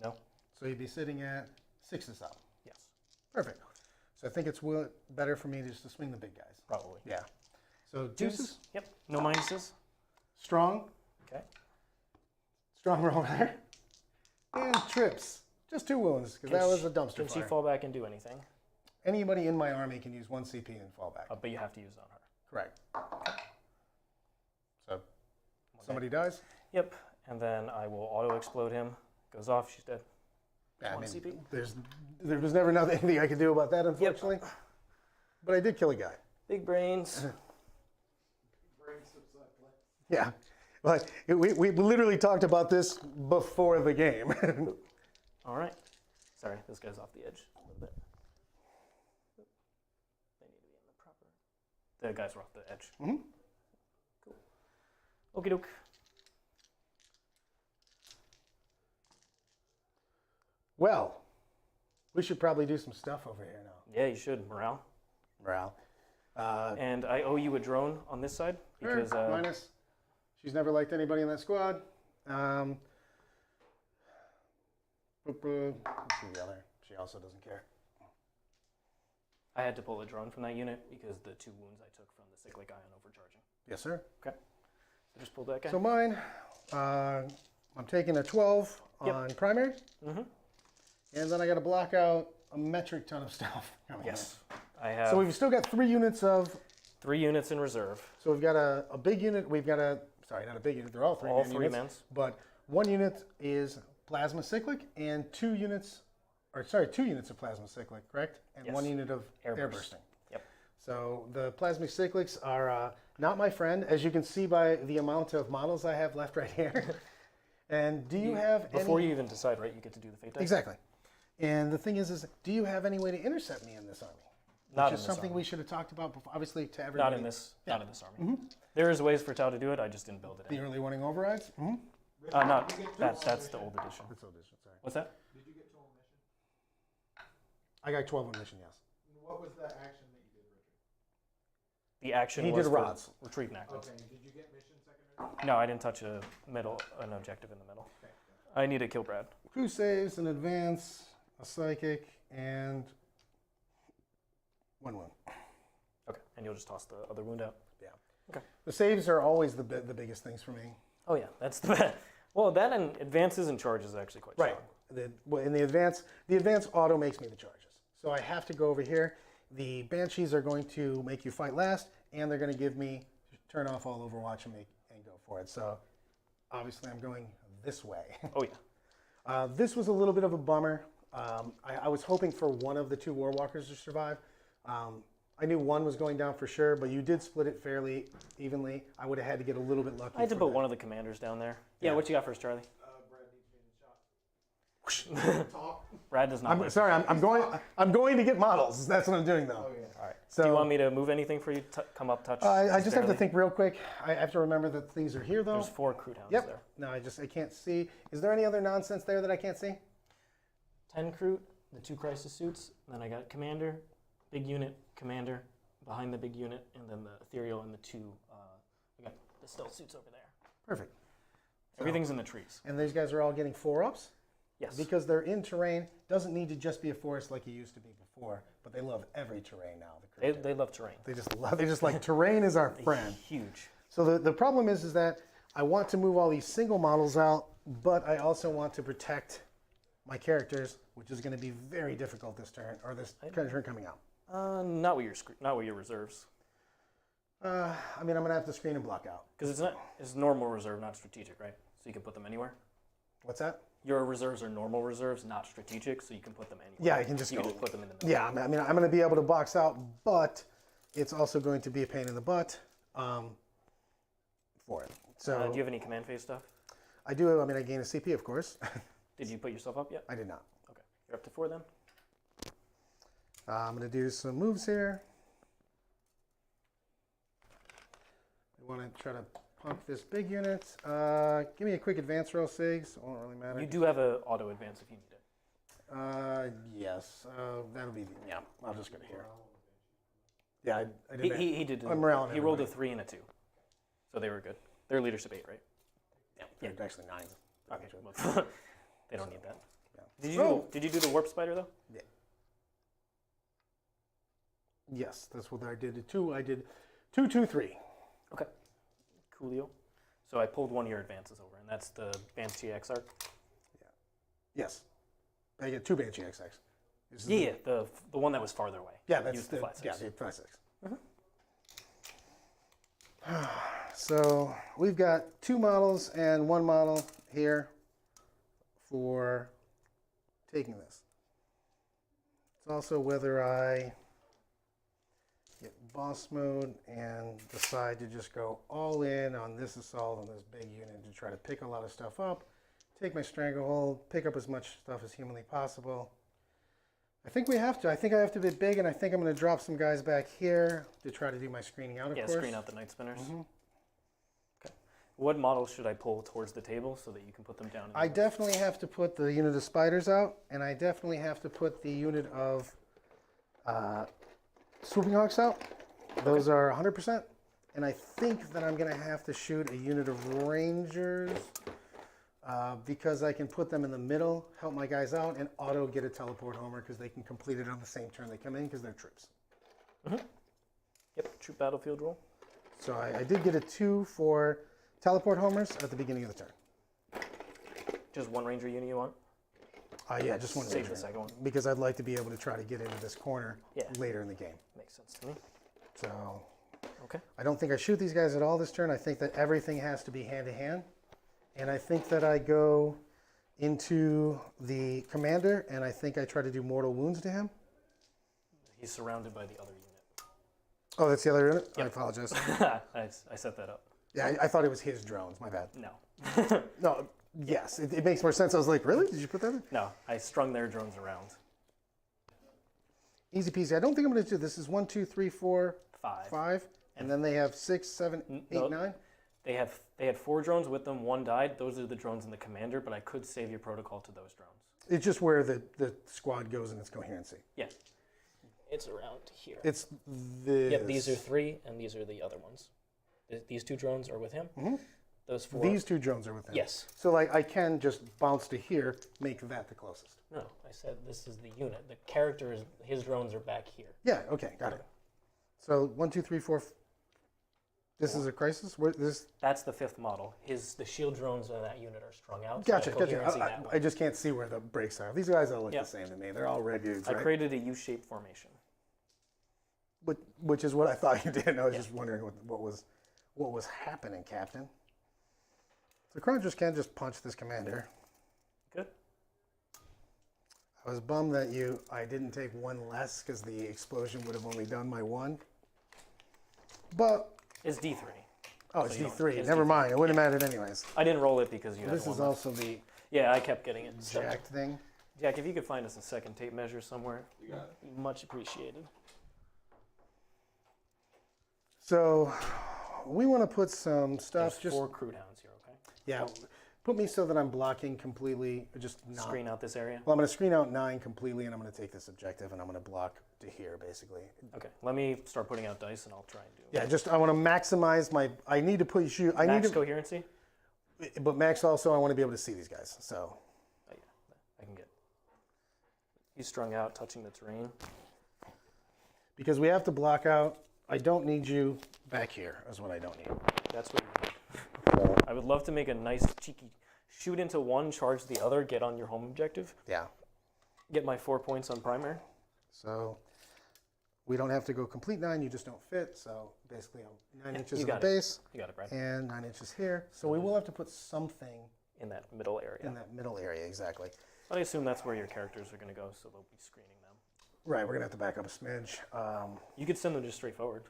No? So you'd be sitting at 6s up. Yes. Perfect. So I think it's better for me just to swing the big guys. Probably. Yeah. So deuces, Yep. No minuses. strong, Okay. strong roll there. And trips. Just 2 wounds, because that was a dumpster Can she fire. fall back and do anything? Anybody in my army can use 1 CP and fall back. But you have to use it on her. Correct. So somebody dies? Yep. And then I will auto explode him. Goes off. She's dead. Yeah, 1 CP. There was never anything I could do about that, unfortunately. But I did kill a guy. Big brains. Yeah. But we literally talked about this before the game. All right. Sorry, this guy's off the edge a little bit. They need to be in the proper. The guys are off the edge. Cool. Okie doke. Well, we should probably do some stuff over here now. Yeah, you should. Morale. Morale. And I owe you a drone on this side because minus. She's never liked anybody in that squad. Let's see the other. She also doesn't care. I had to pull a drone from that unit because the 2 wounds I took from the cyclic ion overcharging. Yes, sir. Okay. So just pulled that guy. So mine, I'm taking a 12 on primary. And then I got to block out a metric ton of stuff. Yes. I have So we've still got 3 units of. 3 units in reserve. So we've got a big unit. We've got a. Sorry, not a big unit. They're all 3 All man 3 units. mans. But 1 unit is plasma cyclic, and 2 units of plasma cyclic, correct? And Yes. 1 unit of air Air bursting. Yep. So the plasma cyclics are not my friend, as you can see by the amount of models I have left right here. And do you have Before any... you even decide, right, you get to do the fate dice? Exactly. And the thing is do you have any way to intercept me in this army? Not Which in is this something army. we should have talked about before, obviously to everybody. Not in this army. There is ways for Tau to do it. I just didn't build it The in. early warning overrides? Not that's the old edition. That's old edition, sorry. What's that? Did you get to a mission? I got 12 on mission, yes. What was the action that you did, The action He was did for rods. retrieve and active. Okay. Did you get mission secondary? No, I didn't touch an objective in the middle. I need to kill Brad. 2 saves, an advance, a psychic, and 1 wound. Okay, and you'll just toss the other wound out. Yeah. Okay. The saves are always the biggest things for me. Oh yeah, that's the best. Well, that and advances and charges are actually quite strong. In the advance auto makes me the charges. So I have to go over here. The Banshees are going to make you fight last, and they're going to give me turn off all Overwatch and go for it. So obviously I'm going this way. Oh yeah. This was a little bit of a bummer. I was hoping for one of the 2 Warwalkers to survive. I knew one was going down for sure, but you did split it fairly evenly. I would have had to get a little bit lucky. I had to for put that. one of the commanders down there. Yeah, what you got first, Charlie? Brad needs to Brad does not. I'm like sorry. I'm going to get models. That's what I'm doing though. Oh, yeah. All right. So do you want me to move anything for you? Come up, touch. I just have to barely? think real quick. I have to remember that things are here though. There's 4 crude hounds Yep. there. No, I can't see. Is there any other nonsense there that I can't see? 10 crude, the 2 crisis suits. Then I got commander, big unit, commander, behind the big unit, and then the ethereal and the 2. I got the stealth suits over there. Perfect. Everything's in the trees. And these guys are all getting 4-ups Yes. because they're in terrain. Doesn't need to just be a forest like it used to be before, but they love every terrain now. They love terrain. They just like terrain is our friend. Huge. So the problem is that I want to move all these single models out, but I also want to protect my characters, which is going to be very difficult this turn, or this turn coming out. Not with your reserves. I mean, I'm going to have to screen and block out. Because it's normal reserve, not strategic, right? So you can put them anywhere. What's that? Your reserves are normal reserves, not strategic, so you can put them anywhere. Yeah, I can just you go. can just put them in the middle. Yeah, I mean, I'm going to be able to box out, but it's also going to be a pain in the butt for it. So Do you have any command phase stuff? I do. I mean, I gain a CP, of course. Did you put yourself up yet? I did not. Okay. You're up to 4 then? I'm going to do some moves here. I want to try to punk this big unit. Give me a quick advance roll, Sigs. It won't really matter. You do have an auto advance if you need it. Yes. That'll be, yeah, I'll just go to here. Yeah, I did that. He did. morale and he rolled a everything. 3 and a 2. So they were good. They're leadership 8, right? Yeah, actually 9. Okay. Well, they don't need that. Yeah. Did you do the warp spider though? Yeah. Yes, that's what I did. I did 2, 2, 3. Okay. Coolio. So I pulled one of your advances over, and that's the Banshee XR. Yes. I get 2 Banshee XX. This is Yeah, the one that was farther away. Yeah, that's Use the flat six. Yeah, the flat 6. So we've got 2 models and 1 model here for taking this. It's also whether I get boss mode and decide to just go all in on this assault on this big unit to try to pick a lot of stuff up, take my stranglehold, pick up as much stuff as humanly possible. I think we have to. I think I have to be big, and I think I'm going to drop some guys back here to try to do my screening out, of course. Yeah, screen out the night spinners. Okay. What models should I pull towards the table so that you can put them down? I definitely have to put the unit of spiders out, and I definitely have to put the unit of swooping hawks out. Those are 100%. And I think that I'm going to have to shoot a unit of rangers because I can put them in the middle, help my guys out, and auto get a teleport homer because they can complete it on the same turn they come in because they're troops. Yep, troop battlefield roll. So I did get a 2 for teleport homers at the beginning of the turn. Just one ranger unit you want? Yeah, just one Save ranger. the second one. Because I'd like to be able to try to get into this corner Yeah. later in the game. Makes sense to me. So Okay. I don't think I shoot these guys at all this turn. I think that everything has to be hand to hand. And I think that I go into the commander, and I think I try to do mortal wounds to him. He's surrounded by the other unit. Oh, that's the other unit? I apologize. I set that up. Yeah, I thought it was his drones. My bad. No. No, yes, it makes more sense. I was like, really? Did you put that in? No, I strung their drones around. Easy peasy. I don't think I'm going to do this. Is 1, 2, 3, 4, 5. 5. And then they have 6, 7, 8, No. 9. They had 4 drones with them. 1 died. Those are the drones in the commander, but I could save your protocol to those drones. It's just where the squad goes in its coherency. Yeah. It's around here. It's this. Yep, these are 3, and these are the other ones. These 2 drones are with him. Mm-hmm. Those 4. These 2 drones are with him. Yes. So like I can just bounce to here, make that the closest. No, I said this is the unit. The character is his drones are back here. Yeah. Okay. Got it. So 1, 2, 3, 4. This is a crisis. Where this? That's the 5th model. The shield drones on that unit are strung out. Gotcha. so coherency Gotcha. that way. I just can't see where the breaks are. These guys all look Yep. the same to me. They're all red dudes, I right? created a U-shaped formation. Which is what I thought you did. I was just wondering what was happening, Captain. So Chronicles can just punch this commander. Good. I was bummed that I didn't take 1 less because the explosion would have only done my 1. But It's D3. oh, it's you don't- D3. it's Never D3. mind. It wouldn't have mattered anyways. I didn't roll it because you had This one is left. also the Yeah, I kept getting it. stuck. jacked thing. Jack, if you could find us a second tape measure somewhere, much appreciated. So we want to put some There's stuff. Just 4 crude hounds here, okay? yeah, put me so that I'm blocking completely. Just not. Screen out this area. Well, I'm going to screen out 9 completely, and I'm going to take this objective, and I'm going to block to here, basically. Okay, let me start putting out dice, and I'll try and do Yeah, just I want to maximize my. I need to put you. I max need to, coherency. but max also I want to be able to see these guys. So Oh, yeah, I can get. He's strung out, touching the terrain. because we have to block out, I don't need you back here. Is what I don't need. That's what you need. I would love to make a nice cheeky shoot into one, charge the other, get on your home objective, Yeah. get my 4 points on primary. So we don't have to go complete 9. You just don't fit. So basically, 9 inches you in the got it. base You got it, Brad. and 9 inches here. So we will have to put something In that middle area. in that middle area exactly. But I assume that's where your characters are going to go, so they'll be screening them. Right. We're gonna have to back up a smidge. You could send them just straight forward.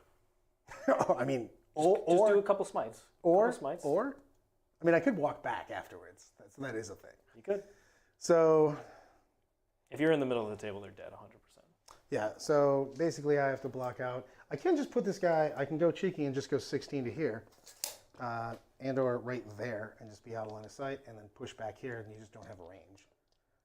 I mean, Just do a couple smites. or smites. I mean, I could walk back afterwards. That is a thing. You could. So If you're in the middle of the table, they're dead 100%. yeah. So basically, I have to block out. I can just put this guy. I can go cheeky and just go 16 to here, and or right there, and just be out of line of sight, and then push back here, and you just don't have a range,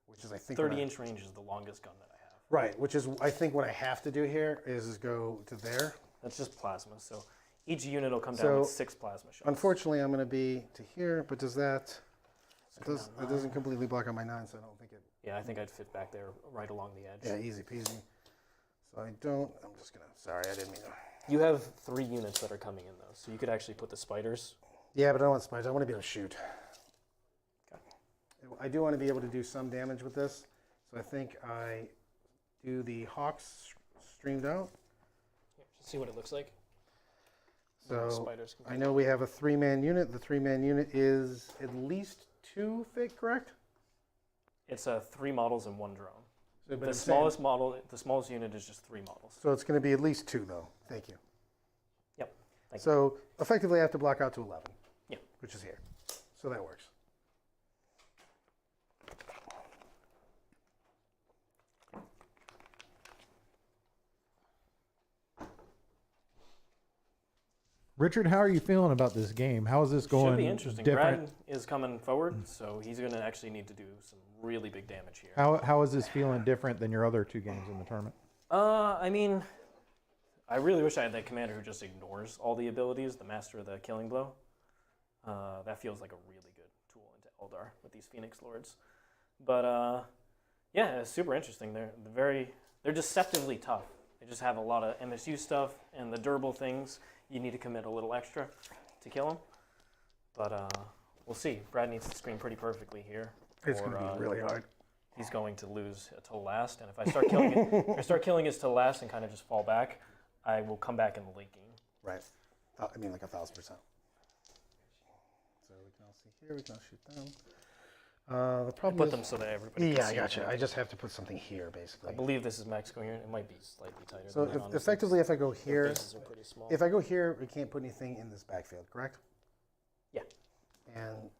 which is I think 30-inch range is the longest gun that I have. Right, which is I think what I have to do here is go to there. That's just plasma, so each unit will come down So, with 6 plasma shots. Unfortunately, I'm going to be to here, but does that? It doesn't completely block out my 9, so I don't think it. Yeah, I think I'd fit back there right along the edge. Yeah, easy peasy. So I don't. I'm just gonna. Sorry, I didn't mean to. You have 3 units that are coming in, though, so you could actually put the spiders. Yeah, but I don't want spiders. I want to be able to shoot. Okay. I do want to be able to do some damage with this, so I think I do the Hawks streamed out. Here, just see what it looks like. So Spiders can I know we have a 3-man unit. The 3-man unit is at least 2 thick, correct? It's 3 models and 1 drone. So, but The I'm saying- smallest model, the smallest unit is just 3 models. So it's going to be at least 2, though. Thank you. Yep. Thank you. So effectively, I have to block out to 11. Yeah. Which is here. So that works. Richard, how are you feeling about this game? How is this going? Should be interesting. Different? Brad is coming forward, so he's going to actually need to do some really big damage here. How is this feeling different than your other 2 games in the tournament? I mean, I really wish I had that commander who just ignores all the abilities, the Master of the Killing Blow. That feels like a really good tool into Eldar with these Phoenix Lords. But yeah, it's super interesting. They're deceptively tough. They just have a lot of MSU stuff and the durable things. You need to commit a little extra to kill them. But we'll see. Brad needs to screen pretty perfectly here. It's going to be really hard. He's going to lose till last, and if I start killing it, if I start killing his till last and kind of just fall back, I will come back in the late game. Right. I mean, like 1,000%. So we can all see here. We can all shoot them. The problem Put is, them so that everybody. yeah, can I see gotcha. them. I just have to put something here, basically. I believe this is max coherent. It might be slightly tighter. So than that, honestly. effectively, if I go The here, bases are pretty small. if I go here, we can't put anything in this backfield, correct? Yeah. And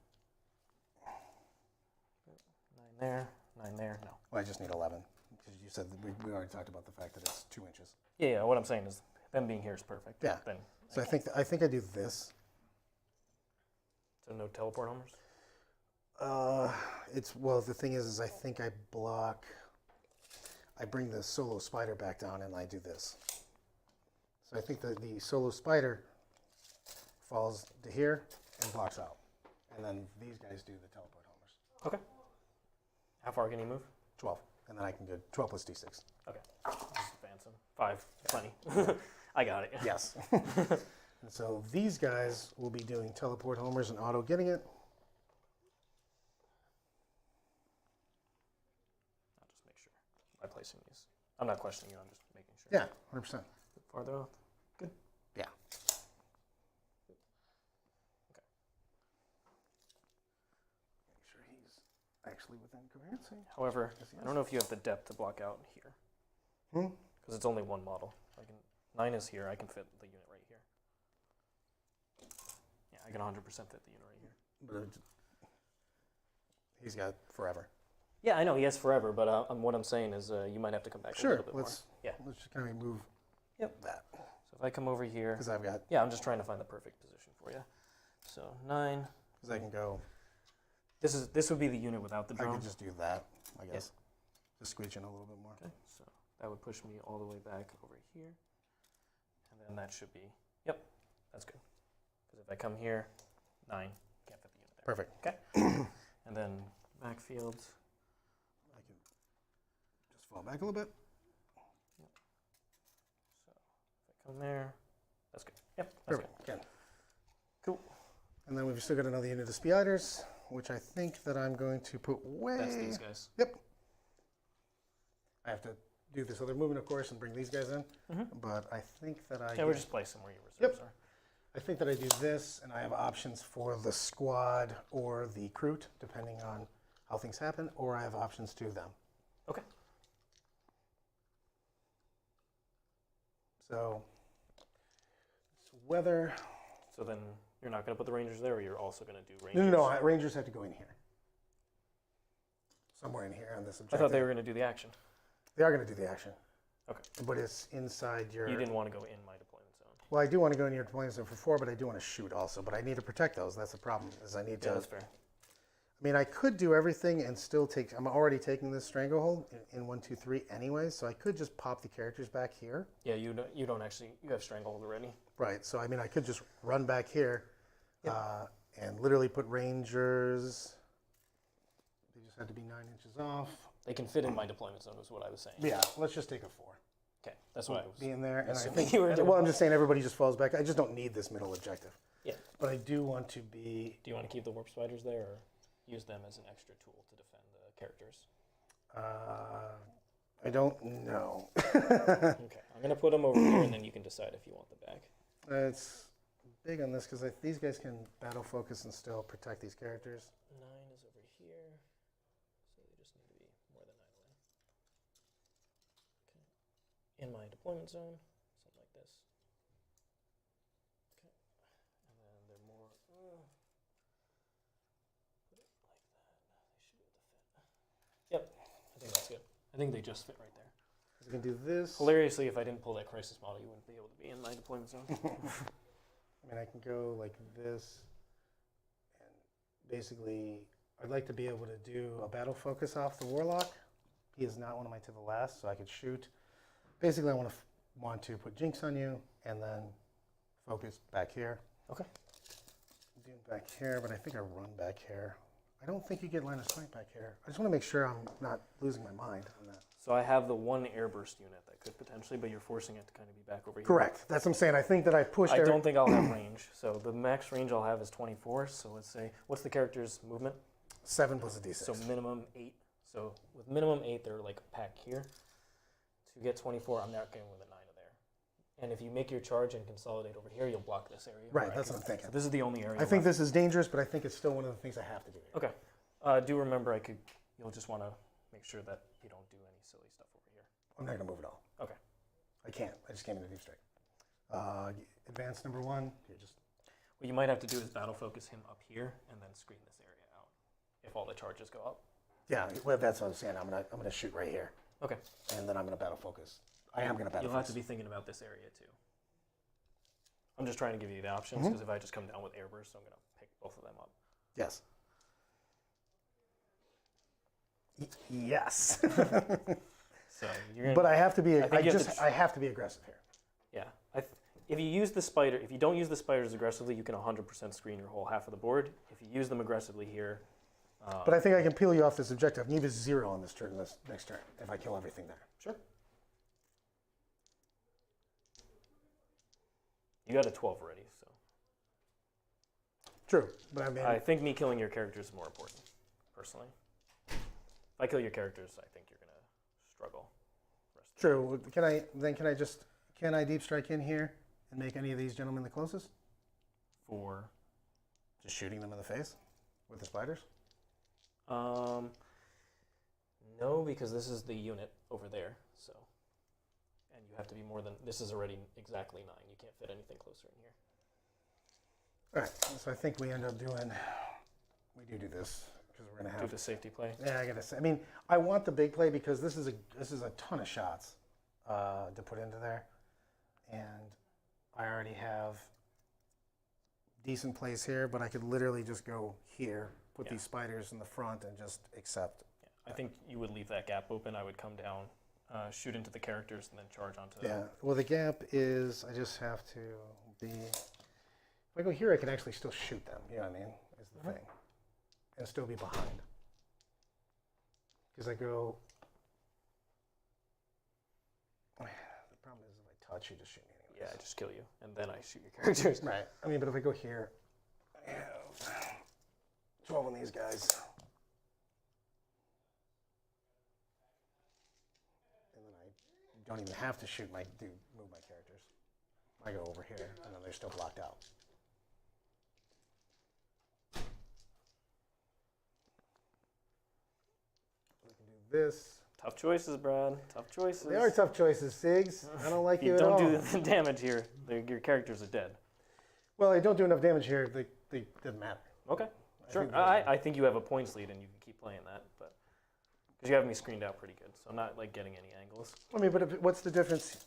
9 there, 9 there. No. well, I just need 11 because you said that we already talked about the fact that it's 2 inches. Yeah. What I'm saying is, them being here is perfect. Yeah. Then, So I think I do this. so no teleport homers. The thing is I think I block. I bring the solo spider back down and I do this. So I think that the solo spider falls to here and blocks out. And then these guys do the teleport homers. Okay. How far can you move? 12. And then I can go 12 plus d6. Okay. Just advance him. 5. Plenty. I got it. Yes. And so these guys will be doing teleport homers and auto getting it. I'll just make sure by placing these. I'm not questioning you, I'm just making sure. Yeah, 100%. Farther off. Good. Yeah. Okay. Make sure he's actually within coherency. However, Yes, he I don't know if you have the depth to block out here. Because it's only one model. I can 9 is here, I can fit the unit right here. Yeah, I can 100% fit the unit right here. But he's got forever. Yeah, I know he has forever, but what I'm saying is you might have to come back a Sure, little bit let's more. Yeah. let's just kind of move that. So if I come over here, Because I've got, yeah, I'm just trying to find the perfect position for you. So 9. because I can go, This would be the unit without the I drone. could just do that, I guess. Just squeeze in a little bit more. Okay, so that would push me all the way back over here. And then that should be, yep, that's good. Because if I come here, 9, can't fit the unit there. Perfect. Okay. And then backfields. I can just fall back a little bit. So if I come there, that's good. Yep, that's Perfect. Again. good. Cool. And then we've still got another unit of spiders, which I think that I'm going to put way. That's these guys. Yep. I have to do this other movement, of course, and bring these guys in. But I think that I. Yeah, we're just placing where your reserves are. I think that I do this, and I have options for the squad or the Kroot, depending on how things happen, or I have options to them. Okay. So, it's whether. So then you're not going to put the Rangers there, or you're also going to do No, Rangers? no, no. Rangers have to go in here. Somewhere in here on this I objective. thought they were going to do the action. They are going to do the action. Okay. But it's inside your. You didn't want to go in my deployment zone. Well, I do want to go in your deployment zone for 4, but I do want to shoot also. But I need to protect those. That's the problem. Is I need to. Yeah, that's fair. I mean, I could do everything and still take. I'm already taking this stranglehold in 1, 2, 3 anyway, so I could just pop the characters back here. Yeah, you don't actually, you have Stranglehold already. Right. So I mean, I could just run back here, and literally put Rangers. They just had to be 9 inches off. They can fit in my deployment zone, is what I was saying. Yeah. Let's just take a 4. Okay, that's what I was. Be in there, and I assuming think. you were doing. Well, I'm just saying everybody just falls back. I just don't need this middle objective. Yeah. But I do want to be. Do you want to keep the warp spiders there, or use them as an extra tool to defend the characters? I don't know. Okay, I'm gonna put them over here, and then you can decide if you want them back. It's big on this because these guys can battle focus and still protect these characters. 9 is over here, so they just need to be more than 9 away. Okay, in my deployment zone, something like this. Okay, and then they're more. Put it like that. They should be able to fit. Yep, I think that's good. I think they just fit right there. I can do this. Hilariously, if I didn't pull that crisis model, you wouldn't be able to be in my deployment zone. I mean, I can go like this, and basically, I'd like to be able to do a battle focus off the Warlock. He is not one of my to the last, so I could shoot. Basically, I want to put Jinx on you, and then focus back here. Okay. Do back here, but I think I run back here. I don't think you get line of sight back here. I just want to make sure I'm not losing my mind on that. So I have the one airburst unit that could potentially, but you're forcing it to kind of be back over here. Correct. That's what I'm saying. I think that I pushed. I don't think I'll have range. So the max range I'll have is 24. So let's say, what's the character's movement? 7 plus a d6. So minimum 8. So with minimum 8, they're like packed here. To get 24, I'm not going with a 9 of there. And if you make your charge and consolidate over here, you'll block this area. Right, that's what I'm thinking. So this is the only area. I think left. this is dangerous, but I think it's still one of the things I have to do here. Okay. Do remember, you'll just want to make sure that you don't do any silly stuff over here. I'm not going to move at all. Okay. I can't. I just came into deep strike. Advance number 1. Here, just What you might have to do is battle focus him up here and then screen this area out if all the charges go up. yeah. Well, that's what I was saying. I'm gonna shoot right here, Okay. and then I'm gonna battle focus. I am gonna battle. You'll have to focus. be thinking about this area too. I'm just trying to give you the options because if I just come down with airburst, I'm going to pick both of them up. Yes. Yes. So you're gonna, But I have to be. think I you have just. to I have to be aggressive here. yeah. If you use the spider, if you don't use the spiders aggressively, you can 100% screen your whole half of the board. If you use them aggressively here, But I think I can peel you off this objective. Neve is 0 on this turn. This next turn, if I kill everything there. sure. You got a 12 already, so True, but I mean, I think me killing your characters is more important, personally. If I kill your characters, I think you're gonna struggle. true. Can I deep strike in here and make any of these gentlemen the closest? For Just shooting them in the face with the spiders. no, because this is the unit over there, so, and you have to be more than, this is already exactly 9. You can't fit anything closer in here. All right, so I think we end up doing. We do this because we're gonna Do have. the safety play. Yeah, I gotta say. I mean, I want the big play because this is a ton of shots to put into there, and I already have decent plays here. But I could literally just go here, put Yeah. these spiders in the front, and just accept. I think you would leave that gap open. I would come down, shoot into the characters, and then charge onto Yeah. Well, the gap is I just have to be. If I go here, I can actually still shoot them. You know what I mean? Is the thing, and still be behind. Because I go. The problem is if I touch, you just shoot me anyway. Yeah, I just kill you, and then I shoot your characters. Right. I mean, but if I go here, I have 12 on these guys. And then I don't even have to move my characters. I go over here, and then they're still blocked out. We can do this. Tough choices, Brad. Tough choices. They are tough choices, Sigs. I don't like you at don't all. do the damage here. Your characters are dead. Well, I don't do enough damage here. They doesn't matter. Okay, sure. think I think you have a points lead, and you can keep playing that, but because you have me screened out pretty good, so I'm not like getting any angles. I mean, but what's the difference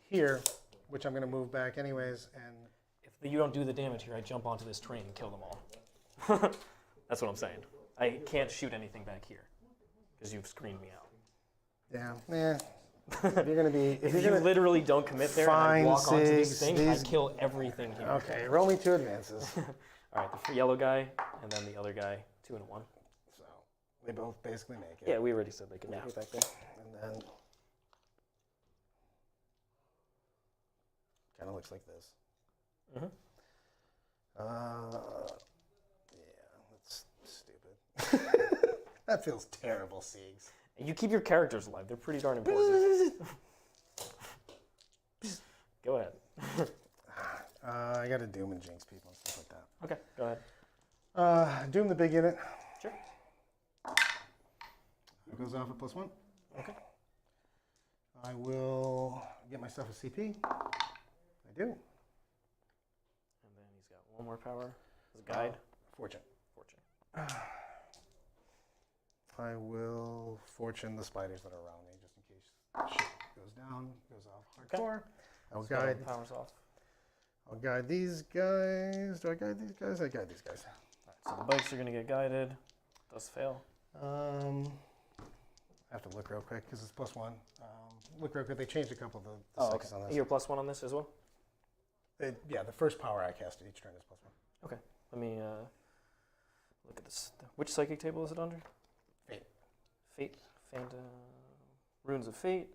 here, which I'm going to move back anyways, and If you don't do the damage here, I jump onto this train and kill them all. That's what I'm saying. I can't shoot anything back here because you've screened me out. yeah, if you're going to be, If you literally don't commit there and I Fine, walk onto this Sigs, thing, these- I kill everything here. okay, roll me 2 advances. All right, the yellow guy and then the other guy, 2 and 1. So they both basically make it. Yeah, we already said they could make it back there. And then kind of looks like this. Mhm. Yeah, that's stupid. That feels terrible, Siegs. You keep your characters alive. They're pretty darn important. Go ahead. I got to Doom and Jinx people and stuff like that. Okay, go ahead. Doom the big unit. Sure. It goes off at +1. Okay. I will get myself a CP. I do. And then he's got 1 more power. His guide. Fortune. Fortune. I will fortune the spiders that are around me just in case shit goes down, goes off hardcore. I will He's got all guide. the powers off. I'll guide these guys. Do I guide these guys? I guide these guys. All right, so the bikes are going to get guided. Does fail. I have to look real quick because it's +1. Look real quick. They changed a couple of the Oh, sixes on okay. this. You're +1 on this as well? Yeah, the first power I casted each turn is +1. Okay. Let me look at this. Which psychic table is it under? Fate. Fate. Runes of Fate.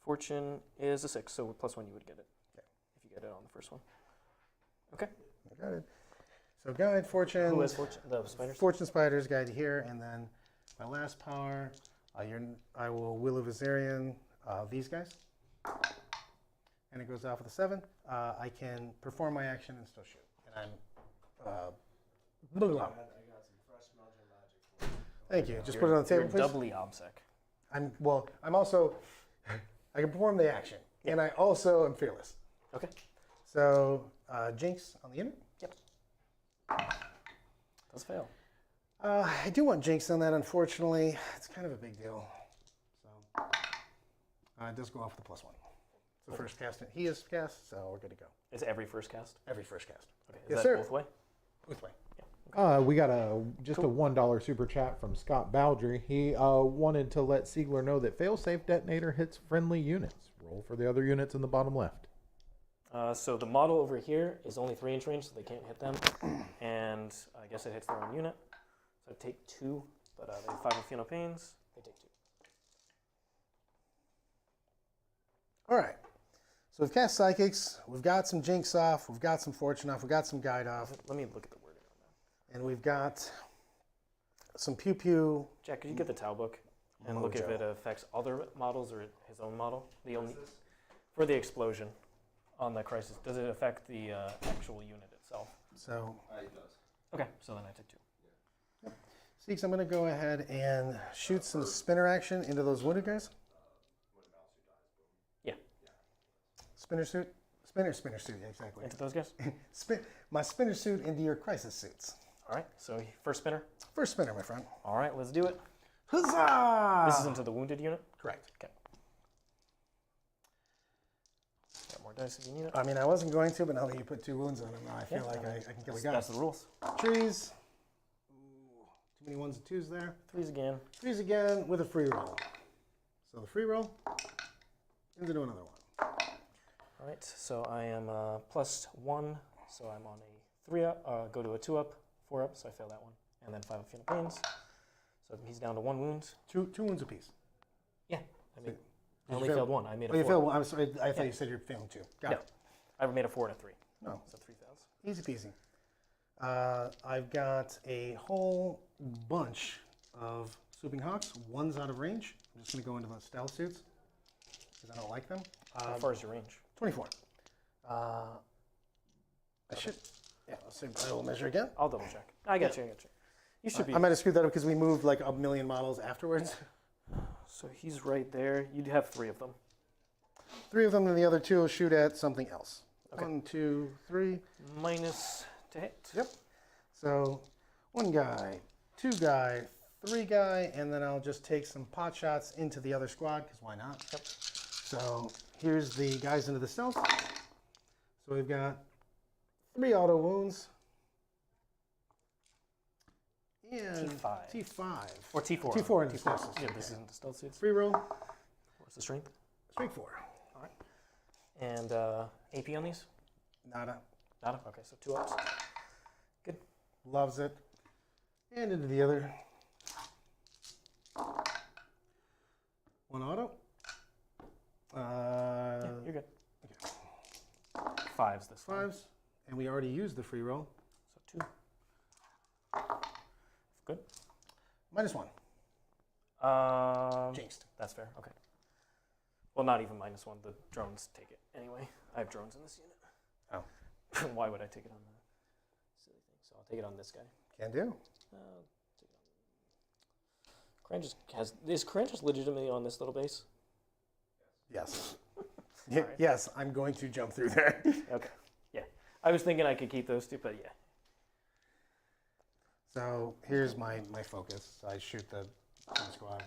Fortune is a 6, so with +1 you would get it. Okay. If you get it on the first one. Okay. I got it. So guide, fortune. Who has Fortune? The spiders? Fortune spiders guide here, and then my last power, I will Will of Azarian these guys, and it goes off with a 7. I can perform my action and still shoot, and I'm. Blah, blah, blah. I got some fresh Belgian magic for you. Thank you. Just put it on the table, You're please. doubly obsec. I'm also. I can perform the action, and I also am fearless. Okay. So Jinx on the unit. Yep. Does fail. I do want Jinx on that, unfortunately. It's kind of a big deal. So it does go off with a +1. It's the first cast he has cast, so we're good to go. It's every first cast? Every first cast. Okay. Is Yes, that sir. both way? Both way. Yeah. We got just a $1 super chat from Scott Baldry. He wanted to let Siegler know that failsafe detonator hits friendly units. Roll for the other units in the bottom left. So the model over here is only 3-inch range, so they can't hit them. And I guess it hits their own unit. So take 2, but they have 5 of no pains. They take 2. All right. So we've cast Psychics, we've got some Jinx off, we've got some Fortune off, we've got some Guide off, Let me look at the wording on that. and we've got some Pew Pew. Jack, could you get the Tau book and look if it affects other models or his own model? The only for the explosion on the Crisis, does it affect the actual unit itself? So, It does. Okay, so then I took 2. Seeks, I'm going to go ahead and shoot some spinner action into those wounded guys. Yeah, Spinner suit, yeah, exactly. into those guys. My spinner suit into your Crisis suits. All right, so first spinner. First spinner, my friend. All right, let's do it. Huzzah! This is into the wounded unit. Correct. Okay. Got more dice if you need it. I mean, I wasn't going to, but now that you put 2 wounds on him, now I feel like I can kill a guy. That's the rules. Trees. Ooh, too many 1s and 2s there. 3s again. 3s again with a free roll. So the free roll into another one. All right, so I am +1, so I'm on a 3-up, go to a 2-up, 4-up, so I fail that one. And then 5 of Final Pains. So he's down to 1 wound. 2 wounds apiece. Yeah, I you only fail? failed 1. I made a Oh, you 4. failed one. I'm sorry. I thought you said you're failing 2. Got No, it. I made a 4 and a 3. No, So 3 fails. easy peasy. I've got a whole bunch of Swooping Hawks. 1's out of range. I'm just going to go into the stealth suits because I don't like them. How far is your range? 24. I should. Yeah, let's see. I will measure again. I'll double check. I got you. You should be. I might have screwed that up because we moved like a million models afterwards. So he's right there. You'd have 3 of them. 3 of them, and the other 2 will shoot at something else. Okay. 1, 2, 3. Minus to hit. Yep. So 1 guy, 2 guy, 3 guy, and then I'll just take some pot shots into the other squad because why not? Yep. So here's the guys into the stealth. So we've got 3 auto wounds. And T5. T5. Or T4. T4 into stealth. Yeah, this isn't the stealth suits. Free roll. What's the strength? Strength 4. All right. And AP on these? Nada. Nada? Okay, so 2 ups. Good. Loves it. And into the other. 1 auto. Yeah, you're good. 5s this one. 5s. And we already used the free roll. So 2. Good. -1. Jinxed. That's fair. Okay. Well, not even -1. The drones take it anyway. I have drones in this unit. Oh. Why would I take it on the silly thing? So I'll take it on this guy. Can do. Take it on. Is Cranchus legitimately on this little base? Yes. Right. Yes, I'm going to jump through there. Okay. Yeah. I was thinking I could keep those 2, but yeah. So here's my focus. I shoot the squad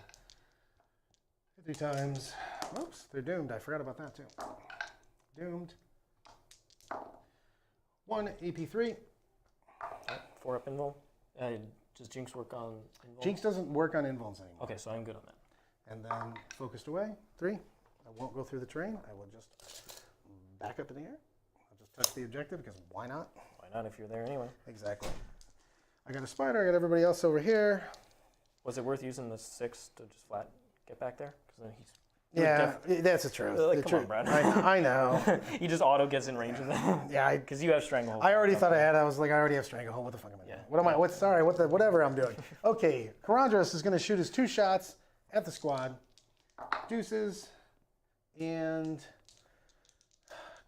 3 times. Oops, they're doomed. I forgot about that too. Doomed. 1 AP3. 4 up invul. Does Jinx work on invul? Jinx doesn't work on invulns anymore. Okay, so I'm good on that. And then focused away. 3. I won't go through the terrain. I will just back up in the air. I'll just touch the objective because why not? Why not if you're there anyway? Exactly. I got a spider. I got everybody else over here. Was it worth using the 6 to just flat get back there? Because then he's Yeah, that's the truth. Like, come on, Brad. I know. he just auto gets in range of them. Yeah, Because you have stranglehold. I already thought I had. I was like, I already have stranglehold. What the fuck am I doing? Yeah. What am I? Whatever I'm doing. Okay, Karandros is going to shoot his 2 shots at the squad. Deuces, and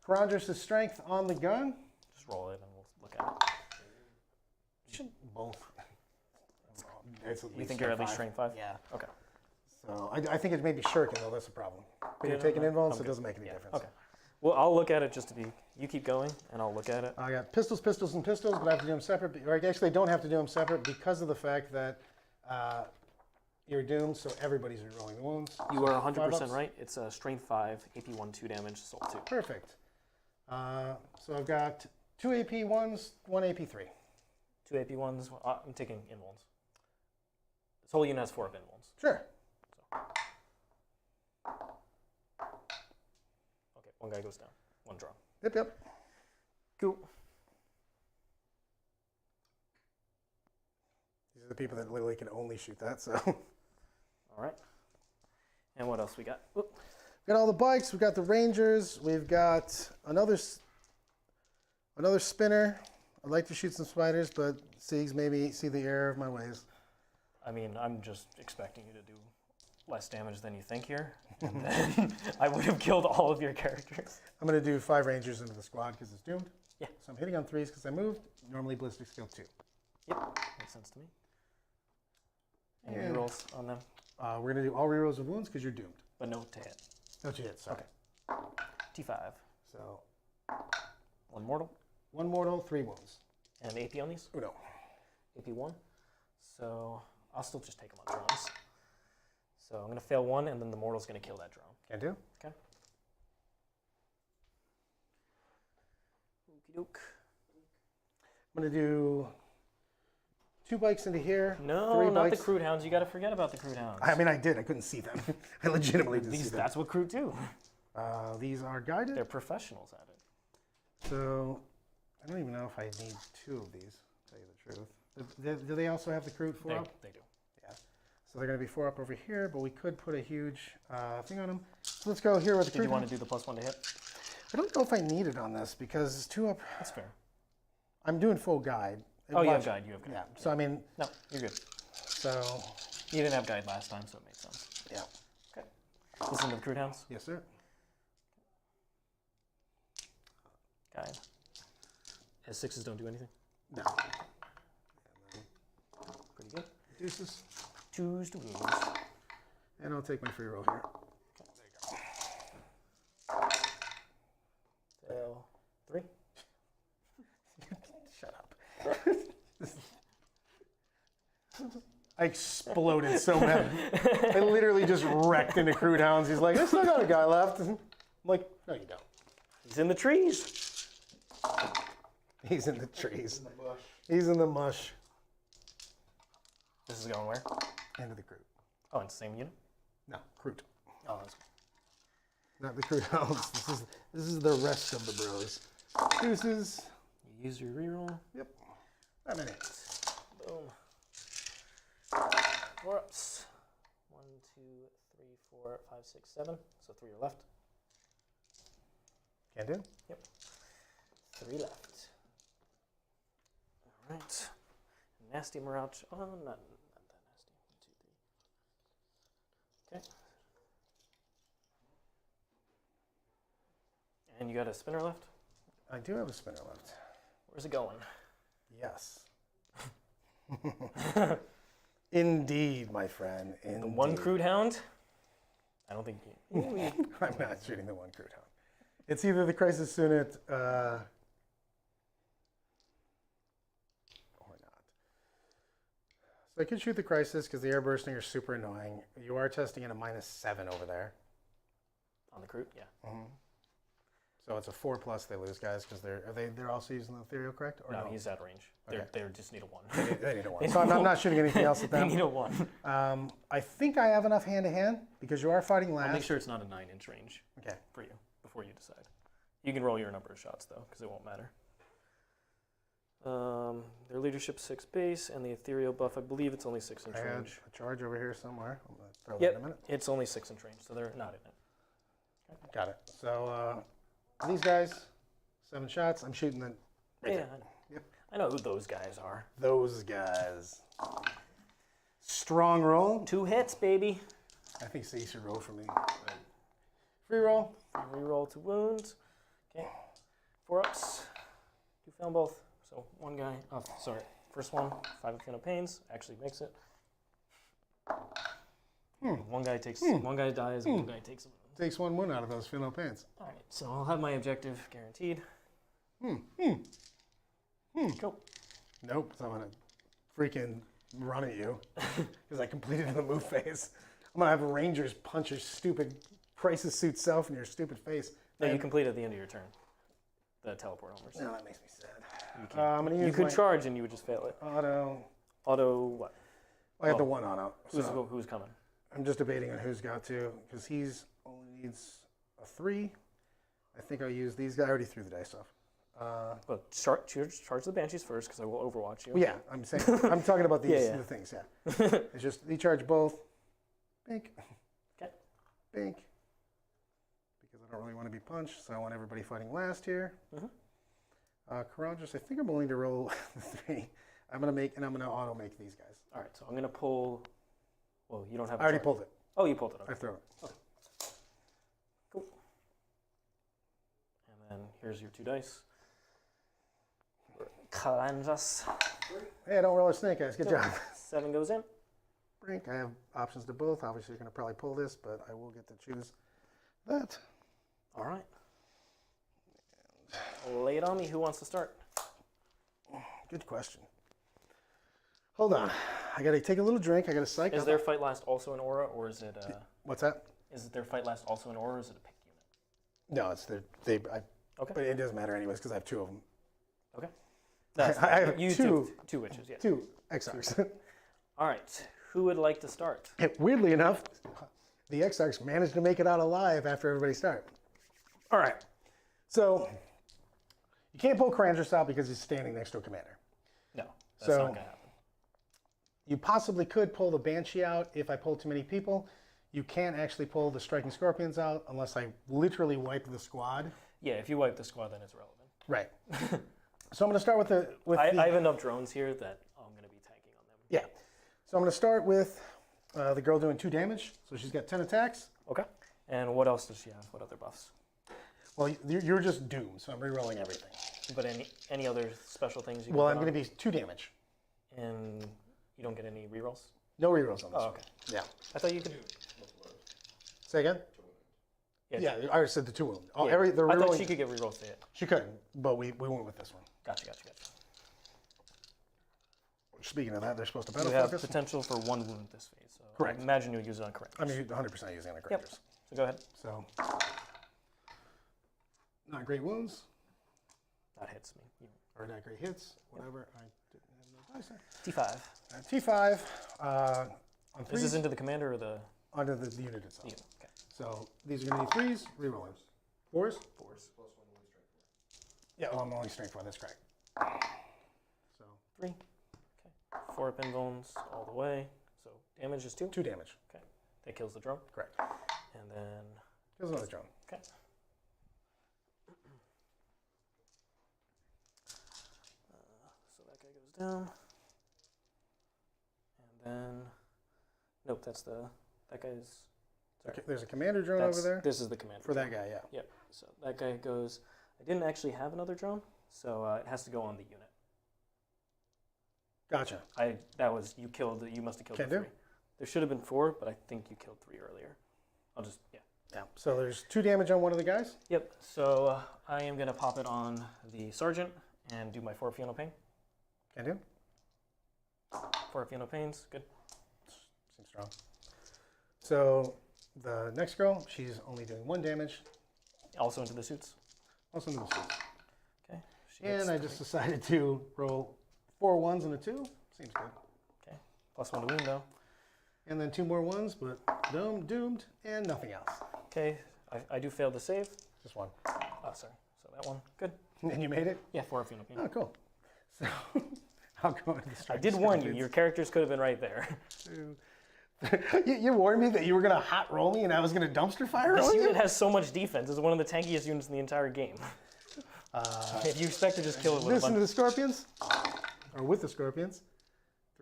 Karandros' strength on the gun. Just roll it and we'll look at it. Should both. It's at You least think you're at least 5. strength 5? Yeah. Okay. So I think it may be shirking though. That's the problem. But you're Yeah, taking no, invulns, I'm so it good. doesn't make any difference. Okay. Well, I'll look at it just to be. You keep going, and I'll look at it. I got pistols, and pistols, but I have to do them separate. Or actually, I don't have to do them separate because of the fact that you're doomed, so everybody's rerolling the wounds. You are 5 100% ups. right. It's a strength 5, AP 1, 2 damage, soul 2. Perfect. So I've got 2 AP1s, 1 AP3. 2 AP ones. I'm taking invulns. This whole unit has 4 of invulns. Sure. Okay, one guy goes down. One draw. Yep. Cool. These are the people that literally can only shoot that, so. All right. And what else we got? Oop. We got all the bikes, we got the Rangers, we've got another spinner. I'd like to shoot some spiders, but Siegs maybe see the error of my ways. I mean, I'm just expecting you to do less damage than you think here. And then I would have killed all of your characters. I'm going to do 5 Rangers into the squad because it's doomed. Yeah. So I'm hitting on 3s because I moved. Normally ballistic skill 2. Yep, makes sense to me. Any Yeah. rerolls on them? We're going to do all rerolls with wounds because you're doomed. But no to hit. No hit, sorry. Okay. T5. So 1 mortal. 1 mortal, 3 wounds. And AP on these? Uno. AP 1. So I'll still just take them on drones. So I'm going to fail 1, and then the mortal's going to kill that drone. Can do. Okay. Okie doke. I'm going to do 2 bikes into here. No, 3 not bikes. the crude hounds. You got to forget about the crude hounds. I mean, I did. I couldn't see them. I legitimately didn't see them. That's what crude do. These are guided. They're professionals at it. So I don't even know if I need 2 of these, to tell you the truth. Do they also have the crude 4 up? They do. Yeah. So they're going to be 4 up over here, but we could put a huge thing on them. So let's go here with the Did crude. you want to do the +1 to hit? I don't know if I need it on this because it's 2 up. That's fair. I'm doing full guide. Oh, you have Watch- guide. You have guide. Yeah. So I mean, No, you're good. so You didn't have guide last time, so it made sense. yeah. Okay. Listen to the crude hounds. Yes, sir. Guide. His 6s don't do anything. No. Pretty good. Deuces. 2s to wounds. And I'll take my free roll here. Fail 3. Shut up. I exploded so bad. I literally just wrecked into crude hounds. He's like, I still got a guy left. I'm like, no, you don't. He's in the trees. He's in the trees. He's in the mush. This is going where? Into the crude. Oh, it's the same unit? No, crude. Oh, that's Not the crude hounds. This is the rest of the bros. Deuces. You use your reroll. Yep. That many. Boom. 4 ups. 1, 2, 3, 4, 5, 6, 7. So 3 are left. Can do. Yep. 3 left. All right. Nasty Mirage. Oh, not that nasty. 1, 2, 3. Okay. And you got a spinner left? I do have a spinner left. Where's it going? Yes. Indeed, my friend. Indeed. The 1 crude hound? I don't think you. I'm not shooting the 1 crude hound. It's either the Crisis Unit or not. So I could shoot the Crisis because the air bursting are super annoying. You are testing at a -7 over there. On the crude? Yeah. So it's a 4+ they lose, guys, because they're also using the ethereal, correct? Or No, he's out of range. Okay. They just need a 1. They need a 1. So I'm not shooting anything else at They them. need a 1. I think I have enough hand-to-hand because you are fighting last. I'll make sure it's not a 9-inch range Okay. for you before you decide. You can roll your number of shots, though, because it won't matter. Their leadership 6 base, and the ethereal buff, I believe it's only 6-inch I had range. a charge over here somewhere. I'm going to throw that in a Yep, minute. it's only 6-inch range, so they're not in it. Got it. So these guys, 7 shots. I'm shooting the Yeah, Yep. I know who those guys are. those guys. Strong roll. 2 hits, baby. I think C should roll for me. Free roll. Reroll to wounds. Okay. 4 ups. 2 fail both. So 1 guy. Oh, sorry. First one, 5 of Feel No Pains. Actually makes it. 1 guy takes. 1 guy dies. And 1 guy takes a wound. Takes 1 wound out of those. Feel no pains. All right. So I'll have my objective guaranteed. Cool. Nope. So I'm going to freaking run at you because I completed the move phase. I'm going to have Rangers punch your stupid Crisis suit self in your stupid face. No, you complete at the end of your turn. The teleport homers. No, that makes me sad. You can't. I'm gonna use You could my charge and you would just fail it. auto. Auto what? I have the one auto. So Who's coming? I'm just debating on who's got to, because he's only needs a 3. I think I'll use these guys. I already threw the dice off. Well, charge the Banshees first because I will overwatch you. Well, yeah, I'm saying I'm talking about these Yeah. the things. Yeah, it's just they charge both. Bink. Okay. Bink. Because I don't really want to be punched, so I want everybody fighting last here. Courageous. I think I'm willing to roll 3. I'm gonna auto make these guys. All right, so I'm gonna pull. Well, you don't have. I already pulled it. Oh, you pulled it. Okay. I threw it. Cool. And then here's your 2 dice. Kalanjas. Hey, I don't roll a snake eyes. Good job. 7 goes in. Brink. I have options to both. Obviously, you're gonna probably pull this, but I will get to choose that. All right. Lay it on me. Who wants to start? Good question. Hold on. I gotta take a little drink. I gotta psych Is up. their fight last also an aura, or is it? What's that? Is it their fight last also an aura, or is it a pick unit? No, it's Okay. but it doesn't matter anyways because I have 2 of them. Okay. That's I have you two- two witches. Yeah. 2 XRs. All right. Who would like to start? Weirdly enough, the XRs managed to make it out alive after everybody started. All right. So you can't pull Crandrus out because he's standing next to a commander. No, that's So- not gonna happen. You possibly could pull the Banshee out if I pull too many people. You can't actually pull the Striking Scorpions out unless I literally wipe the squad. Yeah, if you wipe the squad, then it's relevant. Right. So I'm going to start with the... I have enough drones here that I'm going to be tanking on them. Yeah. So I'm going to start with the girl doing 2 damage. So she's got 10 attacks. Okay. And what else does she have? What other buffs? Well, you're just doomed, so I'm re-rolling everything. But any other special things you can Well, put I'm on? going to be 2 damage. And you don't get any rerolls? No re-rolls on this Oh, one. okay. Yeah. I thought you could. Say again? Yeah. Yeah, I already said the 2 wound. Oh, Yeah. the I thought re-rolling, she could get rerolls to hit. she couldn't, but we went with this one. Gotcha. Speaking of that, they're supposed to You battle have focus. potential for 1 wound this phase. So Correct. I imagine you'll use it on correct. I mean, 100% using the Yep. Crandrus. So go ahead. So, not great wounds, That hits me. or not great hits, whatever. I didn't have no dice there. T5. T5 on Is 3s this into the commander or the onto the unit itself. unit? Okay. So these are going to be 3s, rerolling. 4s? 4s. Yeah, I'm only strength 4, that's correct. So 3. Okay. 4 pin bones all the way. So damage is 2. 2 damage, Okay. That kills the drone. correct. And then Here's another drone. okay. So that guy goes down. And then nope, that guy's Okay, there's a commander drone that's, over there This is the commander. for that drone. guy, yeah. Yep. So that guy goes. I didn't actually have another drone, so it has to go on the unit. Gotcha. That was you killed. You must have killed Can the do. 3. There should have been 4, but I think you killed 3 earlier. I'll just yeah. Yeah. So there's 2 damage on one of the guys. Yep. So I am gonna pop it on the sergeant and do my 4 Fiona Pain. Can do. 4 Fiona Pains. Good. Seems strong. So the next girl, she's only doing 1 damage. Also into the suits. Also into the suit. Okay. She hits And I just decided to roll 4 1s and a 2. Seems good. Okay. +1 to wound though. And then 2 more 1s, but doomed, and nothing else. Okay. I do fail to save. Just 1. Oh, sorry. So that one. Good. And you made it? Yeah, 4 Fiona Pain. Oh, cool. So I'll go into the I strike. did warn you. Your characters could have been right there. You warned me that you were going to hot roll me and I was going to dumpster fire This on you? unit has so much defense. It's one of the tankiest units in the entire game. If you expect to just kill it with a Listen to bunch the Scorpions? Or with the Scorpions?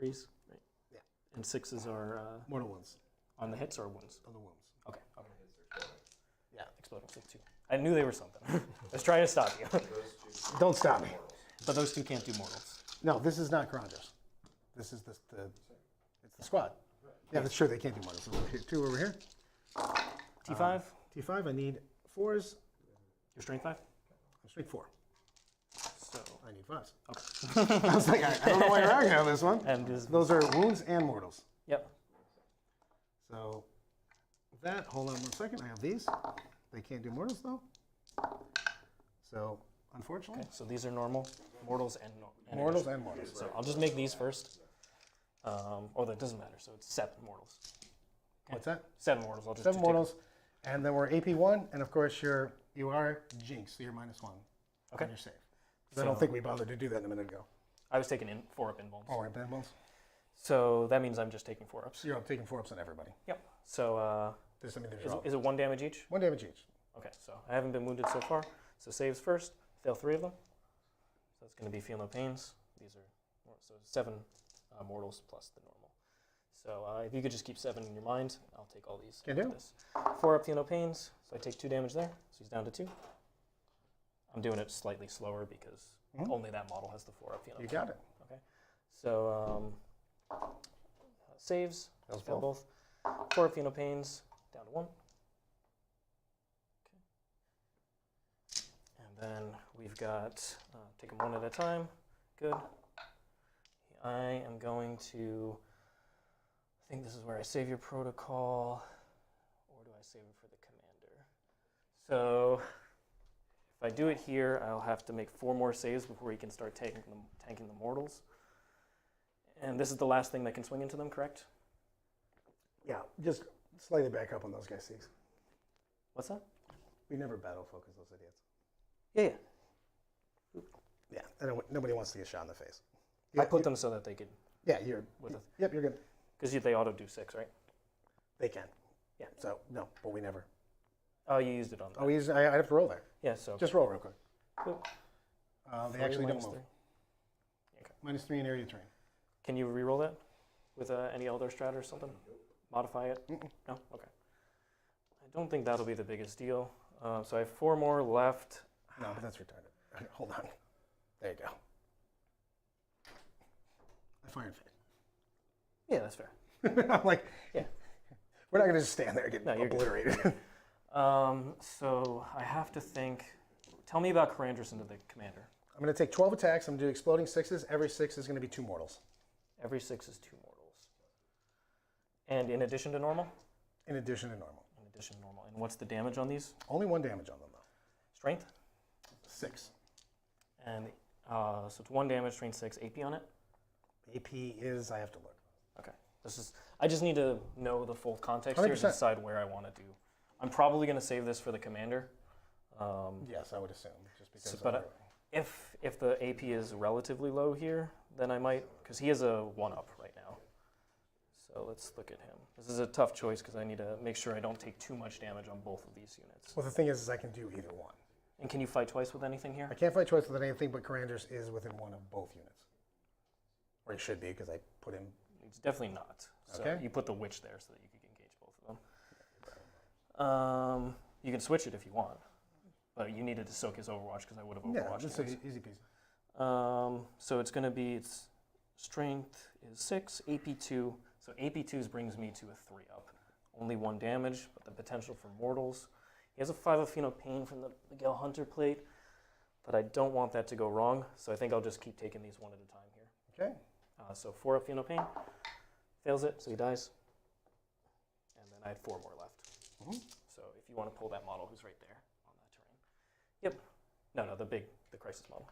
3s, right? Yeah. And 6s are Mortal wounds. on the hits or wounds? On the wounds. Okay. Yeah. Exploding 6-2. I knew they were something. I was trying to stop you. Don't stop me. But those 2 can't do mortals. No, this is not Courageous. This is it's the squad. Yeah, that's true. They can't do mortals. So here, 2 over here. T5, T5, I need 4s. your strength 5. I'm strength 4. So, I need 5s. Okay. I was like, I don't know why you're arguing on this one. and is, Those are wounds and mortals. yep. So that, hold on 1 second. I have these. They can't do mortals though. So unfortunately. Okay, so these are normal mortals and Mortals and mortals. So I'll just make these first. Or that doesn't matter. So it's 7 mortals. What's that? 7 mortals. I'll just 7 do mortals, and then we're AP1, and of course you are jinxed, so you're -1 Okay. on your save. I don't think we bothered to do that a minute ago. I was taking 4 up invulns. All right, Ben So that means I'm just taking 4 ups. You're taking 4 ups on everybody. Yep. So There's is it 1 damage each? 1 damage each. Okay, so I haven't been wounded so far. So saves first, fail 3 of them. So it's going to be feel no pains. These are so 7 mortals plus the normal. So if you could just keep 7 in your mind, I'll take all these. Can do. This. 4 up, feel no pains. So I take 2 damage there. So he's down to 2. I'm doing it slightly slower because only that model has the 4 up, feel no pains. You got it. Okay. So saves. Those Fail both. 4 up, feel no pains. Down to 1. Then we've got, take them one at a time. Good. I am going to, I think this is where I save your protocol, or do I save it for the commander? So if I do it here, I'll have to make 4 more saves before he can start tanking the mortals. And this is the last thing that can swing into them, correct? Yeah, just slightly back up on those guys, Six. What's that? We never battle focus those idiots. Yeah, yeah. Yeah, nobody wants to get shot in the face. I put them so that they could, Yeah, you're. with Yep, you're good. because they auto do 6, right? They can. Yeah. So no, but we never. Oh, you used it on that. Oh, I have to roll there. Yeah, so. Just roll real quick. Cool. They 3 actually don't minus move. 3. -3 in area terrain. Can you re-roll that with any Eldar strat or something? Modify it? No? Okay. I don't think that'll be the biggest deal. So I have 4 more left. No, but that's retarded. Hold on. There you go. I fire and fade. Yeah, that's fair. I'm like, Yeah. we're not going to just stand there and get No, you're good. obliterated. So I have to think. Tell me about Karandras into the commander. I'm going to take 12 attacks. I'm going to do exploding 6s. Every 6 is going to be 2 mortals. Every 6 is 2 mortals. And in addition to normal? In addition to normal. In addition to normal. And what's the damage on these? Only 1 damage on them, though. Strength? 6. And so it's 1 damage, strength 6, AP on it? AP is, I have to look. Okay. I just need to know the full context here to 100%. decide where I want to do. I'm probably going to save this for the commander. Yes, I would assume. Just because. So, but if the AP is relatively low here, then I might, because he has a 1-up right now. So let's look at him. This is a tough choice because I need to make sure I don't take too much damage on both of these units. Well, the thing is I can do either one. And can you fight twice with anything here? I can't fight twice with anything, but Karandras is within 1 of both units. Or he should be, because I put him. It's definitely not. So Okay. you put the witch there so that you can engage both of them. You can switch it if you want, but you needed to soak his Overwatch because I would have Yeah, Overwatched just his. easy peasy. So it's going to be, its strength is 6, AP2. So AP2s brings me to a 3-up. Only 1 damage, but the potential for mortals. He has a 5 of Pheno Pain from the Miguel Hunter plate, but I don't want that to go wrong, so I think I'll just keep taking these one at a time here. Okay. So 4 of Pheno Pain, fails it, so he dies. And then I had 4 more left. So if you want to pull that model who's right there on that terrain. Yep. No, the crisis model.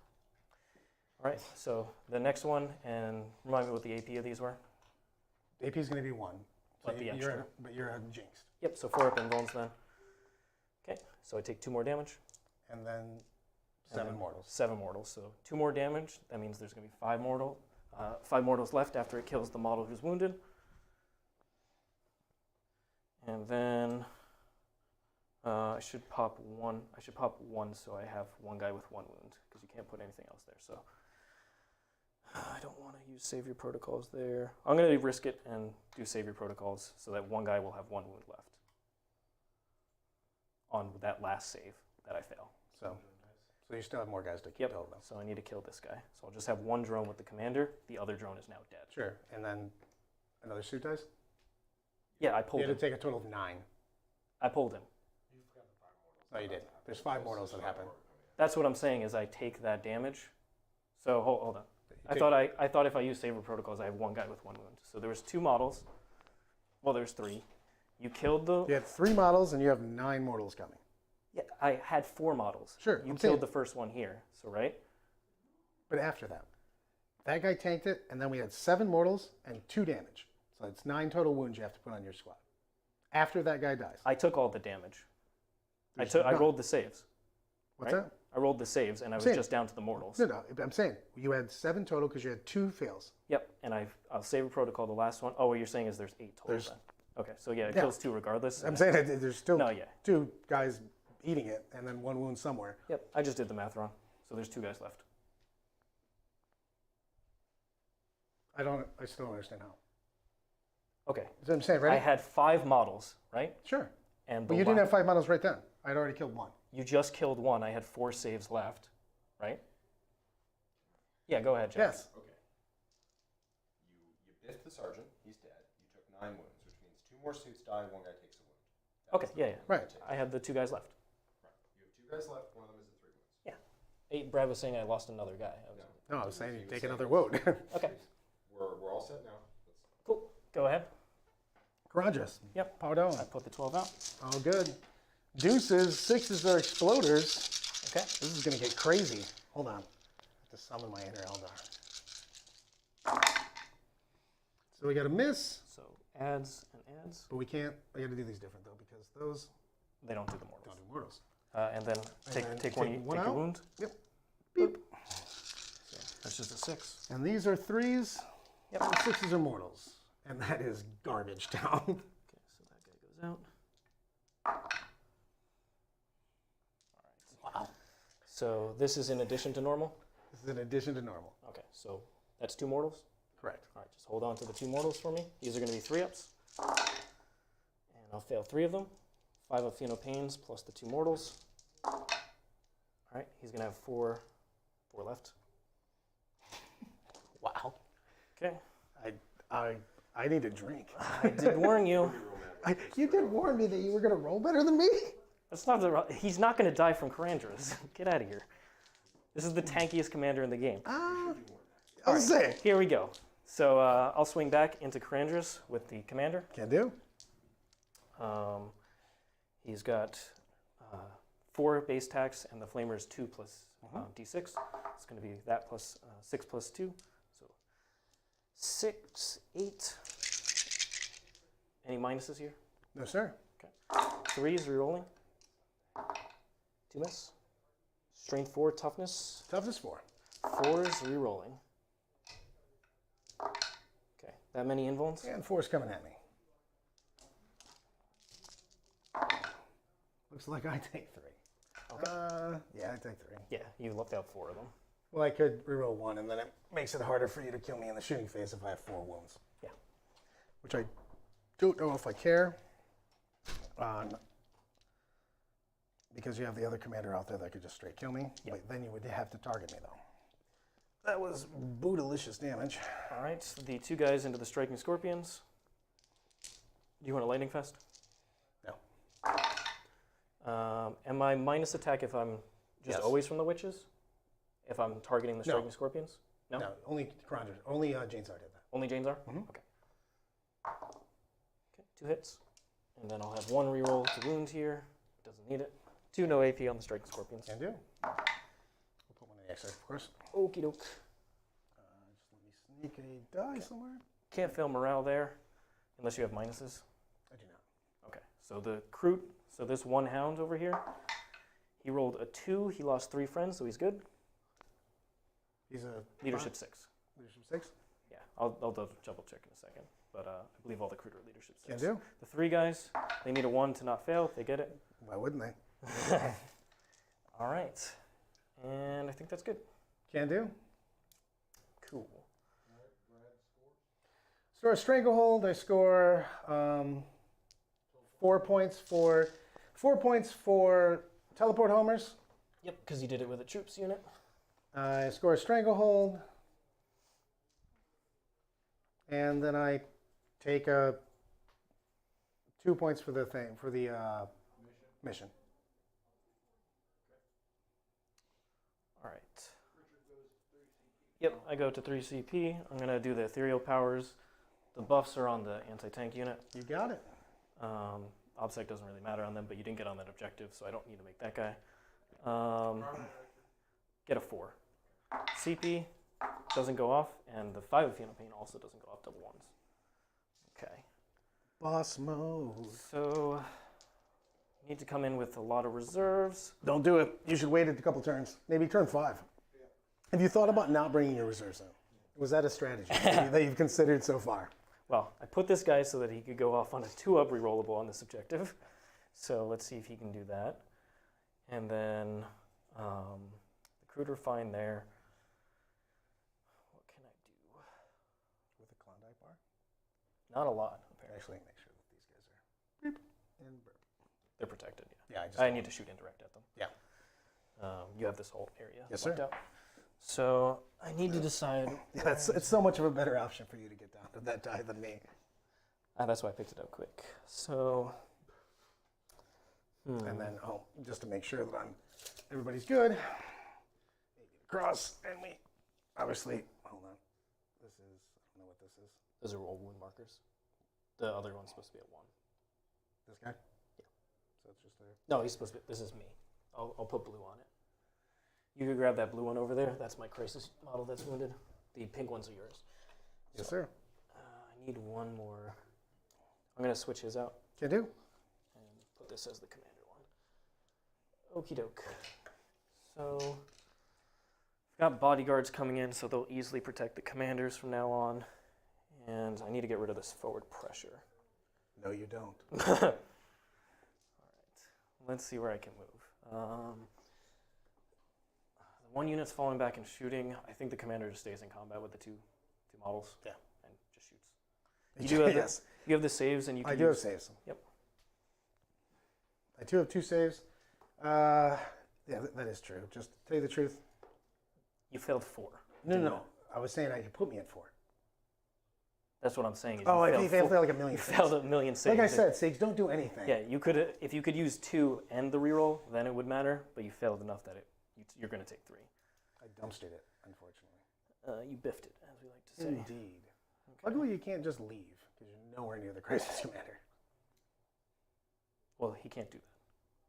All right, so the next one, and remind me what the AP of these were. AP is going to be 1. But the extra. But you're jinxed. Yep, so 4 up invulns then. Okay, so I take 2 more damage. And then and 7 then mortals. 7 mortals, so 2 more damage. That means there's going to be 5 mortals left after it kills the model who's wounded. And then I should pop 1. I should pop 1 so I have 1 guy with 1 wound, because you can't put anything else there. So I don't want to use Savior Protocols there. I'm going to risk it and do Savior Protocols so that 1 guy will have 1 wound left on that last save that I fail. So you still have more guys to kill, Yep, though. so I need to kill this guy. So I'll just have 1 drone with the commander. The other drone is now dead. Sure. And then another suit dice? Yeah, I pulled You him. had to take a total of 9. I pulled him. No, you did. There's 5 mortals that happen. That's what I'm saying is I take that damage. So hold on. I thought if I use Saber Protocols, I have 1 guy with 1 wound. So there was 2 models. Well, there's 3. You killed the... You had 3 models, and you have 9 mortals coming. Yeah, I had 4 models. Sure, You I'm killed saying- the first one here, so right? But after that, that guy tanked it, and then we had 7 mortals and 2 damage. So it's 9 total wounds you have to put on your squad. After that guy dies. I took all the damage. I none. rolled the saves. What's right? that? I rolled the saves, and I was Same. just down to the mortals. No, I'm saying you had 7 total because you had 2 fails. Yep, and I'll save a protocol, the last one. Oh, what you're saying is there's 8 total There's- then. Okay, so yeah, it Yeah. kills 2 regardless. I'm saying that there's still No, yeah. 2 guys eating it, and then 1 wound somewhere. Yep, I just did the math wrong. So there's 2 guys left. I still don't understand how. Okay, That's what I'm saying, right? I had 5 models, right? Sure. And But you didn't have 5 models right then. I'd already killed 1. You just killed 1. I had 4 saves left, right? Yeah, go ahead, Jack. Yes. Okay. You biffed the sergeant. He's dead. You took 9 wounds, which means 2 more suits die and 1 guy takes a wound. That Okay, was the yeah, yeah. Right. I had the 2 guys left. Right. You have 2 guys left. One of them is at 3 wounds. Yeah. Brad was saying I lost another guy. No, I was saying you take another wound. Okay, We're all set now. cool. Go ahead. Garages. Yep. Pardon. I put the 12 out. All good. Deuces, 6s are exploders. Okay. This is going to get crazy. Hold on. I have to summon my inner Eldar. So we got a miss, So adds and adds. but we can't. I got to do these different though because those They don't do the mortals. don't do mortals. And then take then take take one one take your out. wound. Yep. Beep. So that's just a 6. And these are 3s. Yep. And 6s are mortals. And that is garbage town. Okay, so that guy goes out. Wow. So this is in addition to normal? This is in addition to normal. Okay, so that's 2 mortals? Correct. All right, just hold on to the 2 mortals for me. These are going to be 3-ups. And I'll fail 3 of them. 5 of Pains plus the 2 mortals. All right, he's going to have 4 left. Wow. Okay. I need a drink. I did warn you. You did warn me that you were going to roll better than me. That's not he's not going to die from Karandras. Get out of here. This is the tankiest commander in the game. I'll say. Here we go. So I'll swing back into Karandras with the commander. Can do. He's got 4 base attacks, and the flamer is 2 plus d6. It's going to be that plus 6 plus 2. So 6, 8. Any minuses here? No, sir. 3 is rerolling. 2 miss. Strength 4, toughness. Toughness 4. 4 is rerolling. Okay, that many invulns? And 4's coming at me. Looks like I take 3. Okay. Yeah, I take 3. Yeah, you left out 4 of them. Well, I could reroll 1, and then it makes it harder for you to kill me in the shooting phase if I have 4 wounds. Yeah. Which I don't know if I care. Because you have the other commander out there that could just straight kill me. Yep. But then you would have to target me, though. That was boodalicious damage. All right, the 2 guys into the striking scorpions. Do you want a lightning fest? No. Am I minus attack if I'm just Yes. always from the witches? If I'm targeting the striking scorpions? No? No, only Karandra, only Jane Tsar did that. Only Janes are? Mhm. Okay. Okay, 2 hits. And then I'll have 1 reroll to wound here. Doesn't need it. 2 no AP on the striking scorpions. Can do. We'll put 1 in the X-ray, of course. Okie doke. Just let me sneak a die somewhere. Can't fail morale there unless you have minuses. I do not. Okay, so the Kroot, so this 1 hound over here, he rolled a 2. He lost 3 friends, so he's good. He's a Leadership 6. leadership 6. Yeah, I'll double check in a second. But I believe all the Kroot are leadership 6. Can do. The 3 guys, they need a 1 to not fail. They get it. Why wouldn't they? All right. And I think that's good. Can do. Cool. Score a stranglehold. I score 4 points for teleport homers. Yep, because you did it with a troops unit. I score a stranglehold, and then I take 2 points for the mission. All right. Yep, I go to 3 CP. I'm going to do the ethereal powers. The buffs are on the anti-tank unit. You got it. OBSEC doesn't really matter on them, but you didn't get on that objective, so I don't need to make that guy. Get a 4. CP doesn't go off, and the 5 of Phenopane also doesn't go off double ones. Okay. Boss mode. So, need to come in with a lot of reserves. Don't do it. You should wait a couple turns. Maybe turn 5. Have you thought about not bringing your reserves in? Was that a strategy that you've considered so far? Well, I put this guy so that he could go off on a 2-up rerollable on this objective. So let's see if he can do that. And then the recruiter fine there. What can I do? With a Klondike bar? Not a lot, apparently. Actually, make sure that these guys are beep and burp. They're protected, yeah. Yeah, I need to shoot indirect at them. Yeah. You have this whole area Yes, marked sir. out. So I need to decide. Yeah, it's so much of a better option for you to get down to that die than me. That's why I picked it up quick. So. And then, just to make sure that everybody's good, across, and we obviously, hold on. This is, I don't know what this is. Those are all wound markers. The other one's supposed to be at 1. This guy? Yeah. So it's just there. No, he's supposed to be. This is me. I'll put blue on it. You could grab that blue one over there. That's my crisis model that's wounded. The pink ones are yours. Yes, sir. I need one more. I'm going to switch his out Can do. and put this as the commander one. Okie doke. So, I've got bodyguards coming in, so they'll easily protect the commanders from now on. And I need to get rid of this forward pressure. No, you don't. All right. Let's see where I can move. The one unit's falling back and shooting. I think the commander just stays in combat with the two models. Yeah. And just shoots. You do have Yes. you have the saves, and you can I do have saves. Yep. I do have 2 saves. Yeah, that is true. Just to tell you the truth. You failed 4. No. I was saying you put me at 4. That's what I'm saying. Is Oh, you I failed like a million You saves. failed a million saves. Like I said, saves don't do anything. Yeah, you could if you could use 2 and the reroll, then it would matter. But you failed enough that you're going to take 3. I dumpstered it, unfortunately. You biffed it, as we like to say. Indeed. Luckily, you can't just leave because you're nowhere near the crisis commander. Well, he can't do that.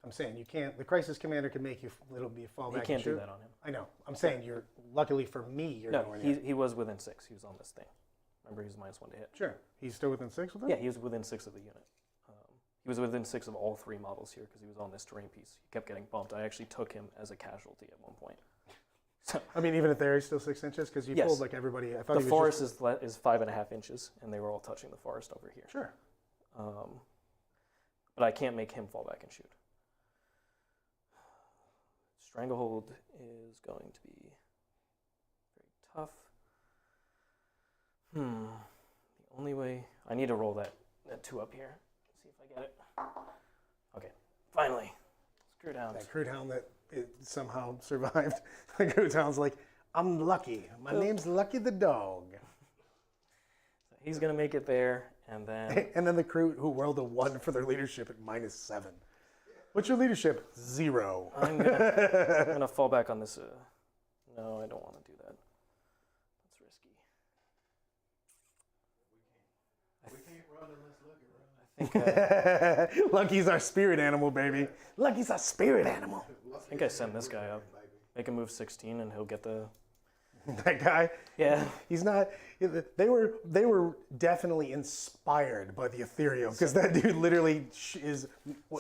I'm saying you can't. The crisis commander can make you fall He back. can't and shoot. do that on him. I know. I'm saying you're. Luckily for me, you're No, nowhere near. he was within 6. He was on this thing. Remember, he was -1 to hit. Sure. He's still within 6 with it. Yeah, he was within 6 of the unit. He was within 6 of all 3 models here because he was on this terrain piece. He kept getting bumped. I actually took him as a casualty at one point. So I mean, even if there, he's still 6 inches because you Yes. pulled like everybody. I thought the he was forest just, is 5.5 inches, and they were all touching the forest over here. Sure. But I can't make him fall back and shoot. Stranglehold is going to be very tough. The only way I need to roll that 2 up here. See if I get it. Okay, finally. Screw down. That crude hound that it somehow survived. The crude hound's like, I'm lucky. My name's Lucky the dog. So he's gonna make it there, and then And then the crew who rolled a 1 for their leadership at -7. What's your leadership? 0. I'm gonna fall back on this. No, I don't want to do that. That's risky. I think Lucky's our spirit animal, baby. Lucky's our spirit animal. I think I send this guy up. Make him move 16, and he'll get the. That guy. Yeah. He's not. They were definitely inspired by the ethereal because that dude literally is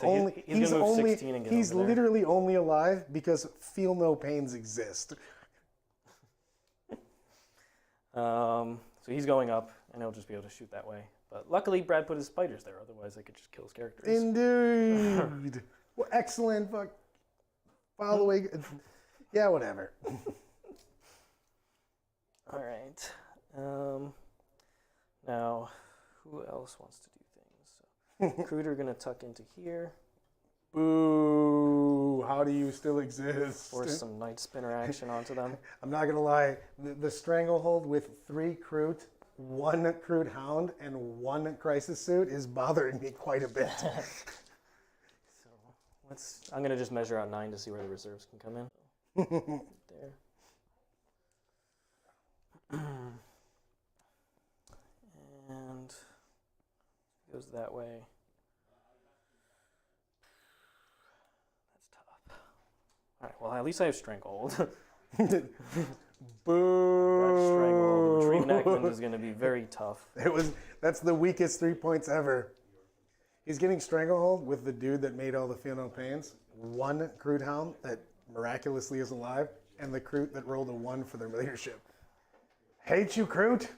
only. he's gonna move 16 and get He's over there. literally only alive because feel no pains exist. So he's going up, and he'll just be able to shoot that way. But luckily, Brad put his spiders there. Otherwise, I could just kill his characters. Indeed. Well, excellent. Fuck. File away. Yeah, whatever. All right. Now, who else wants to do things? So, Recruiter gonna tuck into here. Boo! How do you still exist? Force some Night Spinner action onto them. I'm not gonna lie. The stranglehold with 3 Kroot, 1 Kroot Hound, and 1 Crisis Suit is bothering me quite a bit. So I'm gonna just measure out 9 to see where the reserves can come in. There. And goes that way. Alright, well, at least I have Stranglehold. Boo! Stranglehold. Retrieve Neckman is going to be very tough. That's the weakest 3 points ever. He's getting Stranglehold with the dude that made all the Feel No Pains. One Crude Hound that miraculously is alive, and the Crute that rolled a 1 for their leadership. Hate you, Crute.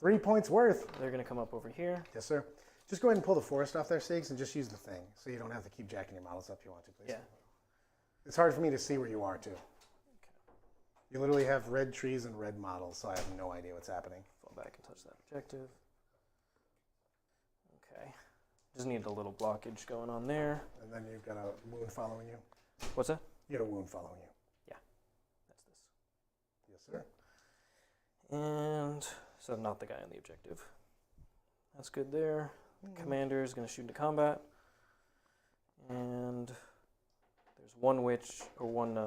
3 points worth. They're going to come up over here. Yes, sir. Just go ahead and pull the forest off their stakes and just use the thing, so you don't have to keep jacking your models up if you want to, please. Yeah. It's hard for me to see where you are, too. You literally have red trees and red models, so I have no idea what's happening. Fall back and touch that objective. Okay. Just need a little blockage going on there. And then you've got a wound following you. What's that? You got a wound following you. Yeah. That's this. Yes, sir. And so not the guy on the objective. That's good there. The commander is going to shoot into combat. And there's one witch, or one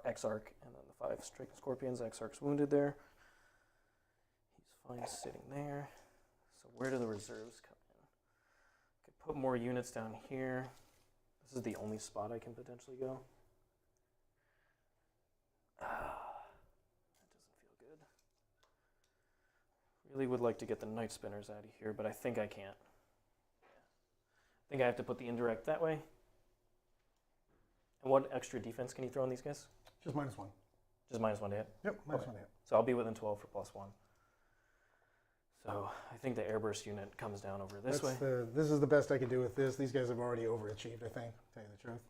X-Arc, and then the 5 stricken scorpions. X-Arc's wounded there. He's fine sitting there. So where do the reserves come in? Could put more units down here. This is the only spot I can potentially go. That doesn't feel good. Really would like to get the Night Spinners out of here, but I think I can't. I think I have to put the indirect that way. And what extra defense can you throw on these guys? Just -1. Just -1 to hit? Yep, -1 to hit. So I'll be within 12 for +1. So I think the airburst unit comes down over this way. This is the best I can do with this. These guys have already overachieved, I think, to tell you the truth.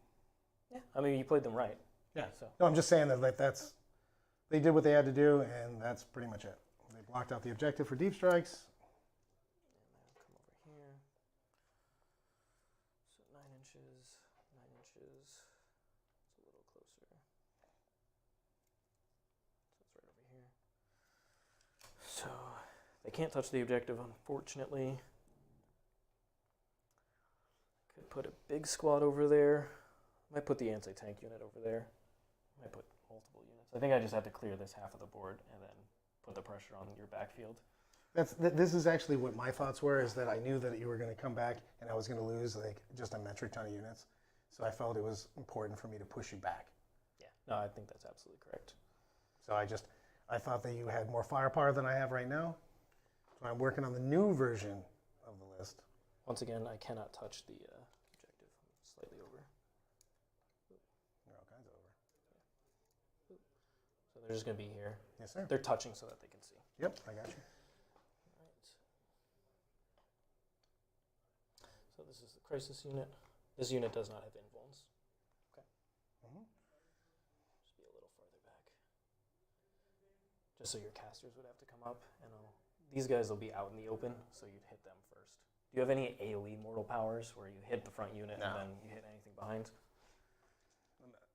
Yeah, I mean, you played them right. Yeah. So No, I'm just saying that they did what they had to do, and that's pretty much it. They blocked out the objective for deep strikes. come over here. So 9 inches, 9 inches. It's a little closer. So it's right over here. So they can't touch the objective, unfortunately. Could put a big squad over there. Might put the anti-tank unit over there. Might put multiple units. I think I just have to clear this half of the board and then put the pressure on your backfield. This is actually what my thoughts were, is that I knew that you were going to come back and I was going to lose like just a metric ton of units. So I felt it was important for me to push you back. Yeah, no, I think that's absolutely correct. So I thought that you had more firepower than I have right now. So I'm working on the new version of the list. Once again, I cannot touch the objective. I'm slightly over. You're all kinds of over. So they're just going to be here. Yes, sir. They're touching so that they can see. Yep, I got you. Right. So this is the crisis unit. This unit does not have invulns. Okay. Just be a little farther back. Just so your casters would have to come up. And these guys will be out in the open, so you'd hit them first. Do you have any AoE mortal powers where you hit the front unit and then you hit anything behind?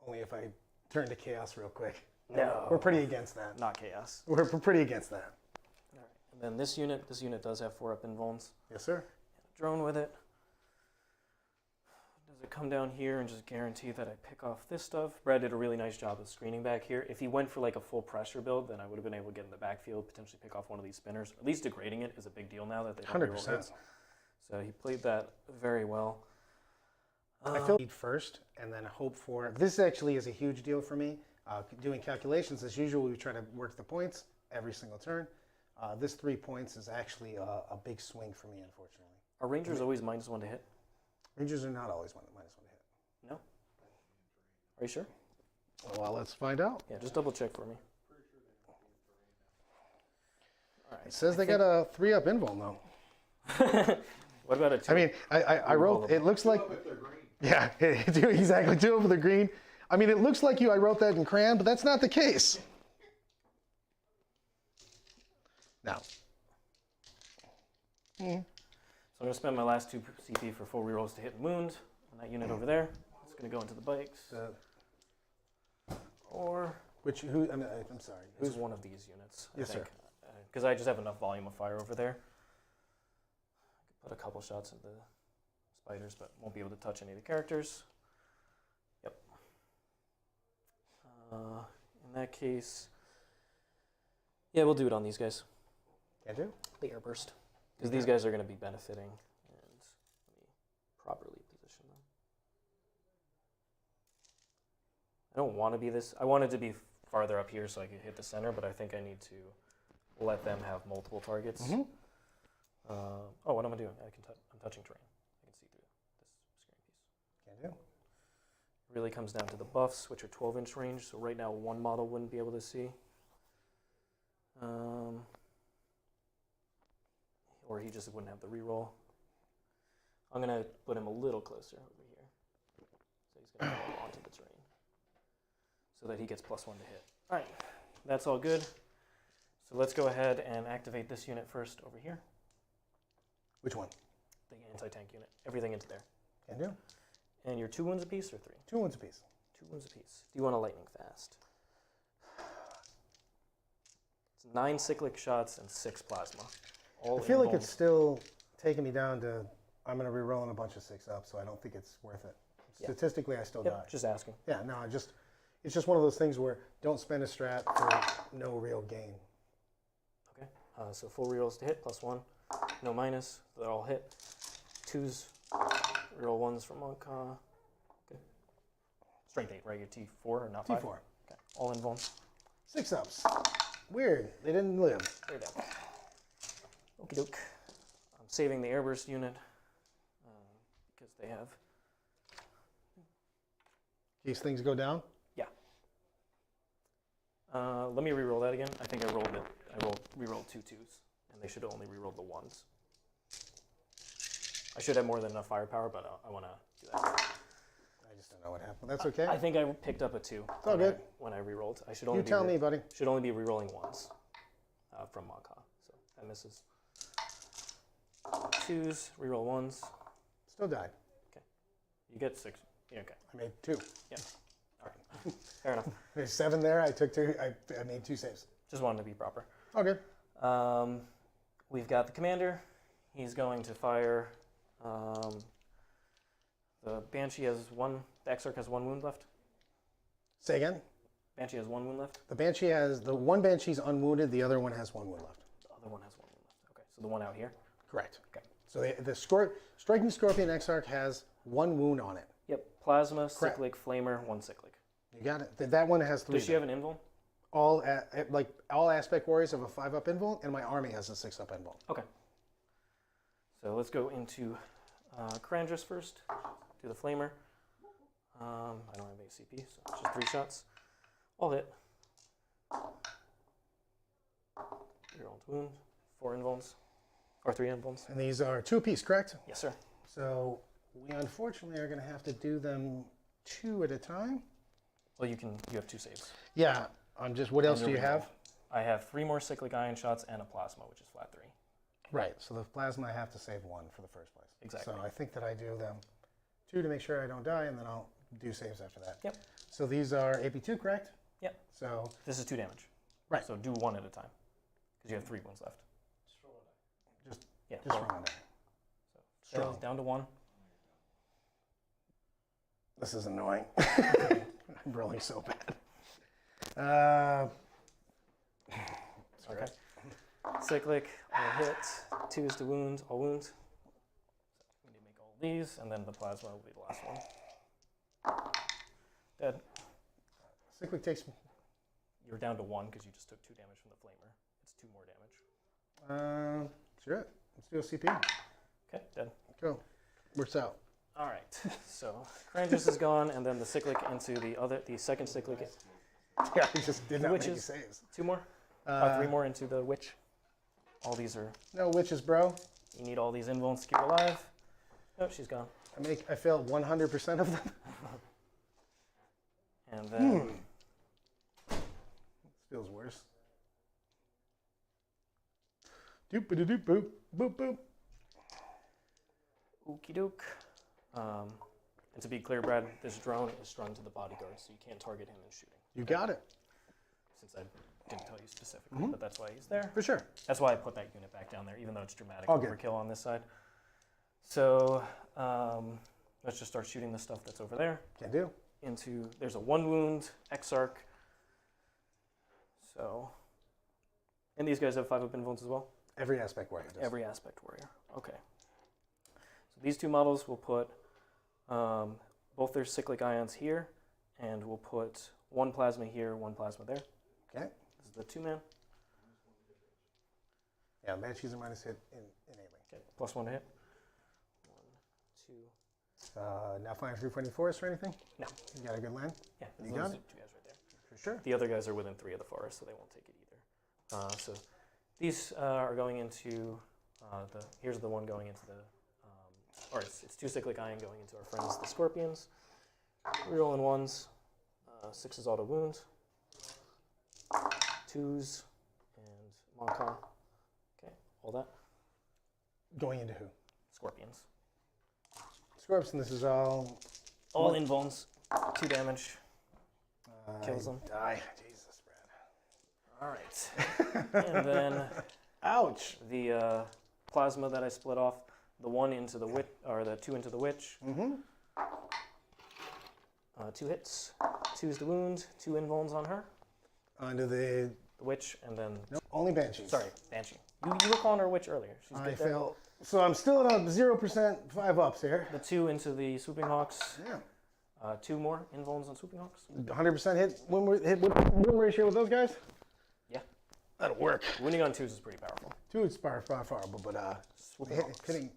Only if I turn to chaos real quick. No. We're pretty against that. Not chaos. We're pretty against that. All right. And then this unit does have 4 up invulns. Yes, sir. And a drone with it. Does it come down here and just guarantee that I pick off this stuff? Brad did a really nice job of screening back here. If he went for like a full pressure build, then I would have been able to get in the backfield, potentially pick off one of these spinners. At least degrading it is a big deal now that they don't reroll 100%. hits. So he played that very well. I feel lead first and then hope for. This actually is a huge deal for me. Doing calculations, as usual, we try to work the points every single turn. This 3 points is actually a big swing for me, unfortunately. Are Rangers always -1 to hit? Rangers are not always -1 to hit. No? Are you sure? Well, let's find out. Yeah, just double check for me. All right. It says they got a 3-up invuln, though. What about a 2? I mean, I wrote, it looks like, yeah, exactly, 2 over the green. I mean, it looks like I wrote that in crayon, but that's not the case. Now. So I'm going to spend my last 2 CP for full rerolls to hit and wound on that unit over there. It's going to go into the bikes. Or I'm sorry. who's one of these units? Yes, sir. Because I just have enough volume of fire over there. I could put a couple shots at the spiders, but won't be able to touch any of the characters. Yep. In that case, yeah, we'll do it on these guys. Can do. The airburst. Because these guys are going to be benefiting, and let me properly position them. don't want to be this. I wanted to be farther up here so I could hit the center, but I think I need to let them have multiple targets. Mm-hmm. Oh, what am I doing? I'm touching terrain. I can see through this screen piece. Can do. It really comes down to the buffs, which are 12-inch range. So right now, one model wouldn't be able to see. Or he just wouldn't have the reroll. I'm going to put him a little closer over here. So he's going to roll onto the terrain so that he gets +1 to hit. All right, that's all good. So let's go ahead and activate this unit first over here. Which one? The anti-tank unit. Everything into there. Can do. And you're 2 wounds apiece or 3? 2 wounds apiece. 2 wounds apiece. Do you want a lightning fast? It's 9 cyclic shots and 6 plasma. All I feel like involved. it's still taking me down to, I'm going to re-roll in a bunch of 6-up, so I don't think it's worth it. Yeah. Statistically, I still die. Just asking. Yeah, no, it's just one of those things where don't spend a strat for no real gain. Okay. So full rerolls to hit, +1. No minus. They're all hit. 2s. Reroll 1s from Monka. Okay. Strength 8, right? Your T4 or not 5? T4. Okay. All invuln. 6-ups. Weird. They didn't live. They're down. Okie doke. I'm saving the airburst unit because they have. In case things go down. Yeah. Let me reroll that again. I think I rolled it. Rerolled 2 2s, and they should have only rerolled the 1s. I should have more than enough firepower, but I want to do that. I just don't know what happened. That's okay. I think I picked up a 2. It's all good. When I rerolled, I should only. You tell me, buddy. Should only be rerolling 1s from Monka, so that misses. 2s, reroll 1s. Still died. Okay. You get 6. Yeah, okay. I made 2. Yeah. All right. Fair enough. There's 7 there. I took 2. I made 2 saves. Just wanted to be proper. Okay. We've got the commander. He's going to fire. The Banshee has 1. The Exarch has 1 wound left. Say again. Banshee has 1 wound left. The Banshee has, the one Banshee's unwounded, the other one has 1 wound left. The other one has 1 wound left. Okay, so the one out here. Correct. Okay. So the Striking Scorpion Exarch has 1 wound on it. Yep. Plasma, Crap. cyclic, flamer, 1 cyclic. You got it. That one has 3. Does she have an invuln? All aspect warriors have a 5-up invuln, and my army has a 6-up invuln. Okay. So let's go into Karandras first. Do the flamer. I don't have any CP, so it's just 3 shots. All hit. Reroll to wound. 4 invulns. Or 3 invulns. And these are 2 apiece, correct? Yes, sir. So we unfortunately are going to have to do them 2 at a time. Well, you have 2 saves. Yeah. What else do you reroll. have? I have 3 more cyclic ion shots and a plasma, which is flat 3. Right. So the plasma, I have to save 1 for the first place. Exactly. So I think that I do them 2 to make sure I don't die, and then I'll do saves after that. Yep. So these are AP2, correct? Yep. So This is 2 damage. Right. So do 1 at a time, because you have 3 wounds left. just roll. roll on there. So Strong. down to 1. This is annoying. I'm rolling so bad. Okay. Cyclic, all hit. 2s to wound, all wounds. We need to make all these, and then the plasma will be the last one. Dead. Cyclic takes. You're down to 1 because you just took 2 damage from the flamer. It's 2 more damage. Sure. Let's do a CP. Okay, dead. Go. Works out. All right. So Karandras is gone, and then the cyclic into the second cyclic. Yeah, he just did not make any Witches. saves. 2 more. 3 more into the witch. All these are. No witches, bro. You need all these invulns to keep her alive. Nope, she's gone. I failed 100% of them. And then This feels worse. Doop doop doop boop boop boop. okie doke. And to be clear, Brad, this drone is strung to the bodyguard, so you can't target him in shooting. You got it. Since I didn't tell you specifically, but that's why he's there. For sure. That's why I put that unit back down there, even though it's dramatic All good. overkill on this side. So let's just start shooting the stuff that's over there. Can do. There's a 1 wound Exarch. So, and these guys have 5-up invulns as well? Every aspect warrior does. Every aspect warrior. Okay. So these 2 models will put both their cyclic ions here and we'll put one plasma here, one plasma there. Okay. This is the 2-man. Yeah, Banshees are minus hit innately. Okay, +1 to hit. 1, 2. Now flying through any forest or anything? No. You got a good land? Yeah, You those got are it? 2 guys right there. For sure. The other guys are within 3 of the forest, so they won't take it either. So these are going into here's the one going into the, or it's 2 cyclic ion going into our friends the scorpions. Rerolling 1s, 6s auto wound, 2s, and Moncar. Okay, all that. Going into who? Scorpions. Scorps, and this is all. All invuls, 2 damage. Kills them. Die. Jesus, Brad. All right. And then Ouch. the plasma that I split off, the 1 into the witch, or the 2 into the witch. Mm-hmm. 2 hits, 2's the wound, 2 invuls on her, Onto the. the witch, and then Nope, only Banshees. sorry, Banshee. You were calling her a witch earlier. She's I good there. fail. So I'm still at a 0%, 5 ups here. The 2 into the swooping hawks. Yeah. 2 more invuls on swooping hawks. 100% hit win ratio with those guys? Yeah. That'll work. Wounding on 2s is pretty powerful. 2 is far, but Swooping hawks. hitting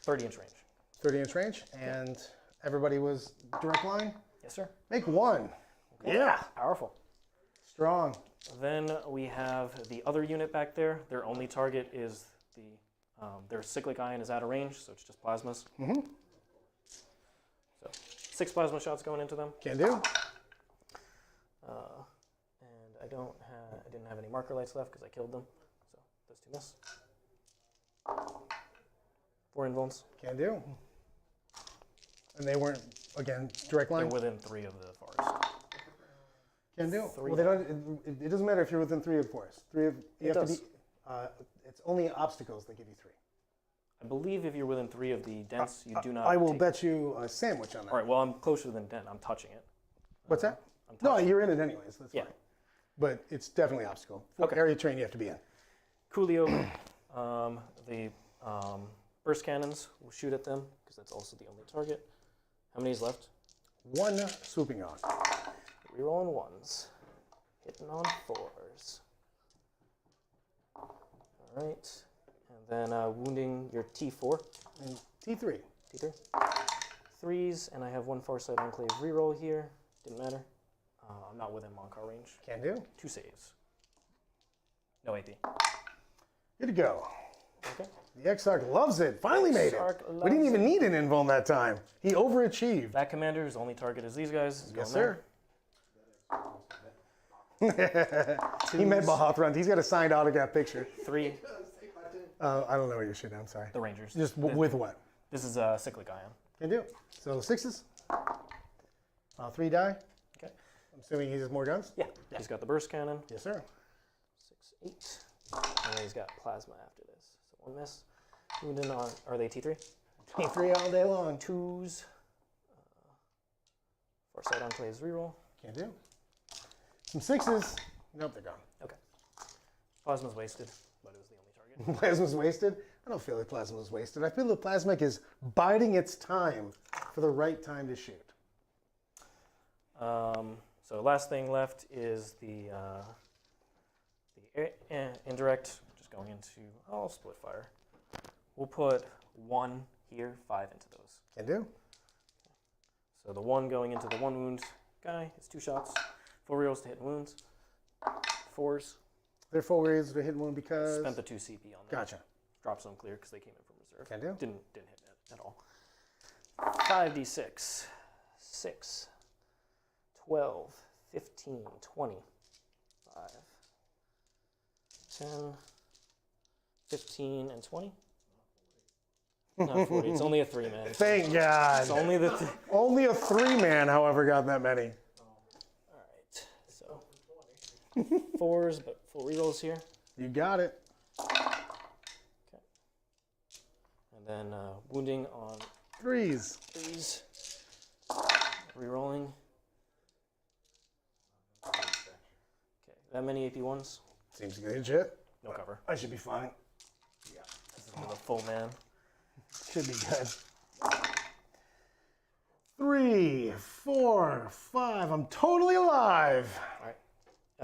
30-inch range. 30-inch range, and everybody was direct line. Yes, sir. Make 1. Yeah. Powerful. Strong. Then we have the other unit back there. Their only target is their cyclic ion is out of range, so it's just plasmas. Mm-hmm. So 6 plasma shots going into them. Can do. And I didn't have any marker lights left because I killed them. So those 2 miss. 4 invuls. Can do. And they weren't, again, direct They're line? within 3 of the forest. Can do. 3. Well, they don't, it doesn't matter if you're within 3 of the forest. 3 of, you It have does. to be, it's only obstacles that give you 3. I believe if you're within 3 of the dents, you do not. I will take- bet you a sandwich on that. All right. Well, I'm closer than dent. I'm touching it. What's that? I'm No, touching. you're in it anyways. That's Yeah. fine. But it's definitely obstacle. Okay. Area terrain you have to be in. Coolio, the burst cannons will shoot at them because that's also the only target. How many is left? 1 swooping on. Rerolling 1s, hitting on 4s. All right, and then wounding your T4, And T3. T3. 3s, and I have 1 Farsight Enclave reroll here. Didn't matter. I'm not within Moncar range. Can do. 2 saves. No AP. Good to go. Okay. The Exarch loves it. Finally made Exarch it. We didn't loves even need an invuln that time. He overachieved. That commander's only target is these guys. Is Yes, going sir. He met Bahathrunt. He's got a signed autograph picture. there. 3, I don't know what you're shooting. I'm sorry. the Rangers. Just with what? This is a cyclic ion. Can do. So 6s. 3 die. Okay. I'm assuming he has more guns. Yeah. He's got the burst cannon. Yes, sir. 6, 8. And then he's got plasma after this. So 1 miss. Wounded on, are they T3? T3 all day long. 2s. Farsight Enclaves reroll. Can do. Some 6s. Nope, they're gone. Okay. Plasma's wasted, but it was the only target. Plasma's wasted. I don't feel like plasma was wasted. I feel the plasmic is biding its time for the right time to shoot. So last thing left is the indirect, just going into, I'll split fire. We'll put 1 here, 5 into those. Can do. So the 1 going into the 1 wound guy is 2 shots. 4 rerolls to hit wounds. 4s. They're 4 ways to hit one because. Spent the 2 CP on them. Gotcha. Drops them clear because they came in from reserve. Can do. Didn't hit it at all. 5d6. 6. 12. 15. 20. 5. 10. 15 and 20. Not 40. It's only a 3-man. Thank God. It's only the. Only a 3-man, however, got that many. All right. So 4s, but full rerolls here. You got it. Okay. And then wounding on 3s. 3s. Rerolling. Okay. That many AP1s? Seems legit. No cover. I should be fine. This is with a full man. Should be good. 3, 4, 5. I'm totally alive. All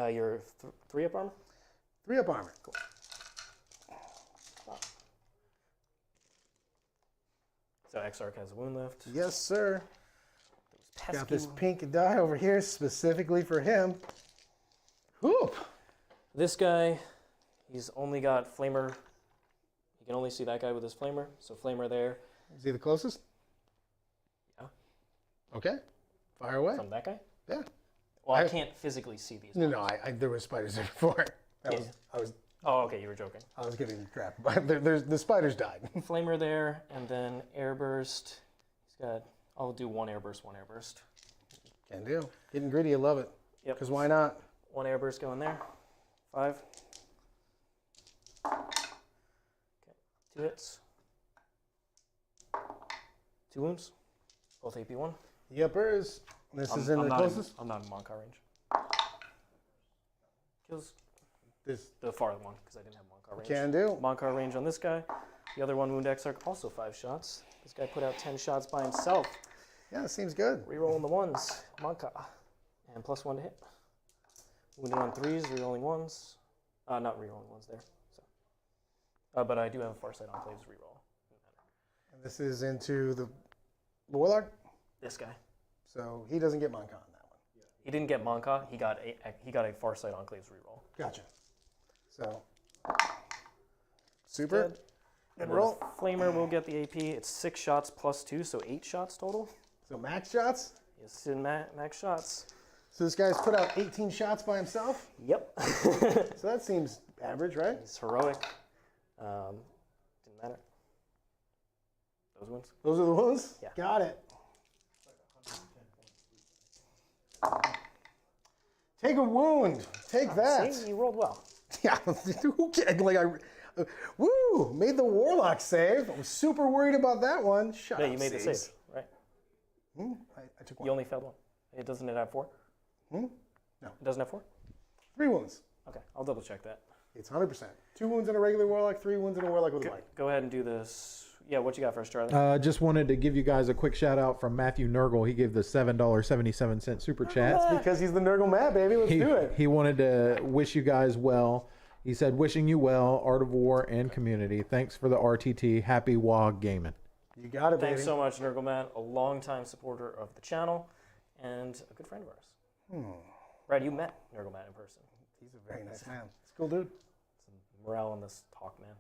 right. You're 3 up armor? 3 up armor. Cool. So Exarch has a wound left. Yes, sir. Pesky Got this wound. pink die over here specifically for him. Whoop. This guy, he's only got Flamer. You can only see that guy with his Flamer. So Flamer there. Is he the closest? Yeah. Okay. Fire away. From that guy? Yeah. Well, I can't physically see these. No, there were spiders there before. Oh, okay, you were joking. I was giving you crap. But the spiders died. Flamer there, and then Airburst. He's got, I'll do 1 Airburst, 1 Airburst. Can do. Getting gritty, I love it. Yep. Because why not? 1 Airburst going there. 5. Okay. 2 hits. 2 wounds. Both AP1. Yuppers. This is in the closest? I'm not in Monka range. Kills This the far one, because I didn't have Monka range. can do. Monka range on this guy. The other one, Wound Exarch, also 5 shots. This guy put out 10 shots by himself. Yeah, seems good. Rerolling the 1s. Monka. And +1 to hit. Wounded on 3s, rerolling 1s. Not rerolling 1s there. So. But I do have Farsight Enclaves reroll. And this is into the Warlock, This guy. so he doesn't get Monka on that one. He didn't get Monka. He got a Farsight Enclaves reroll. Gotcha. So, super. Dead. And And roll. the Flamer will get the AP. It's 6 shots +2, so 8 shots total. So max shots. Yes, in max shots. So this guy's put out 18 shots by himself. Yep. So that seems average, right? He's heroic. Didn't matter. Those ones. Those are the ones? Yeah. Got it. Take a wound. Take that. See, you rolled well. Yeah. Who cares? Woo! Made the Warlock save. I was super worried about that one. Shut Yeah, up, you made the saves. save, right? I took one. You only failed 1. It doesn't it have 4? No. It doesn't have 4? 3 wounds. Okay, I'll double check that. It's 100%. 2 wounds in a regular Warlock, 3 wounds in a Warlock with a bite. Go ahead and do this. Yeah, what you got first, Charlie? Just wanted to give you guys a quick shout out from Matthew Nurgle. He gave the $7.77 super chat. Because he's the Nurgle Matt, baby. Let's do it. He wanted to wish you guys well. He said, wishing you well, Art of War and community. Thanks for the RTT. Happy WOG gaming. You got it, baby. Thanks so much, Nurgleman, a longtime supporter of the channel and a good friend of ours. Brad, you met Nurgleman in person. He's a very nice man. He's a cool dude. Some morale on this talk, man.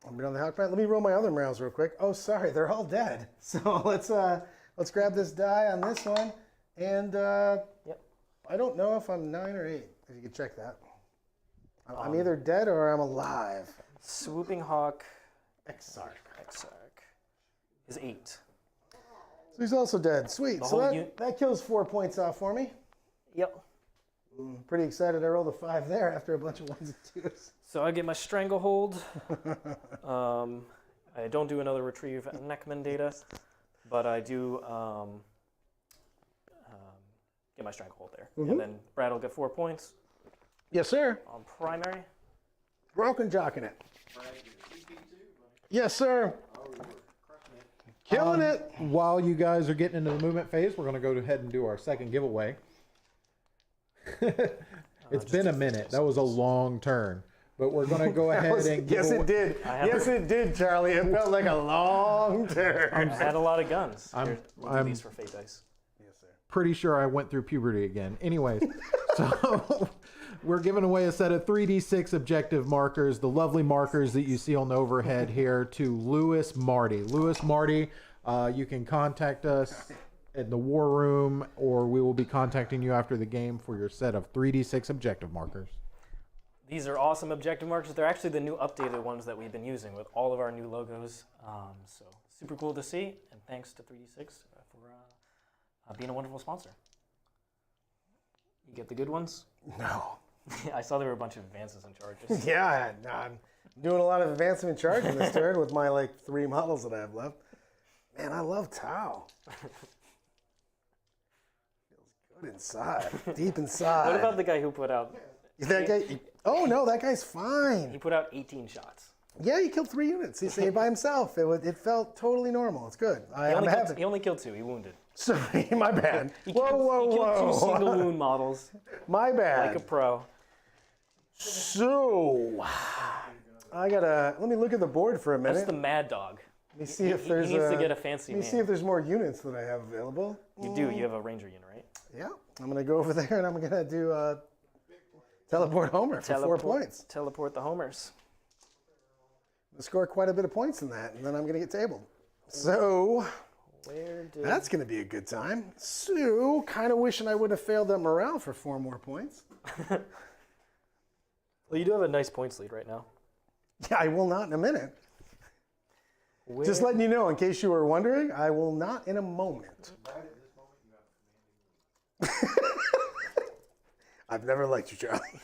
I'm on the hot pad. Let me roll my other morales real quick. Oh, sorry, they're all dead. So let's grab this die on this one, and Yep. I don't know if I'm 9 or 8. If you could check that. I'm either dead or I'm alive. Swooping Hawk Exarch. is 8. So he's also dead. Sweet. The So whole that kills 4 points off for me. Yep. Pretty excited. I rolled a 5 there after a bunch of 1s and 2s. So I get my Stranglehold. I don't do another Retrieve Neckman data, but I do get my Stranglehold there. And then Brad will get 4 points Yes, sir. on primary. Broken jocking it. Yes, sir. Killing it. While you guys are getting into the movement phase, we're going to go ahead and do our second giveaway. It's been a minute. That was a long turn. But we're going to go ahead and give Yes, away. it did. Yes, it did, Charlie. It felt like a long turn. I had a lot of guns. Here, we'll do I'm- these for Fate Dice. Yes, sir. Pretty sure I went through puberty again. Anyways, so we're giving away a set of 3D6 objective markers, the lovely markers that you see on the overhead here, to Lewis Marty. Lewis Marty, you can contact us in the war room, or we will be contacting you after the game for your set of 3D6 objective markers. These are awesome objective markers. They're actually the new updated ones that we've been using with all of our new logos. So super cool to see, and thanks to 3D6 for being a wonderful sponsor. You get the good ones? No. I saw there were a bunch of advances and charges. Yeah, I'm doing a lot of advancement charge in this turn with my 3 models that I have left. Man, I love Tau. Feels good inside, deep inside. What about the guy who put out? That guy? Oh no, that guy's He fine. put out 18 shots. Yeah, he killed 3 units. He stayed by himself. It felt totally normal. It's good. He only killed 2. He wounded. Sorry, my bad. He killed 2 single wound models. My bad. Like a pro. So, let me look at the board for a minute. That's the Mad Dog. Let me see if there's he needs to get a fancy Let me name. see if there's more units that I have available. You do. You have a Ranger unit, right? Yeah, I'm gonna go over there and I'm gonna do teleport Homer for 4 points. Teleport the homers. I'm gonna score quite a bit of points in that, and then I'm gonna get tabled. So that's gonna be a good time. So kind of wishing I wouldn't have failed that morale for 4 more points. Well, you do have a nice points lead right now. Yeah, I will not in a minute. Just letting you know, in case you were wondering, I will not in a moment. I've never liked you, Charlie.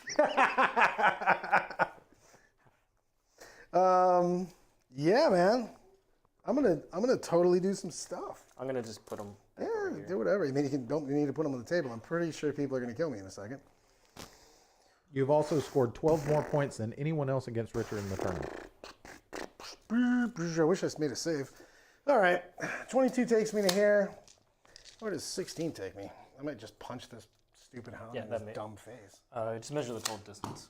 Yeah, man. I'm gonna totally do some stuff. I'm gonna just put them. Yeah, do whatever. I mean, don't need to put them on the table. I'm pretty sure people are gonna kill me in a second. You've also scored 12 more points than anyone else against Richard in the tournament. I wish I made a save. All right, 22 takes me to here. Where does 16 take me? I might just punch this stupid hound in his dumb face. Just measure the total distance.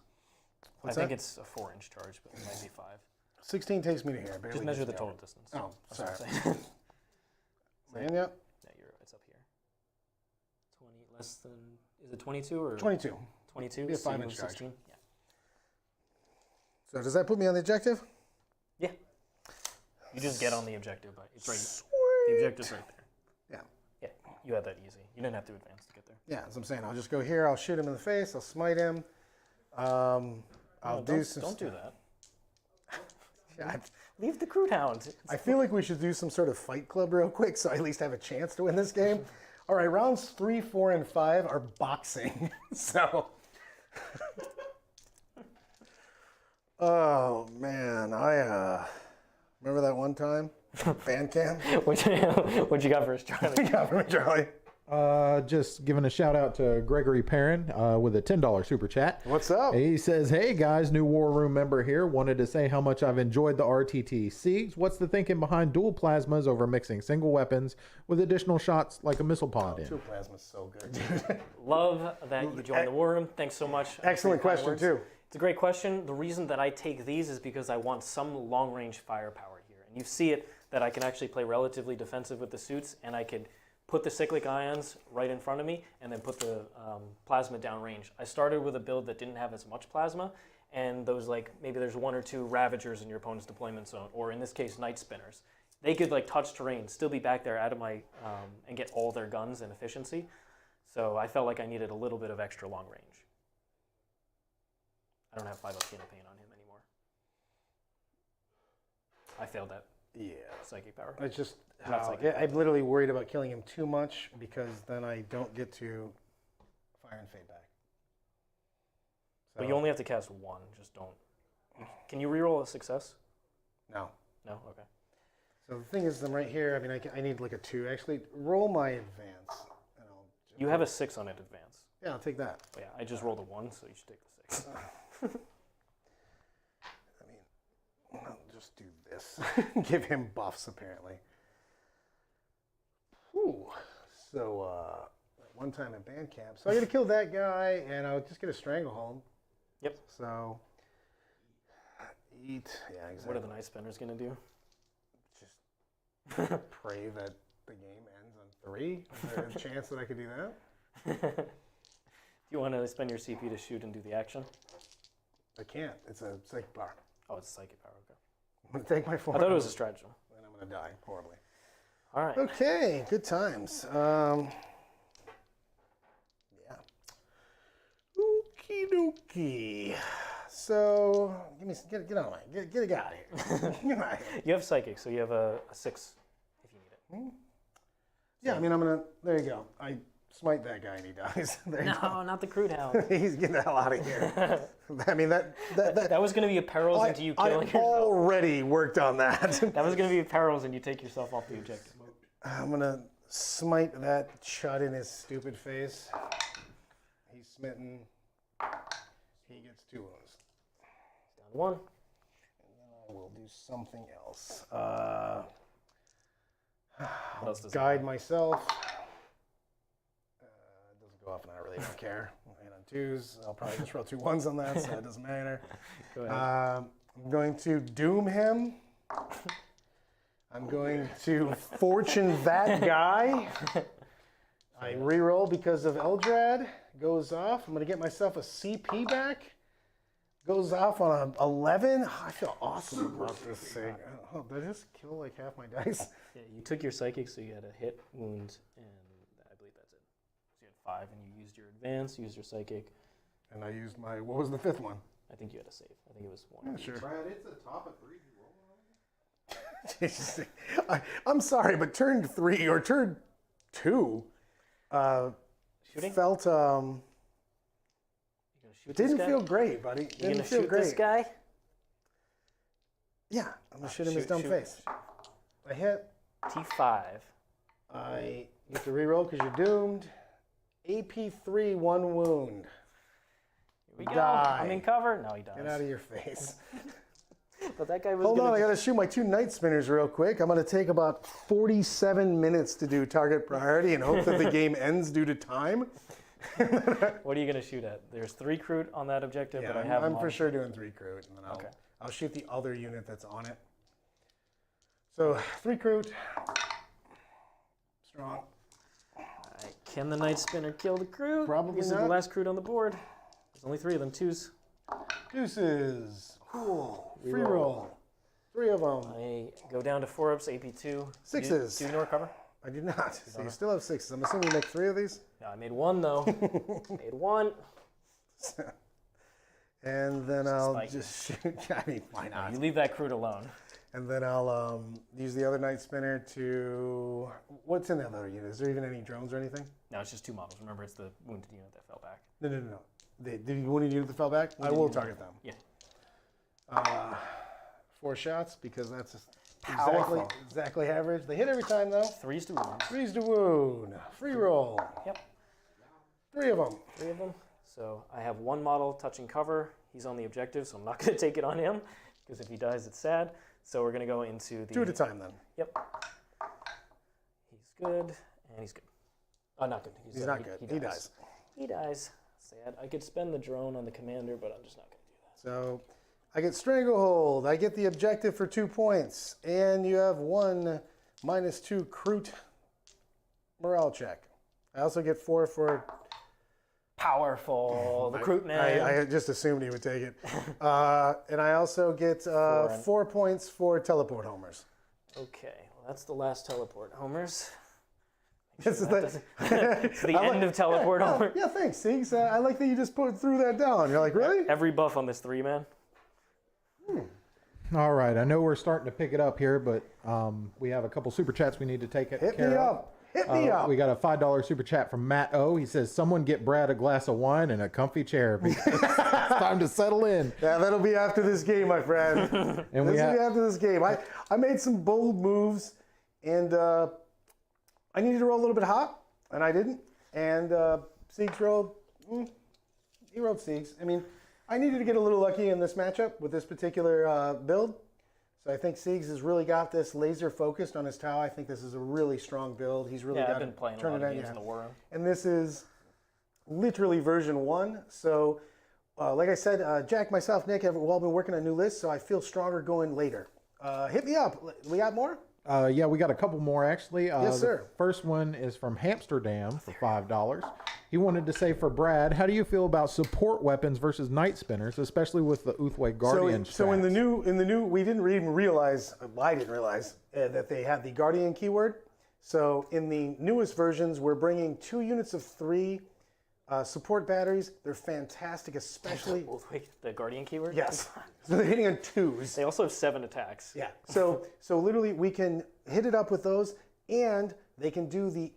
What's I think that? it's a 4-inch charge, but it might be 5. 16 takes me to here. Barely Just measure gets the me total distance. Oh, That's what sorry. I'm saying. Man, yep. Yeah, it's up here. 20 less than. Is it 22 or 22. 22? Be a So you 5-inch move charge. 16. Yeah. So does that put me on the objective? Yeah. You just get on the objective, but it's right. Sweet. The objective's right there. Yeah. Yeah. You had that easy. You didn't have to advance to get there. Yeah, as I'm saying, I'll just go here. I'll shoot him in the face. I'll smite him. I'll do some. Don't do that. Yeah, Leave the crude hound. I feel like we should do some sort of fight club real quick, so I at least have a chance to win this game. All right, rounds 3, 4, and 5 are boxing. So. Oh man, I remember that one time, band camp. What you got for us, Charlie? Yeah, from Charlie. Just giving a shout out to Gregory Perrin with a $10 super chat. What's up? He says, "Hey guys, new War Room member here. Wanted to say how much I've enjoyed the RTT Siegs. What's the thinking behind dual plasmas over mixing single weapons with additional shots like a missile pod in?" Two plasma's so good, dude. Love that you joined the war room. Thanks so much. Excellent for your kind question words. too. It's a great question. The reason that I take these is because I want some long-range firepower here. And you see it that I can actually play relatively defensive with the suits, and I could put the cyclic ions right in front of me and then put the plasma downrange. I started with a build that didn't have as much plasma, and those maybe there's 1 or 2 Ravagers in your opponent's deployment zone, or in this case, Night Spinners. They could touch terrain, still be back there out of my, and get all their guns and efficiency. So I felt like I needed a little bit of extra long range. I don't have 5 Alcina Pain on him anymore. I failed that psychic power. It's just Not psychic. I'm literally worried about killing him too much because then I don't get to fire and fade back. So, But you only have to cast 1, just don't. Can you reroll a success? no. No? Okay. So the thing is, I'm right here. I mean, I need like a 2. Actually, roll my advance. And You have a 6 on it advance. yeah, I'll take that. But yeah, I just rolled a 1, so you should take the 6. I mean, I'll just do this. Give him buffs, apparently. Whew. So, one time at band camp. So I got to kill that guy, and I'll just get a stranglehold. Yep. So, eat. Yeah, exactly. What are the Night Spinners going to do? Just pray that the game ends on 3. Is there a chance that I could do that? Do you want to spend your CP to shoot and do the action? I can't. It's a psychic power. Oh, it's a psychic power. Okay. I'm going to take my 4. I thought it was a stratagem. And I'm going to die horribly. All right. Okay, good times. Yeah. Okie dokie. So, get out of my, get a guy out of here. Get out of here. You have psychic, so you have a 6 if you need it. Yeah, I mean, there you go. I smite that guy and he dies. There you No, not the crude hound. go. He's getting the hell out of here. I mean, That was going to be a perils into you I killing yourself. already worked on that. That was going to be a perils and you take yourself off the objective. I'm going to smite that chud in his stupid face. He's smitten. He gets 2 wounds. Down 1. And then I will do something else. What else does it Guide myself. It doesn't go off, and I really don't care. And on 2s, I'll probably just roll 2 1s on that, so it doesn't matter. Go ahead. I'm going to doom him. I'm going to fortune that guy. I reroll because of Eldrad. Goes off. I'm going to get myself a CP back. Goes off on an 11. I feel awesome about this thing. Oh, did I just kill like half my dice? Yeah, you took your psychic, so you had a hit, wound, and I believe that's it. So you had 5, and you used your advance, used your psychic. And I used my, what was the 5th one? I think you had a save. I think it was 1. Yeah, sure. Brad, it's a top of 3. I'm sorry, but turn 3 or turn 2 Shooting? felt You gonna shoot this didn't guy? feel great, buddy. You Didn't gonna feel shoot great. this guy? Yeah, I'm gonna shoot him in his shoot, dumb shoot. face. I hit. T5. I get to reroll because you're doomed. AP3, 1 wound. Here we go. Die. I'm in cover. No, he dies. Get out of your face. But that guy was Hold gonna on, I gotta shoot my 2 night spinners real quick. I'm gonna take about 47 minutes to do target priority and hope that the game ends due to time. What are you gonna shoot at? There's 3 Kroot on that objective, Yeah, but I have I'm them for on. sure doing 3 Kroot, and then I'll shoot the other unit that's on it. So 3 Kroot. Strong. Alright, can the Night Spinner kill the Kroot? Probably This is the not. last Kroot on the board. There's only 3 of them, 2s. Deuces. Cool. Free Reroll. roll. 3 of them. I go down to 4-ups, AP2. 6s. Do you ignore cover? I do not. So you still have 6s. I'm assuming you make 3 of these. No, I made 1 though. Made 1. And then I'll spike. just shoot. I mean, why not? You leave that Kroot alone. And then I'll use the other night spinner to. What's in that other unit? Is there even any drones or anything? No, it's just 2 models. Remember, it's the wounded unit that fell back. No. Did you wounded unit that fell back? I will target them. Yeah. 4 shots because that's Powerful. exactly average. They hit every time though. 3s to wound. 3s to wound. Free roll. Yep. 3 of them. 3 of them. So I have 1 model touching cover. He's on the objective, so I'm not going to take it on him because if he dies, it's sad. So we're going to go into the. 2 at a time then. Yep. He's good, and he's good. Oh, not good. He's not good. He dies. He dies. Sad. I could spend the drone on the commander, but I'm just not going to do that. So I get Stranglehold. I get the objective for 2 points. And you have 1 -2 Kroot morale check. I also get 4 for. Powerful. The Kroot man. I just assumed he would take it. And I also get 4 points for teleport homers. Okay. Well, that's the last teleport homers. This is the, It's the end of teleport homer. yeah, thanks, Siegs. I like that you just threw that down. You're like, really? Every buff on this 3-man. All right, I know we're starting to pick it up here, but we have a couple super chats we need to take care Hit me of. up. Hit me up. We got a $5 super chat from Matt O. He says, "Someone get Brad a glass of wine and a comfy chair because it's time to settle in." Yeah, that'll be after this game, my friend. And This we will be have after this game. I made some bold moves, and I needed to roll a little bit hot, and I didn't. And Siegs rolled. He rolled Siegs. I mean, I needed to get a little lucky in this matchup with this particular build. So I think Siegs has really got this laser focused on his Tau. I think this is a really strong build. He's really Yeah, got I've been it playing a turned lot it of on, games yeah. in the war room. And this is literally version 1. So, like I said, Jack, myself, Nick have all been working on new lists, so I feel stronger going later. Hit me up. We got more? Yeah, we got a couple more actually. Yes, sir. The first one is from Hamsterdam for $5. He wanted to say for Brad, how do you feel about support weapons versus night spinners, especially with the Uthway Guardian? So in the strats? new, we didn't even realize. I didn't realize that they had the Guardian keyword. So in the newest versions, we're bringing 2 units of 3 support batteries. They're fantastic, especially. Wait, the Guardian keyword? Yes. So they're hitting on 2s. They also have 7 attacks. Yeah. So literally we can hit it up with those, and they can do the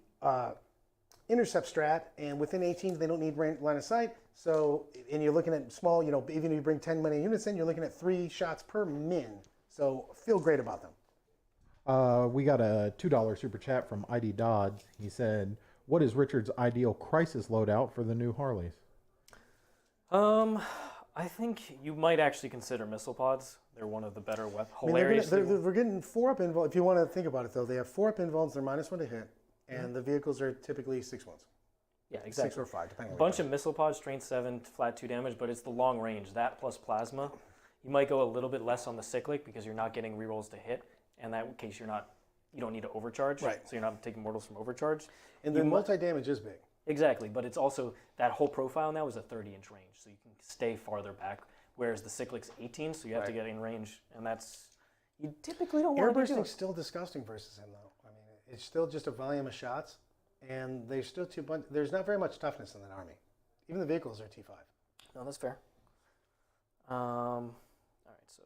intercept strat, and within 18 they don't need line of sight. So, and you're looking at small, even if you bring 10 many units in, you're looking at 3 shots per min. So feel great about them. We got a $2 super chat from ID Dodd. He said, "What is Richard's ideal crisis loadout for the new Harleys?" I think you might actually consider missile pods. They're one of the better weapons. I mean, they're getting 4-up invulns. If you want to think about it, though, they have 4-up invulns. They're -1 to hit, and the vehicles are typically 6-1s. Yeah, exactly. 6 or 5, depending on A bunch of missile pods, strength 7, flat 2 damage, but it's the long range. That plus plasma. You might go a little bit less on the cyclic because you're not getting rerolls to hit, and that in case you don't need to overcharge. Right. So you're not taking mortals from overcharge. And the multi-damage is big. Exactly, but it's also that whole profile now is a 30-inch range, so you can stay farther back. Whereas the cyclic's 18, so you have to get in range, and you typically don't want to do Airbursting's still disgusting versus him, though. I mean, it's still just a volume of shots, and there's still there's not very much toughness in that army. Even the vehicles are T5. No, that's fair. All right, so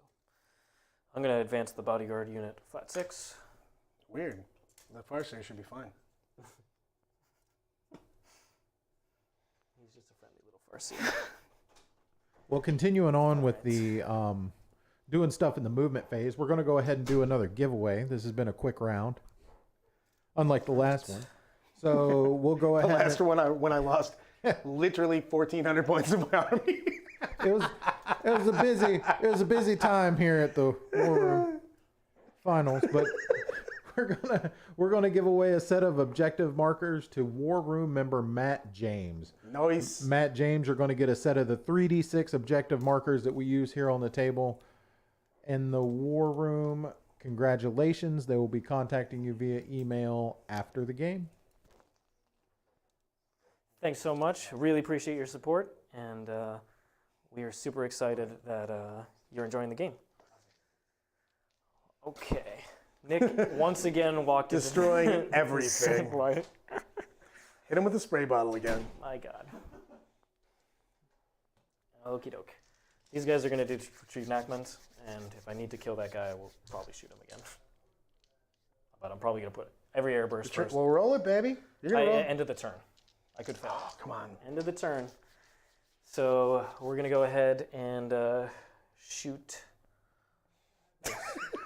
I'm going to advance the bodyguard unit flat 6. Weird. The Farseer should be fine. He's just a friendly little Farseer. Well, continuing on with the doing stuff in the movement phase, we're going to go ahead and do another giveaway. This has been a quick round, unlike the last one. So we'll go ahead. The last one when I lost literally 1,400 points of my army. It was a busy time here at the War Room Finals, but we're gonna give away a set of objective markers to War Room member Matt James. Nice. Matt James are going to get a set of the 3d6 objective markers that we use here on the table in the War Room. Congratulations. They will be contacting you via email after the game. Thanks so much. Really appreciate your support, and we are super excited that you're enjoying the game. Okay. Nick once again walked destroying everything. Right. Hit him with the spray bottle again. My God. Okie doke. These guys are going to do reenactments, and if I need to kill that guy, I will probably shoot him again. But I'm probably going to put every airburst first. Well, roll it, baby. You're gonna roll. End of the turn. I could fail. Oh, come on. End of the turn. So we're going to go ahead and shoot.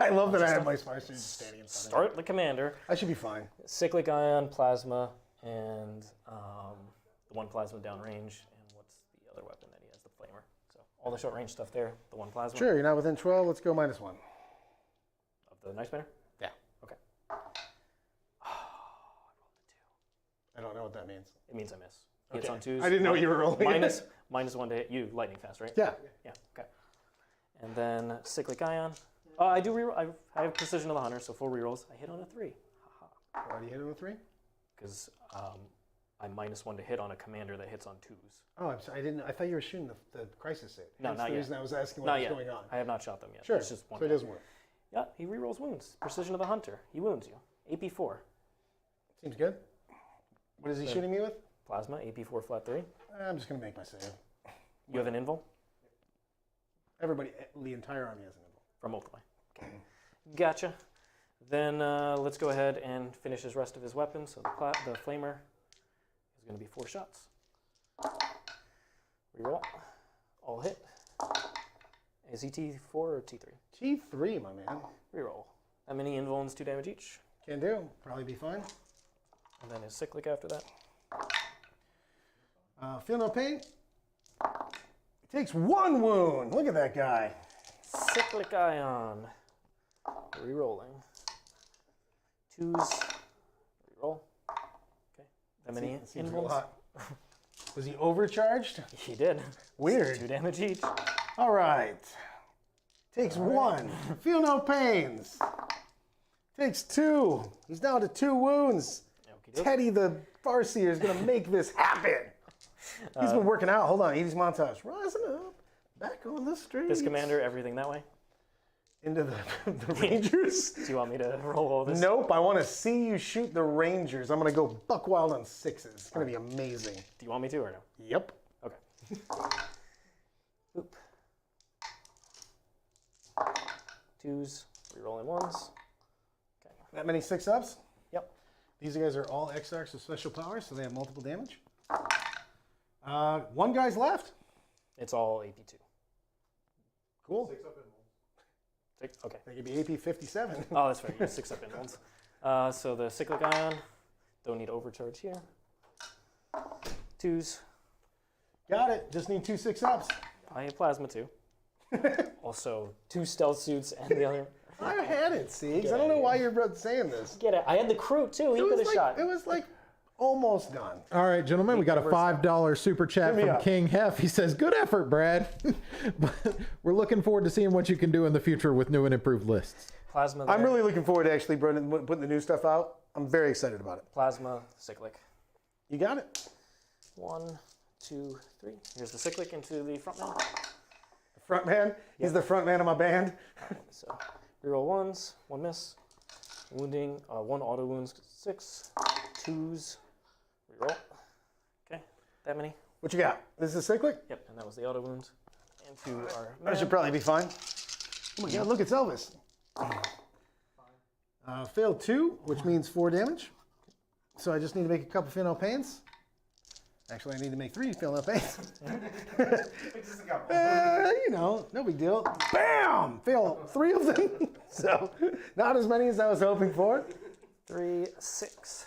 I love that I have my Farseer standing in front of me. Start the commander. I should be fine. Cyclic ion, plasma, and the one plasma downrange. And what's the other weapon that he has? The flamer. So all the short range stuff there. The one plasma. Sure, you're not within 12. Let's go -1. Of the Nice Banner? Yeah. Okay. Oh, I rolled a 2. I don't know what that means. It means I miss. Hits on 2s. I didn't know you were rolling. -1 to hit. You lightning fast, right? Yeah. Yeah. Okay. And then cyclic ion. Oh, I do reroll. I have precision of the hunter, so 4 rerolls. I hit on a 3. Why do you hit on a 3? Because I'm -1 to hit on a commander that hits on 2s. Oh, I'm sorry. I thought you were shooting the crisis save. No, That's not the yet. reason I was asking what Not was yet. going on. I have not shot them yet. Sure. It's just one So it guy. doesn't work. Yeah, he rerolls wounds. Precision of the hunter. He wounds you. AP4. Seems good. What is he shooting me with? Plasma. AP4 flat 3. I'm just gonna make my save. You have an invul? Everybody, the entire army has an invul. From multiply. Okay. Gotcha. Then let's go ahead and finish his rest of his weapons. So the flamer is going to be 4 shots. Reroll. All hit. Is he T4 or T3? T3, my man. Reroll. How many invulns? 2 damage each. Can do. Probably be fine. And then his cyclic after that. Feel no pain. He takes 1 wound. Look at that guy. Cyclic ion. Rerolling. 2s. Reroll. Okay. How many Seems real invulns? hot. Was he overcharged? He did. Weird. 2 damage each. All right. Takes 1. Feel no pains. Takes 2. He's down to 2 wounds. Okey-doke. Teddy the Farseer is going to make this happen. He's been working out. Hold on. 80s montage. Rising up. Back on the street. This commander, everything that way. Into the Rangers? Do you want me to roll all this? Nope. I want to see you shoot the Rangers. I'm going to go buck wild on 6s. It's going to be amazing. Do you want me to or no? Yep. Okay. Oop. 2s, rerolling 1s. Okay. That many 6-ups? Yep. These guys are all Exarchs with special powers, so they have multiple damage. 1 guy's left. It's all AP2. Cool. Okay. They could be AP 57. Oh, that's fair. You have 6 up in ones. So the cyclic ion, don't need overcharge here. 2s. Got it. Just need 2 6-ups. Buy a plasma too. Also, 2 stealth suits and the other. I had it, Siegs. I don't know why you're saying this. Get it. I had the crew too. He could have shot. It was like almost done. All right, gentlemen, we got a $5 super chat me from up. King Hef. He says, "Good effort, Brad. But we're looking forward to seeing what you can do in the future with new and improved lists." Plasma. I'm there. really looking forward to actually putting the new stuff out. I'm very excited about it. Plasma cyclic. You got it. 1, 2, 3. Here's the cyclic into the front man. The front man. He's the front man of my band. So reroll 1s, 1 miss. Wounding, 1 auto wounds, 6. 2s. Reroll. Okay, that many. What you got? This is a cyclic? Yep, and that was the auto wound. Into our That man. should probably be fine. Oh my god, look, it's Elvis. Failed 2, which means 4 damage. So I just need to make a couple fail no pains. Actually, I need to make 3 fail no pains. You know, no big deal. Bam! Fail 3 of them. So not as many as I was hoping for. 3, 6.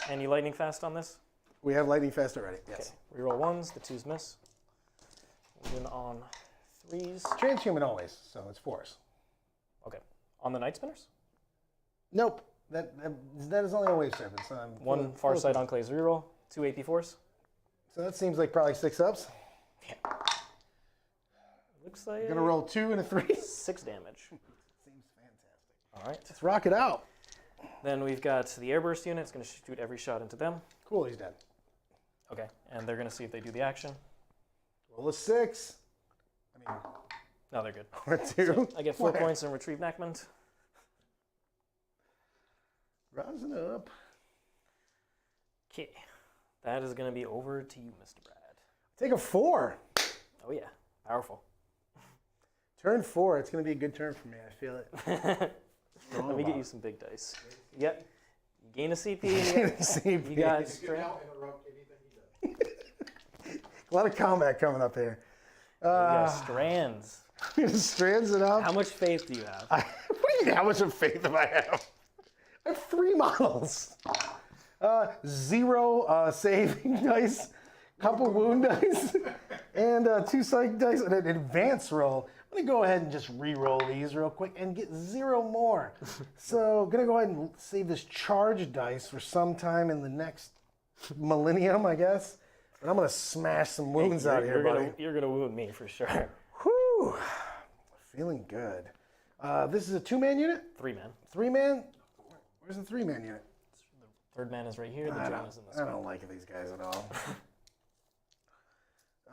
And you lightning fast on this? We have lightning fast already. Yes. Okay, reroll 1s, the 2s miss. Then on 3s. Transhuman always, so it's force. Okay, on the night spinners? Nope. That is only a wave serpent. So I'm 1 far side on Clay's reroll, 2 AP4s. So that seems like probably 6 ups. Yeah. Looks like I'm gonna roll 2 and a 3. 6 damage. Seems fantastic. All right. Let's rock it out. Then we've got the airburst unit. It's going to shoot every shot into them. Cool, he's dead. Okay, and they're going to see if they do the action. Roll a 6. I mean, No, they're good. or 2. I get 4 points and retrieve Neckmund. Rising up. Okay, that is going to be over to you, Mr. Brad. Take a 4. Oh yeah, powerful. Turn 4. It's going to be a good turn for me. I feel it. Let me get you some big dice. Yep. You gain a CP. CP. You got A lot of combat coming up here. strands. Strands it up. How much faith do you have? What do you mean, how much of faith do I have? I have 3 models. 0 saving dice, couple wound dice, and 2 psych dice, and an advance roll. I'm gonna go ahead and just re-roll these real quick and get 0 more. So I'm gonna go ahead and save this charge dice for sometime in the next millennium, I guess. And I'm gonna smash some wounds out here, buddy. You're gonna wound me for sure. Whew. Feeling good. This is a 2-man unit? 3-man. 3-man? Where's the 3-man unit? Third man is right here. The I John is in this don't one. like these guys at all.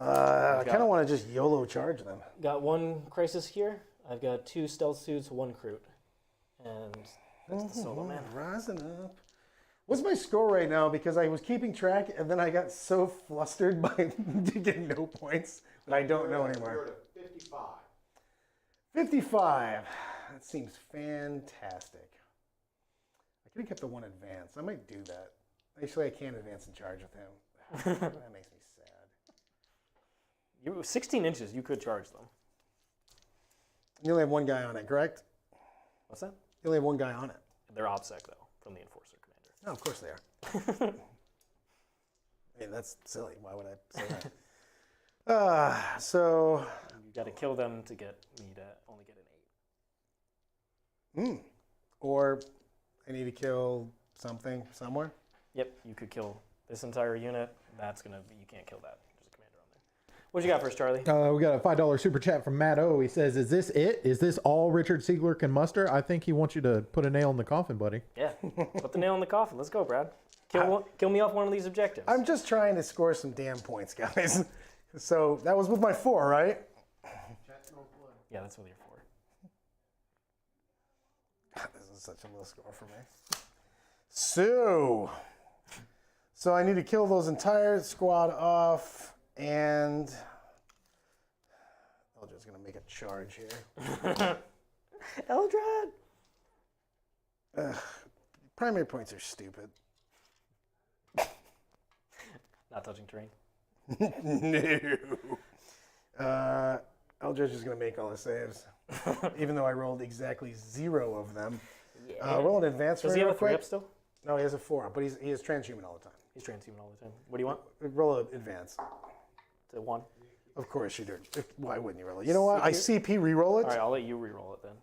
I kind of want to just YOLO charge them. Got 1 crisis here. I've got 2 stealth suits, 1 Kroot. And that's the solo man. Rising up. What's my score right now? Because I was keeping track and then I got so flustered by to get no points that I don't know anymore. 55. 55. That seems fantastic. I could have kept the 1 advance. I might do that. Actually, I can't advance and charge with him. That makes me sad. You 16 inches. You could charge them. You only have 1 guy on it, correct? What's that? You only have 1 guy on it. They're OBSEC though, from the Enforcer Commander. No, of course they are. I mean, that's silly. Why would I say that? So... You got to kill them to get me to only get an 8. Or I need to kill something somewhere. Yep, you could kill this entire unit. That's gonna be, you can't kill that. There's a commander on there. What you got first, Charlie? We got a $5 super chat from Matt O. He says, "Is this it? Is this all Richard Siegler can muster? I think he wants you to put a nail in the coffin, buddy." Yeah, put the nail in the coffin. Let's go, Brad. Kill me off one of these objectives. I'm just trying to score some damn points, guys. So that was with my 4, right? Yeah, that's what you're for. This is such a low score for me. So I need to kill those entire squad off, and Eldra's gonna make a charge here. Eldrad! Primary points are stupid. Not touching terrain. No. Eldridge is going to make all the saves, even though I rolled exactly 0 of them. Yeah. Roll an advance Does for he me have a real 3 quick. up still? No, he has a 4, but he is transhuman all the time. He's transhuman all the time. What do you want? Roll an advance. To 1. Of course you do. Why wouldn't you roll it? You know what? I CP re-roll it. All right, I'll let you re-roll it then.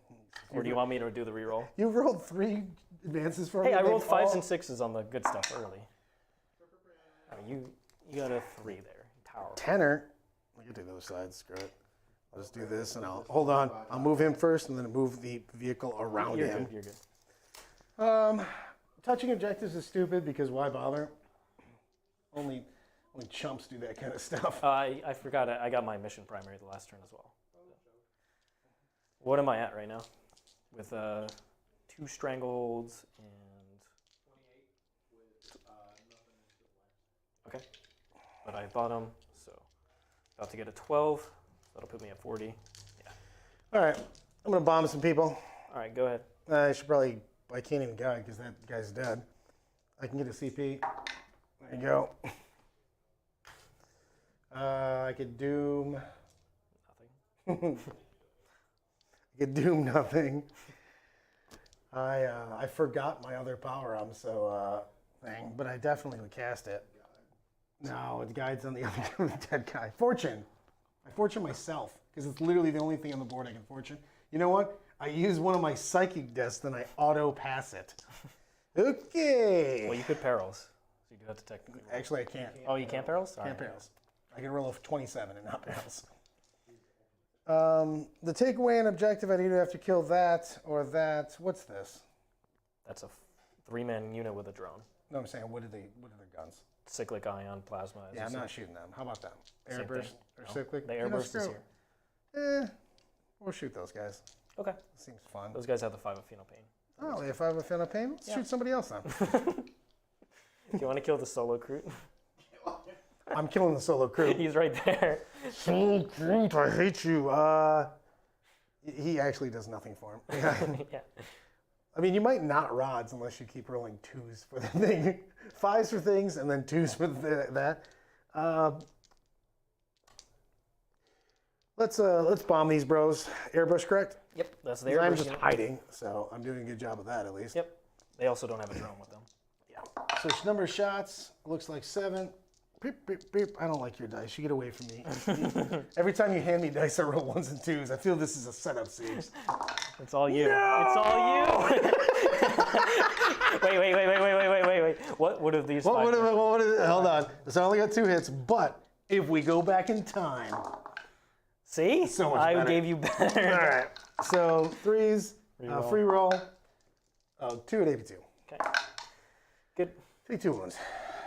Or do you want me to do the re-roll? You rolled 3 advances for me. Hey, I rolled They've 5s all- and 6s on the good stuff early. I mean, you got a 3 there. Tower. Tenor. We can do the other side. Screw it. I'll just do this, and I'll hold on. I'll move him first, and then move the vehicle around You're him. good. You're good. Touching objectives is stupid because why bother? Only chumps do that kind of stuff. I forgot. I got my mission primary the last turn as well. What am I at right now? With 2 strangleholds and 28 with nothing. Okay, but I bought them, so about to get a 12. That'll put me at 40. Yeah. All right, I'm gonna bomb some people. All right, go ahead. I should probably. I can't even guide because that guy's dead. I can get a CP. There you go. I could doom. Nothing. I could doom nothing. I forgot my other power up, so thing, but I definitely would cast it. No, it guides on the other dead guy. Fortune. I fortune myself because it's literally the only thing on the board I can fortune. You know what? I use one of my psychic deaths, then I auto pass it. Okay. Well, you could perils, so you do have to technically roll. Actually, I can't. Oh, you can't perils? All Can't right. perils. I can roll a 27 and not perils. The takeaway and objective, I'd either have to kill that or that. What's this? That's a 3-man unit with a drone. No, I'm saying, what are their guns? Cyclic ion plasma. as Yeah, you I'm said. not shooting them. How about them? Same Airburst thing. or No, cyclic? The You know, airburst is screw here. We'll shoot those guys. Okay. Seems fun. Those guys have the 5 of Pheno Pain. Oh, if I have a fan of pain, let's shoot somebody else then. Do you want to kill the solo crew? I'm killing the solo crew. He's right there. Solo crew, I hate you. He actually does nothing for him. Yeah. I mean, you might not rods unless you keep rolling 2s for the thing. 5s for things and then 2s for that. Let's bomb these bros. Airbrush, correct? Yep, that's their I'm version. just hiding, so I'm doing a good job of that at least. Yep. They also don't have a drone with them. Yeah. So number of shots looks like 7. Beep, beep, beep. I don't like your dice. You get away from me. Every time you hand me dice, I roll 1s and 2s. I feel this is a setup siege. It's all you. No! It's all you. wait. What are these? What 5 hold on. So I only got 2 hits, but if we go back in time. See? So much I better. gave you better. All right. So 3s, Reroll. free roll. Oh, 2 at AP2. Okay. Good. Take 2 wounds.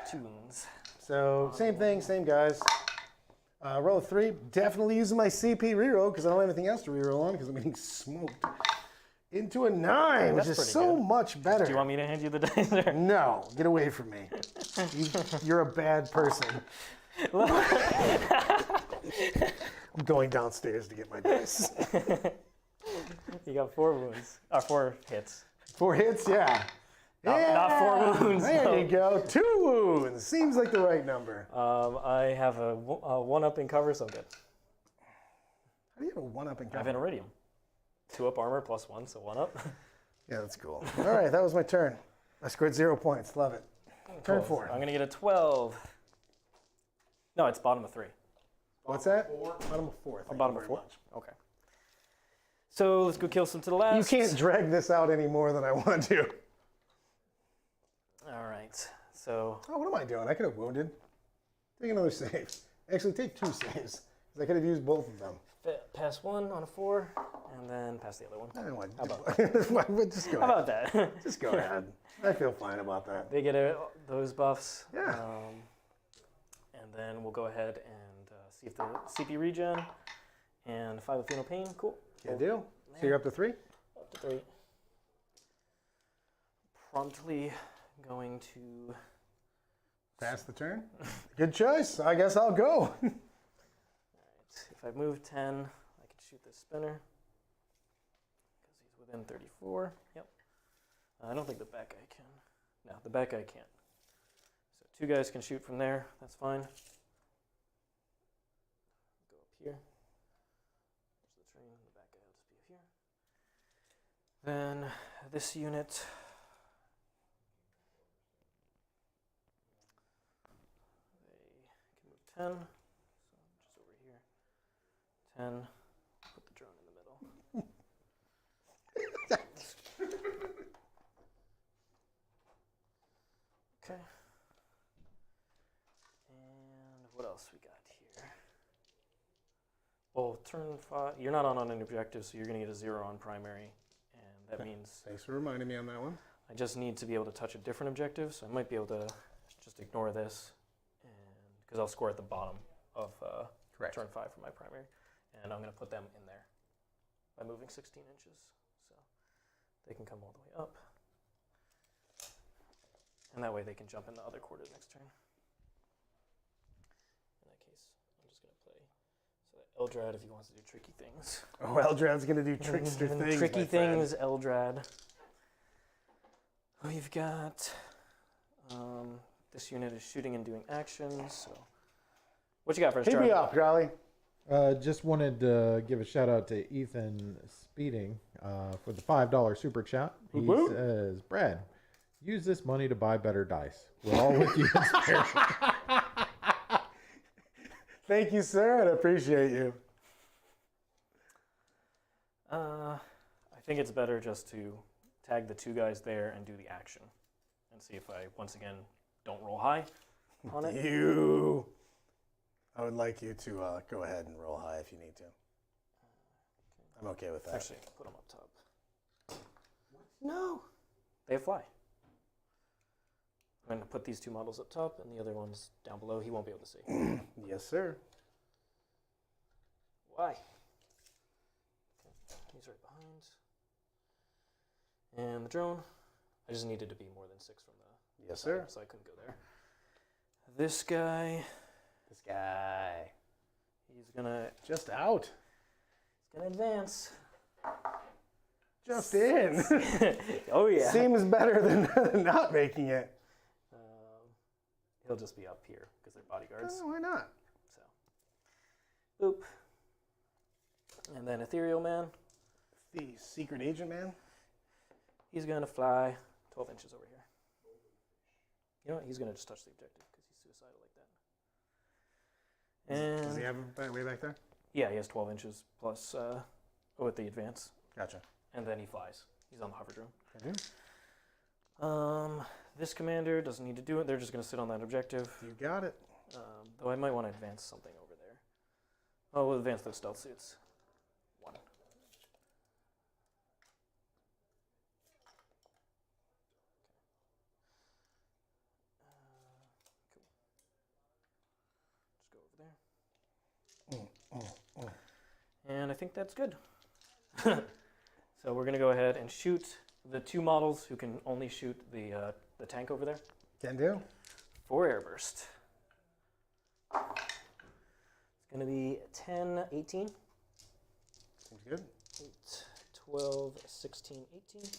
Tunes. So same thing, same guys. Roll a 3. Definitely using my CP reroll because I don't have anything else to reroll on because I'm getting smoked. Into a 9, which That's is pretty so good. much better. Do you want me to hand you the dice? Or? No, get away from me. You're a bad person. I'm going downstairs to get my dice. You got 4 wounds. 4 hits. 4 hits, yeah. Not 4 wounds. There no. you go. 2 wounds. Seems like the right number. I have a 1-up in cover, so I'm good. How do you have a 1-up in I have cover? an Iridium. 2-up armor plus 1, so 1-up. Yeah, that's cool. All right, that was my turn. I scored 0 points. Love it. Turn 4. I'm going to get a 12. No, it's bottom of 3. What's that? Bottom of 4. Oh, bottom of 4? Okay. So let's go kill some to the last. You can't drag this out any more than I want to. All right. So Oh, what am I doing? I could have wounded. Take another save. Actually, take 2 saves. Because I could have used both of them. pass 1 on a 4, and then pass the other one. I don't want How about just go How ahead. about that? Just go ahead. I feel fine about that. They get those buffs. Yeah. And then we'll go ahead and see if the CP regen and 5 of Pheno Pain. Cool. Can do. So you're up to 3? Up to 3. Promptly going to Pass the turn. Good choice. I guess I'll go. If I move 10, I can shoot this spinner because he's within 34. Yep. I don't think the back guy can. No, the back guy can't. So 2 guys can shoot from there. That's fine. Go up here. There's the train. The back guy will just be here. Then this unit. They can move 10. So just over here. 10. Put the drone in the middle. Okay. And what else we got here? Well, turn 5. You're not on an objective, so you're going to get a 0 on primary. And that means Thanks for reminding me on that one. I just need to be able to touch a different objective, so I might be able to just ignore this, because I'll score at the bottom of turn 5 for my primary, and I'm going to put them in there by moving 16 inches, so they can come all the way up, and that way they can jump in the other quarter next turn. In that case, I'm just going to play Eldred if he wants to do tricky things. Oh, Eldrad's going to do trickster things. Tricky things, Eldrad. We've got this unit is shooting and doing actions. So, what you got for us, Hit Charlie? me up, Charlie. Just wanted to give a shout out to Ethan Speeding for the $5 super chat. He says, Brad, use this money to buy better dice. We're all with you in spirit. Thank you, sir. I appreciate you. I think it's better just to tag the 2 guys there and do the action, and see if I once again don't roll high on it. I would like you to go ahead and roll high if you need to. I'm okay with that. Actually, put them up top. No, they fly. I'm going to put these 2 models up top and the other ones down below. He won't be able to see. Yes, sir. Why? Okay, he's right behind. And the drone, I just needed to be more than 6 from the Yes, sir. so I couldn't go there. This guy, he's gonna Just out. advance. Just in. Oh yeah. Seems better than not making it. He'll just be up here because they're bodyguards. Oh, why not? So, boop. And then Ethereal Man, The secret agent man. he's gonna fly 12 inches over here. You know what? He's gonna just touch the objective because he's suicidal like that. And Does he have him way back there? yeah, he has 12 inches plus with the advance, Gotcha. and then he flies. He's on the hover drone. Okay. This commander doesn't need to do it. They're just gonna sit on that objective. You got it. Though I might want to advance something over there. Oh, we'll advance those stealth suits. 1. Cool. Just go over there. And I think that's good. So we're going to go ahead and shoot the 2 models who can only shoot the tank over there. Can do. 4 airburst. It's going to be 10, 18. Seems good. 8, 12, 16, 18.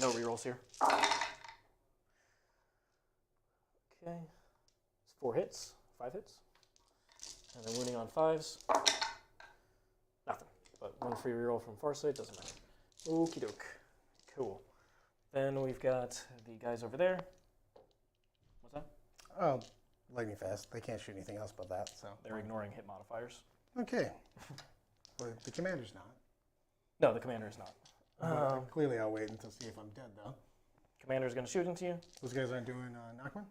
No rerolls here. Okay. It's 4 hits, 5 hits. And then wounding on 5s. Nothing. But 1 free reroll from Farsight, doesn't matter. Okie doke. Cool. Then we've got the guys over there. What's that? Oh, lightning fast. They can't shoot anything else but that. So They're ignoring hit modifiers. okay. Well, the commander's not. No, the commander is not. Clearly, I'll wait until see if I'm dead though. Commander's going to shoot into you. Those guys aren't doing knockman.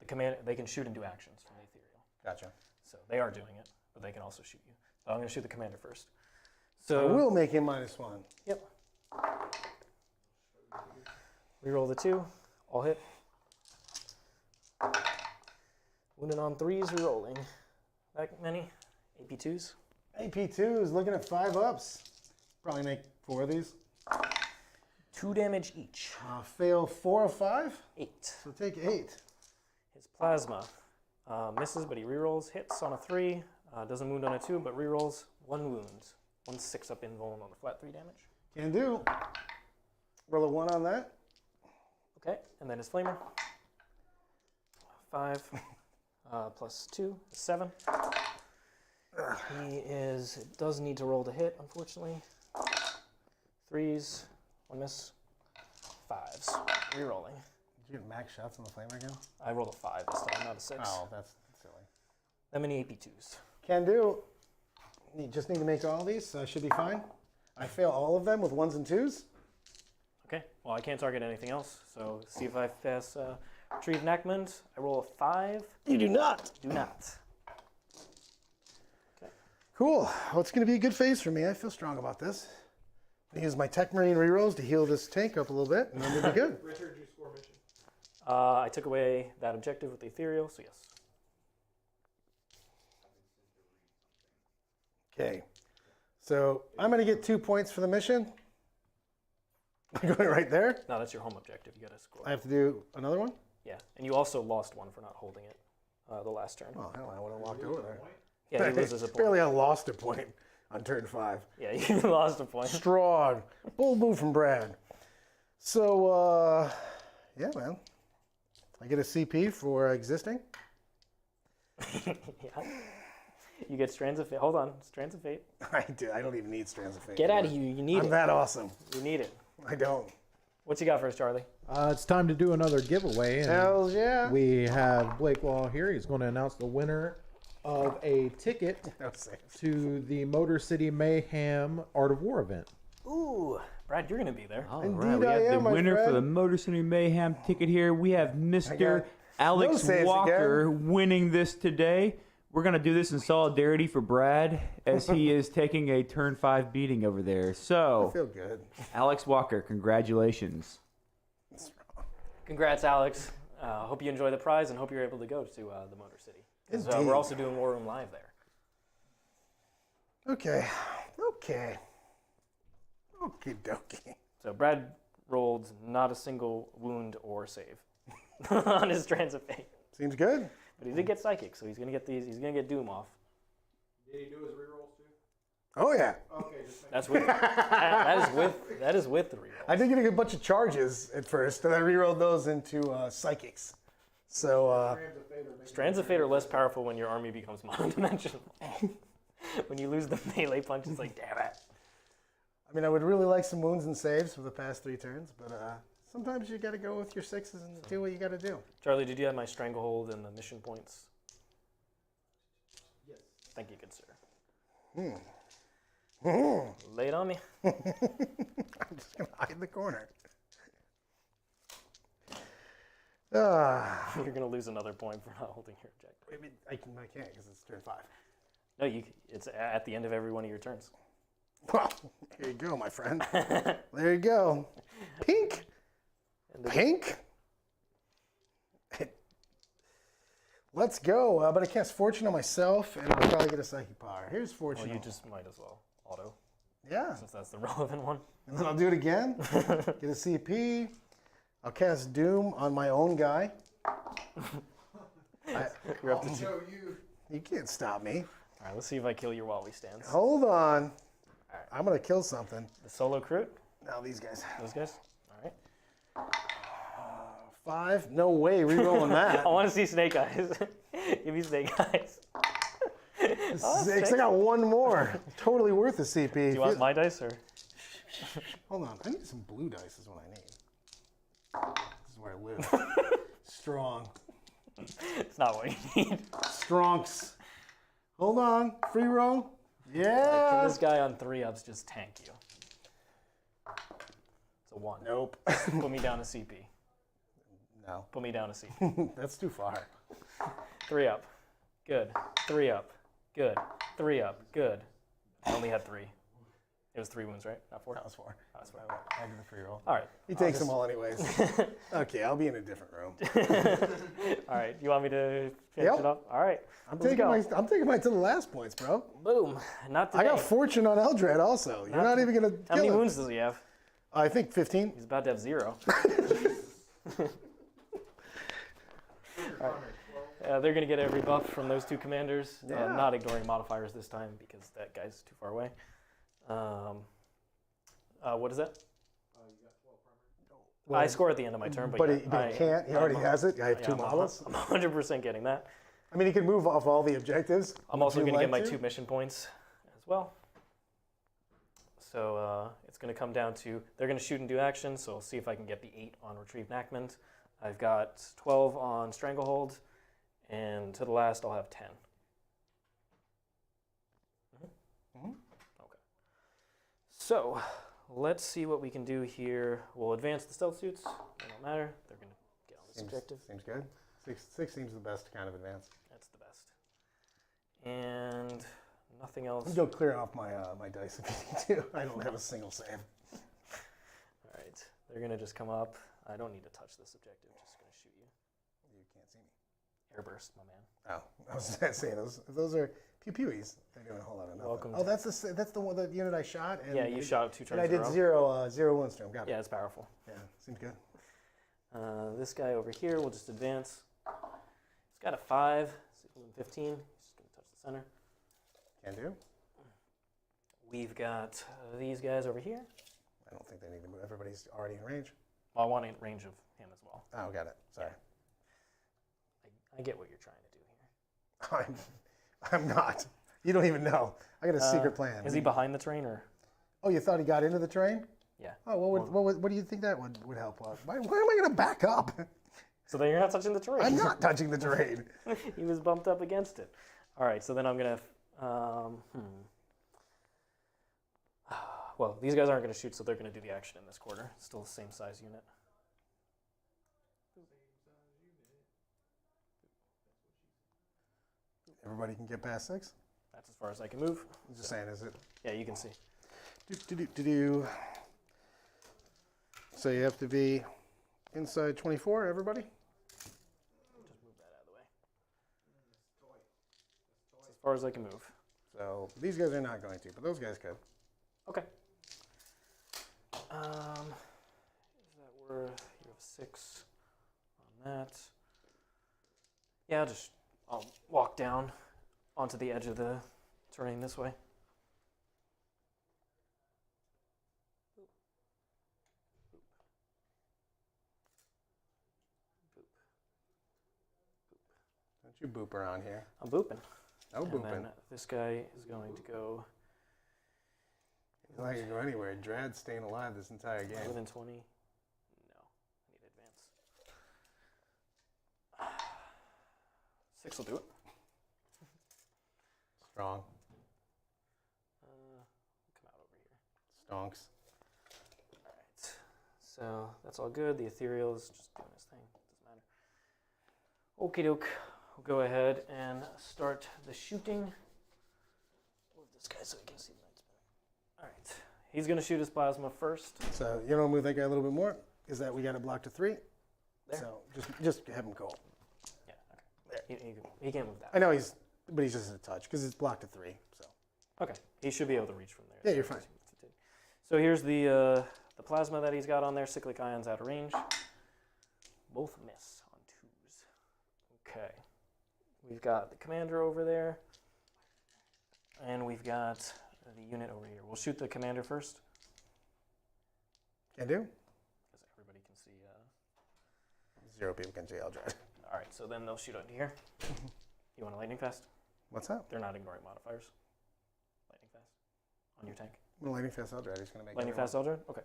The commander, they can shoot and do actions from the ethereal. Gotcha. So they are doing it, but they can also shoot you. So I'm going to shoot the commander first. I So will make him -1. Yep. Reroll the 2. All hit. Wounded on 3s, rerolling. That many? AP2s? AP2 is looking at 5 ups. Probably make 4 of these. 2 damage each. Fail 4 of 5. 8. So take 8. His plasma misses, but he rerolls. Hits on a 3. Doesn't wound on a 2, but rerolls 1 wound. 1 6-up invuln on the flat 3 damage. Can do. Roll a 1 on that. Okay, and then his flamer. 5 plus 2, 7. He does need to roll to hit, unfortunately. 3s, 1 miss, 5s. Rerolling. Did you get max shots on the flamer again? I rolled a 5 this time, not a 6. Oh, that's silly. That many AP2s. Can do. You just need to make all these, so I should be fine. I fail all of them with 1s and 2s. Okay, well, I can't target anything else, so see if I pass Retrieve Enactment. I roll a 5. You do not. Do not. Cool. Well, it's going to be a good phase for me. I feel strong about this. I use my Tech Marine rerolls to heal this tank up a little bit, and then we'll be good. Richard, did you score mission? I took away that objective with the Ethereal, so yes. Okay. So I'm going to get 2 points for the mission. I'm going right there. No, that's your home objective. You got to score. I have to do another one? Yeah, and you also lost one for not holding it the last turn. Oh, hell, I would have walked over there. Yeah, he loses a point. Barely I lost a point on turn 5. Yeah, you lost a point. Strong. Bold move from Brad. So, yeah, man. I get a CP for existing. Yeah. You get Strands of Fate. Hold on, Strands of Fate. I do. I don't even need Strands of Fate. Get out of here. You need I'm it. that awesome. You need it. I don't. What's you got for us, Charlie? It's time to do another giveaway. And Hells yeah. we have Blake Wall here. He's going to announce the winner of a ticket No saves. to the Motor City Mayhem Art of War event. Ooh, Brad, you're going to be there. All Indeed right, we I have am, the my winner for friend. the Motor City Mayhem ticket here. We have Mr. got Alex no saves Walker winning this today. We're going to do this in solidarity for Brad as he is taking a turn 5 beating over there. I So, feel good. Alex Walker, congratulations. Congrats, Alex. Hope you enjoy the prize and hope you're able to go to the Motor City. 'Cause, Indeed. we're also doing War Room Live there. Okay. Okay. Okie dokie. So Brad rolled not a single wound or save on his Strands of Fate. Seems good. But he did get Psychic, so he's going to get these. He's going to get Doom off. Did he do his rerolls too? Oh, yeah. Okay, just That's with that is with the reroll. I did get a bunch of charges at first, and I rerolled those into psychics. So, Strands of Fate are less powerful when your army becomes monodimensional. When you lose the melee punch, it's like, damn it. I mean, I would really like some wounds and saves for the past 3 turns, but sometimes you got to go with your 6s and do what you got to do. Charlie, did you have my Stranglehold and the mission points? Yes. Thank you, good sir. Lay it on me. I'm just going to hide in the corner. You're going to lose another point for not holding your objective. I mean, I can't because it's turn 5. No, it's at the end of every one of your turns. Well, here you go, my friend. There you go. Pink. Pink. Let's go. But I cast Fortune on myself, and I'll probably get a Psychic Power. Here's Fortune. Well, you just might as well auto, Yeah. since that's the relevant one. And then I'll do it again. Get a CP. I'll cast Doom on my own guy. You're up to 2. All You can't stop me. right, let's see if I kill your while we stands. Hold on. I'm going to kill something. The solo crit, Now these guys. those guys. All right. 5. No way. Rerolling that. I want to see Snake Eyes. Give me Snake Eyes. 6. I got 1 more. Totally worth the CP. Do you want my dice or? Hold on. I need some blue dice is what I need. This is where I live. Strong. It's not what you need. Stronks. Hold on. Free roll. Can Yeah. this guy on 3-ups just tank you? It's a 1. Nope. Put me down to CP. No. Put me down to CP. That's too far. 3-up. Good. 3-up. Good. 3-up. Good. I only had 3. It was 3 wounds, right? Not 4? That was 4. That was 4. I did the free roll. All right. He takes them all anyways. Okay, I'll be in a different room. All right. You want me to finish Yep. it up? All right. I'm Let's taking go. my to the last points, bro. Boom. Not I today. got Fortune on Eldred also. You're not even gonna How many kill him. wounds does he have? I think 15. He's about to have 0. All right. They're going to get every buff from those 2 commanders. Yeah. Not ignoring modifiers this time because that guy's too far away. What is that? I score at the end of my turn, but, But yeah, he can't. He already has it. I have yeah, 2 models. I'm 100% getting that. I mean, he can move off all the objectives. I'm also Would you going to get like my to? 2 mission points as well. So it's going to come down to, they're going to shoot and do action, so I'll see if I can get the 8 on Retrieve Enactment. I've got 12 on Stranglehold, and to the last I'll have 10. So, let's see what we can do here. We'll advance the stealth suits. They don't matter. They're going to get on this objective. Seems good. Six seems the best kind of advance. That's the best. And nothing else. Go clear off my my dice if you need to. I don't have a single save. All right. They're going to just come up. I don't need to touch this objective. Just going to shoot you. You can't see me. Airburst, my man. Oh, I was going to say those are pew-pewies. They're doing a whole lot of nothing. Welcome Oh, that's the one, the unit I shot. And Yeah, you shot 2 turns And I in a did row. zero wounds to him. Got it. Yeah, it's powerful. Yeah, seems good. This guy over here will just advance. He's got a 5, 6, 15. He's just going to touch the center. Can do. We've got these guys over here. I don't think they need to move. Everybody's already in range. Well, I want in range of him as well. Oh, got it. Sorry. I get what you're trying to do here. I'm not. You don't even know. I got a secret plan. Is he behind the train or? Oh, you thought he got into the train? Yeah. Oh, what do you think that would help? Why am I going to back up? So then you're not touching the terrain. I'm not touching the terrain. He was bumped up against it. All right, so then I'm going to... Well, these guys aren't going to shoot, so they're going to do the action in this quarter. Still the same size unit. Everybody can get past 6? That's as far as I can move. I'm just saying, is it? Yeah, you can see. So you have to be inside 24, everybody? Just move that out of the way. That's as far as I can move. So these guys are not going to, but those guys could. Okay. Is that worth? You have 6 on that. Yeah, I'll walk down onto the edge of the terrain this way. Don't you boop around here. I'm booping. No And booping. then this guy is going to go He's not going to go anywhere. Drad's staying alive this entire game. within 20. No, I need advance. 6 will do it. Strong. Come out over here. Stonks. All right. So that's all good. The ethereal is just doing his thing. Doesn't matter. Okie doke. We'll go ahead and start the shooting. Move this guy so he can see the lights better. All right. He's going to shoot his plasma first. So you know, move that guy a little bit more. Is that we got it blocked to 3? There. So just have him go. Yeah. Okay. He can't move that. I know he's just a touch because it's blocked to 3. So Okay. He should be able to reach from there. Yeah, you're fine. So here's the plasma that he's got on there. Cyclic ions out of range. Both miss on 2s. Okay. We've got the commander over there. And we've got the unit over here. We'll shoot the commander first. can do. Because everybody can see. 0 people can see Eldari. All right, so then they'll shoot onto here. You want a lightning fast? What's up? They're not ignoring modifiers. Lightning fast on your tank. Well, lightning fast Eldari is going to make Lightning everyone- fast Eldred? Okay.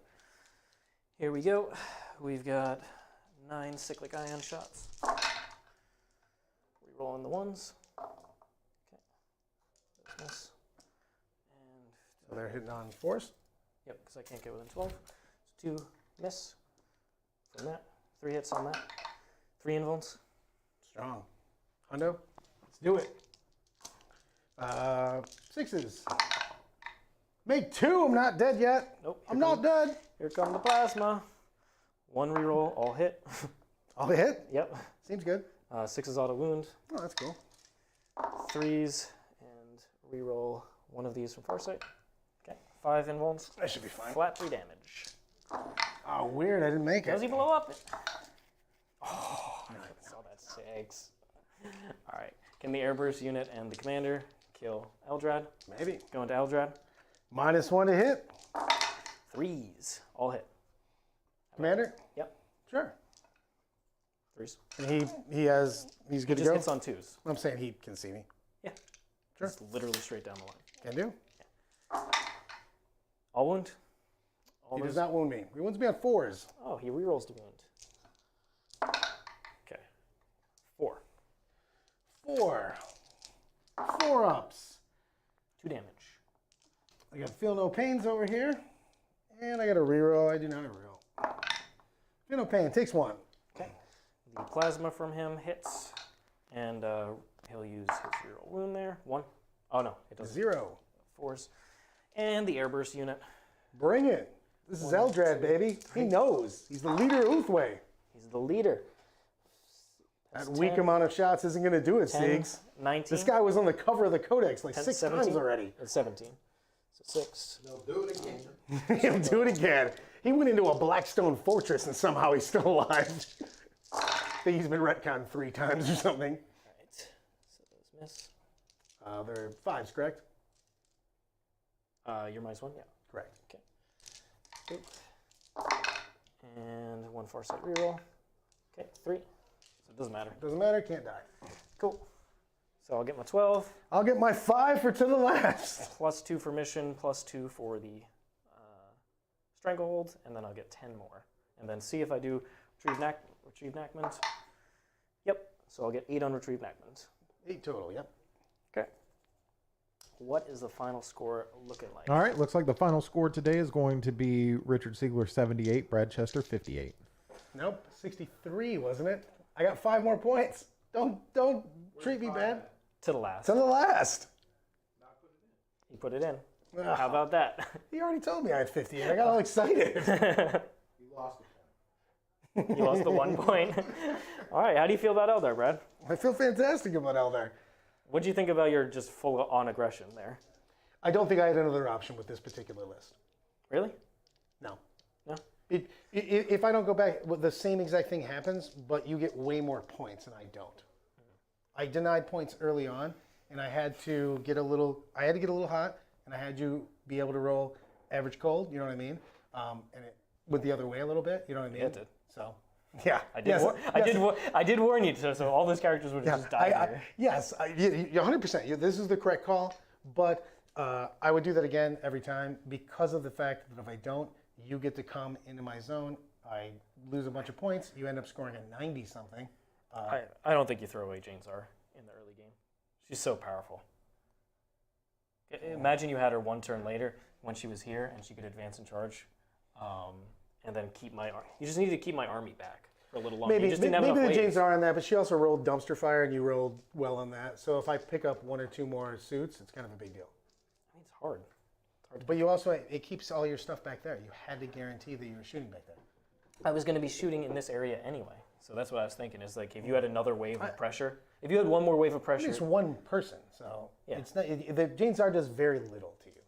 Here we go. We've got 9 cyclic ion shots. Rerolling the 1s. Okay. That's miss. And So they're hitting on 4s. yep, because I can't get within 12. So 2 miss from that. 3 hits on that. 3 invulns. Strong. Hundo, let's do it. 6s. Make 2. I'm not dead yet. Nope. I'm not dead. Here come the plasma. 1 reroll, all hit. All hit. Yep. Seems good. 6 is auto wound. Oh, that's cool. 3s and reroll 1 of these from Farsight. Okay. 5 invulns. That should be fine. Flat 3 damage. Oh, weird. I didn't make Does he it. blow up? Oh, I saw that 6. All right. Can the airburst unit and the commander kill Eldrad? Maybe. Going to Eldrad. -1 to hit. 3s. All hit. Commander? Yep. Sure. 3s. And he's good to Just go? hits on 2s. I'm saying he can see me. Yeah. Sure. It's literally straight down the line. Can do. All wound. All He those- does not wound me. He wounds me on 4s. Oh, he rerolls the wound. Okay. 4. 4. 4 ups. 2 damage. I got feel no pains over here. And I got a reroll. I do not have a reroll. Feel no pain. Takes 1. Okay. The plasma from him hits, and he'll use his reroll wound there. 1. Oh no, it doesn't. 0. 4s. And the airburst unit. Bring it. This is Eldrad, baby. He knows. He's the leader of Uthway. He's the leader. That weak amount of shots isn't going to do it, 10, Siegs. 19. This guy was on the cover of the Codex like 10, 6 17. times already. It's 17. So 6. They'll do it again. He'll do it again. He went into a Blackstone fortress and somehow he's still alive. I think he's been retconned 3 times or something. All right. So those miss. They're 5s, correct? You're -1? Yeah. Correct. Okay. 8. And 1 Farsight reroll. Okay, 3. So it doesn't matter. Doesn't matter, can't die. Cool. So I'll get my 12. I'll get my 5 for to the last. +2 for mission, +2 for the stranglehold, and then I'll get 10 more. And then see if I do retrieve Knackmans. Yep. So I'll get 8 on retrieve Knackmans. 8 total, yep. Okay. What is the final score looking like? All right, looks like the final score today is going to be Richard Siegler 78, Brad Chester 58. Nope, 63, wasn't it? I got 5 more points. Don't treat me bad. To the last. To the last. He put it in. Ugh. How about that? He already told me I had 58. I got all excited. You lost the point. You lost the 1 point. All right, how do you feel about Eldar, Brad? I feel fantastic about Eldar. What do you think about your just full-on aggression there? I don't think I had another option with this particular list. Really? No. No? If I don't go back, well, the same exact thing happens, but you get way more points and I don't. I denied points early on, and I had to get a little hot, and I had you be able to roll average cold, you know what I mean? And it went the other way a little bit, you know what I mean? It did. So yeah. I did warn you, so all those characters would have just died here. Yes, you're 100%. This is the correct call, but I would do that again every time because of the fact that if I don't, you get to come into my zone. I lose a bunch of points. You end up scoring a 90-something. I don't think you throw away Jane Czar in the early game. She's so powerful. Imagine you had her 1 turn later when she was here and she could advance and charge, and then keep my army. You just needed to keep my army back for a little longer. Maybe you just didn't have enough the waves. Janes are on that, but she also rolled dumpster fire, and you rolled well on that. So if I pick up 1 or 2 more suits, it's kind of a big deal. I mean, it's hard. But you also, it keeps all your stuff back there. You had to guarantee that you were shooting back there. I was going to be shooting in this area anyway. So that's what I was thinking, is like if you had another wave of pressure, if you had 1 more wave of pressure. It's 1 person, so Yeah. it's not. The Jane Czar does very little to you.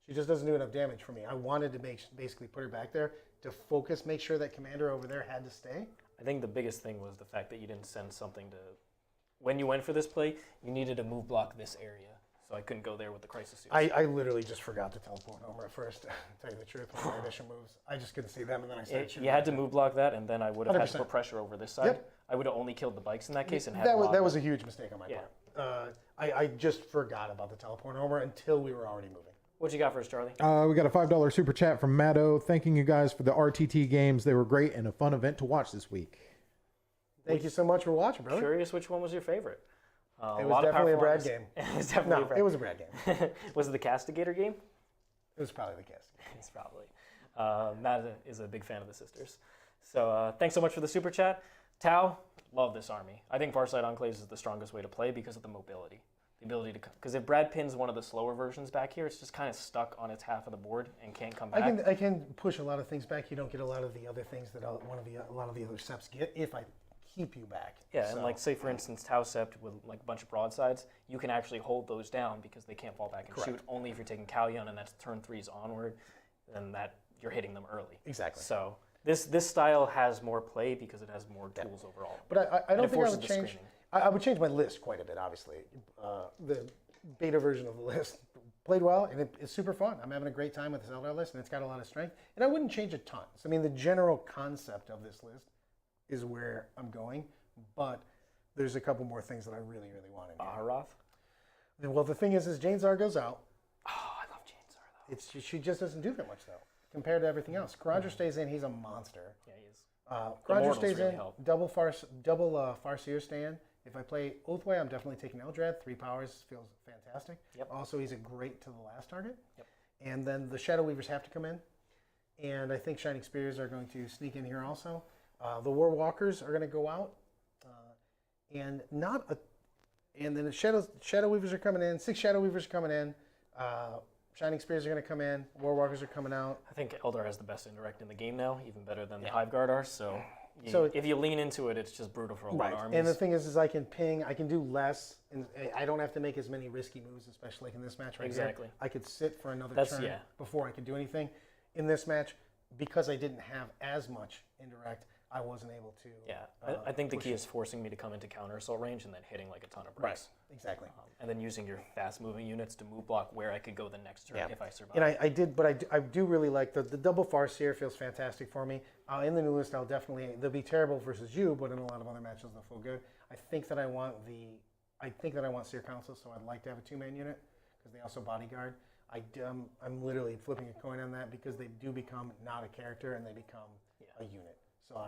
She just doesn't do enough damage for me. I wanted to basically put her back there to focus, make sure that commander over there had to stay. I think the biggest thing was the fact that you didn't send something to. When you went for this play, you needed to move block this area, so I couldn't go there with the crisis suits. I literally just forgot to teleport Homer at first, to tell you the truth, when my initial moves. I just couldn't see them, and then I started shooting. You had to move block that, and then I would have had to 100%. put pressure over this side. Yep. I would have only killed the bikes in that case and had That was a huge mistake on my Yeah. part. I just forgot about the teleport Homer until we were already moving. What you got for us, Charlie? We got a $5 super chat from Matto, thanking you guys for the RTT games. They were great and a fun event to watch this week. Thank you so much for watching, brother. Curious which one was your favorite? It was definitely a Brad powerful game. It was definitely a Brad. It was a Brad game. Was it the Castigator game? It was probably the case. It's probably. Matt is a big fan of the sisters. So thanks so much for the super chat. Tau, love this army. I think Farsight Enclaves is the strongest way to play because of the mobility. The ability to, because if Brad pins one of the slower versions back here, it's just kind of stuck on its half of the board and can't come back. I can push a lot of things back. You don't get a lot of the other things that a lot of the other seps get if I keep you back. Yeah, So, and like say for instance Tau Sept with like a bunch of broadsides, you can actually hold those down because they can't fall back and shoot. Only if you're taking Kalyan and that's turn 3s onward, then that you're hitting them early. Exactly. So this style has more play because it has more tools overall. But I don't it think I forces would the change. screening. I would change my list quite a bit, obviously. The beta version of the list played well, and it's super fun. I'm having a great time with this Eldar list, and it's got a lot of strength. And I wouldn't change a ton. So, I mean, the general concept of this list is where I'm going, but there's a couple more things that I really, really want in here. Aharath? Well, the thing is Jane Czar goes out. Oh, I love Jane Czar though. She just doesn't do that much, though, compared to everything else. Karanger stays in. He's a monster. Yeah, he is. Karanger mortals stays really in. help. Double Farseer stay in. If I play Oathway, I'm definitely taking Eldrad. 3 powers feels fantastic. Yep. Also, he's a great to the last target. Yep. And then the Shadow Weavers have to come in. and I think Shining Spears are going to sneak in here also. The War Walkers are going to go out, and then the Shadow Weavers are coming in. 6 Shadow Weavers are coming in. Shining Spears are going to come in. War Walkers are coming out. I think Eldar has the best indirect in the game now, even better than the Hive Guard are. So if you lean into it, it's just brutal for a lot of armies. And the thing is I can ping. I can do less, and I don't have to make as many risky moves, especially like in this match right here. I could sit for another turn before I could do anything. In this match, because I didn't have as much indirect, I wasn't able to. Yeah, I think the key is forcing me to come into counter assault range and then hitting like a ton of bricks. Right, exactly. And then using your fast moving units to move block where I could go the next turn if I survive. And I do really like the double Farseer feels fantastic for me. In the new list, they'll be terrible versus you, but in a lot of other matches they'll feel good. I think that I want Seer Council, so I'd like to have a 2-man unit because they also bodyguard. I'm literally flipping a coin on that because they do become not a character and they become a unit. So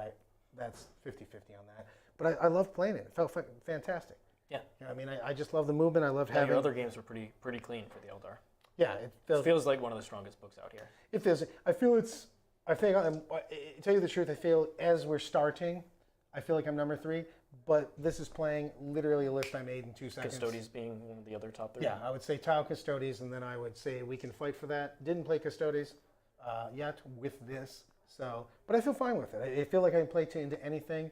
that's 50-50 on that. But I love playing it. It felt fantastic. Yeah. I mean, I just love the movement. I love having. Your other games were pretty clean for the Eldar. Yeah, it feels like one of the strongest books out here. It feels. I think. To tell you the truth, I feel as we're starting, I feel like I'm number 3. But this is playing literally a list I made in 2 seconds. Custodes being one of the other top 3. Yeah, I would say Tau Custodes, and then I would say we can fight for that. Didn't play Custodes yet with this, but I feel fine with it. I feel like I can play into anything.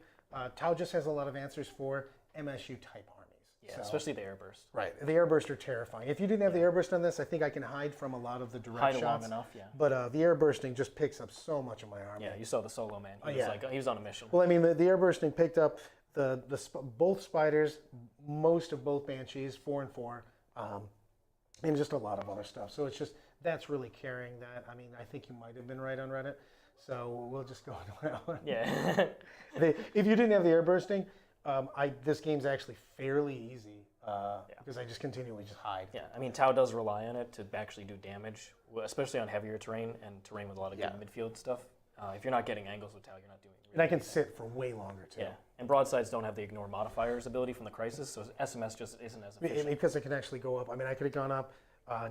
Tau just has a lot of answers for MSU type armies. Yeah, especially the airburst. Right, the airburst are terrifying. If you didn't have the airburst on this, I think I can hide from a lot of the direct shots. Long enough, yeah. But the airbursting just picks up so much of my army. Yeah, you saw the solo man. He was on a mission. Well, I mean, the airbursting picked up both spiders, most of both banshees, 4 and 4, and just a lot of other stuff. So it's just that's really carrying that. I mean, I think you might have been right on Reddit. So we'll just go on that one. Yeah. If you didn't have the airbursting, this game's actually fairly easy because I just continually just hide. Yeah, I mean, Tau does rely on it to actually do damage, especially on heavier terrain and terrain with a lot of good midfield stuff. If you're not getting angles with Tau, you're not doing and I can sit for way longer, too. Yeah, and broadsides don't have the ignore modifiers ability from the Crisis, so SMS just isn't as efficient. Because I can actually go up. I mean, I could have gone up,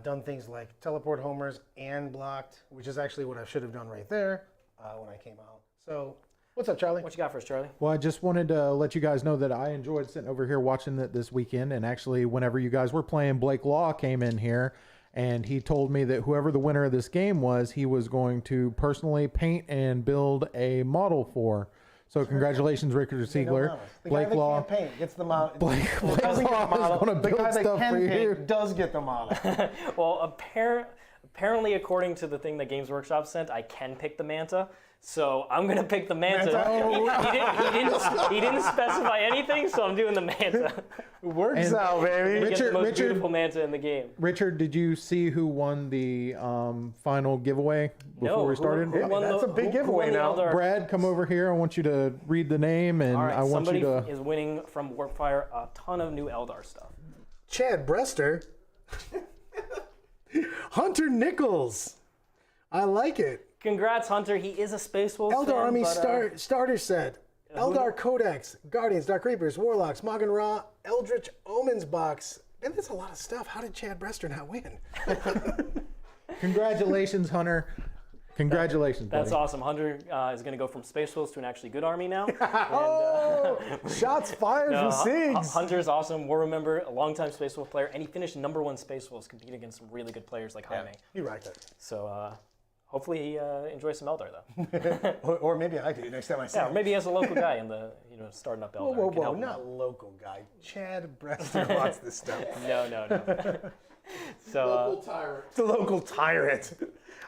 done things like teleport homers and blocked, which is actually what I should have done right there when I came out. So, what's up, Charlie? What you got for us, Charlie? Well, I just wanted to let you guys know that I enjoyed sitting over here watching it this weekend. And actually, whenever you guys were playing, Blake Law came in here and he told me that whoever the winner of this game was, he was going to personally paint and build a model for. So congratulations, Richard Siegler. Blake Law can't paint gets the model. Blake Law is going to build stuff for you. Does get the model. Well, apparently, according to the thing that Games Workshop sent, I can pick the Manta. So I'm gonna pick the Manta. He didn't specify anything, so I'm doing the Manta. Works out, baby. Richard, the most beautiful Manta in the game. Richard, did you see who won the final giveaway before we started? That's a big giveaway now. Brad, come over here. I want you to read the name, and all right, I want you to. Somebody is winning from Warpfire a ton of new Eldar stuff. Chad Brester. Hunter Nichols. I like it. Congrats, Hunter. He is a Space Wolves Eldar fan, Army starter set. Eldar Codex, Guardians, Dark Reapers, Warlocks, Magan Ra, Eldritch Omens box. Man, that's a lot of stuff. How did Chad Brester not win? Congratulations, Hunter. Congratulations, That's buddy. awesome. Hunter is going to go from Space Wolves to an actually good army now. Shots fired from Sigs. Hunter's awesome. War member, a longtime Space Wolf player, and he finished #1 Space Wolves, competing against some really good players like Jaime. You right there. So hopefully he enjoys some Eldar though. or maybe I do next time I see him. Yeah, maybe he has a local guy in the starting up Eldar. Whoa, not local guy. Chad Brester wants this stuff. No. So local tyrant. The local tyrant.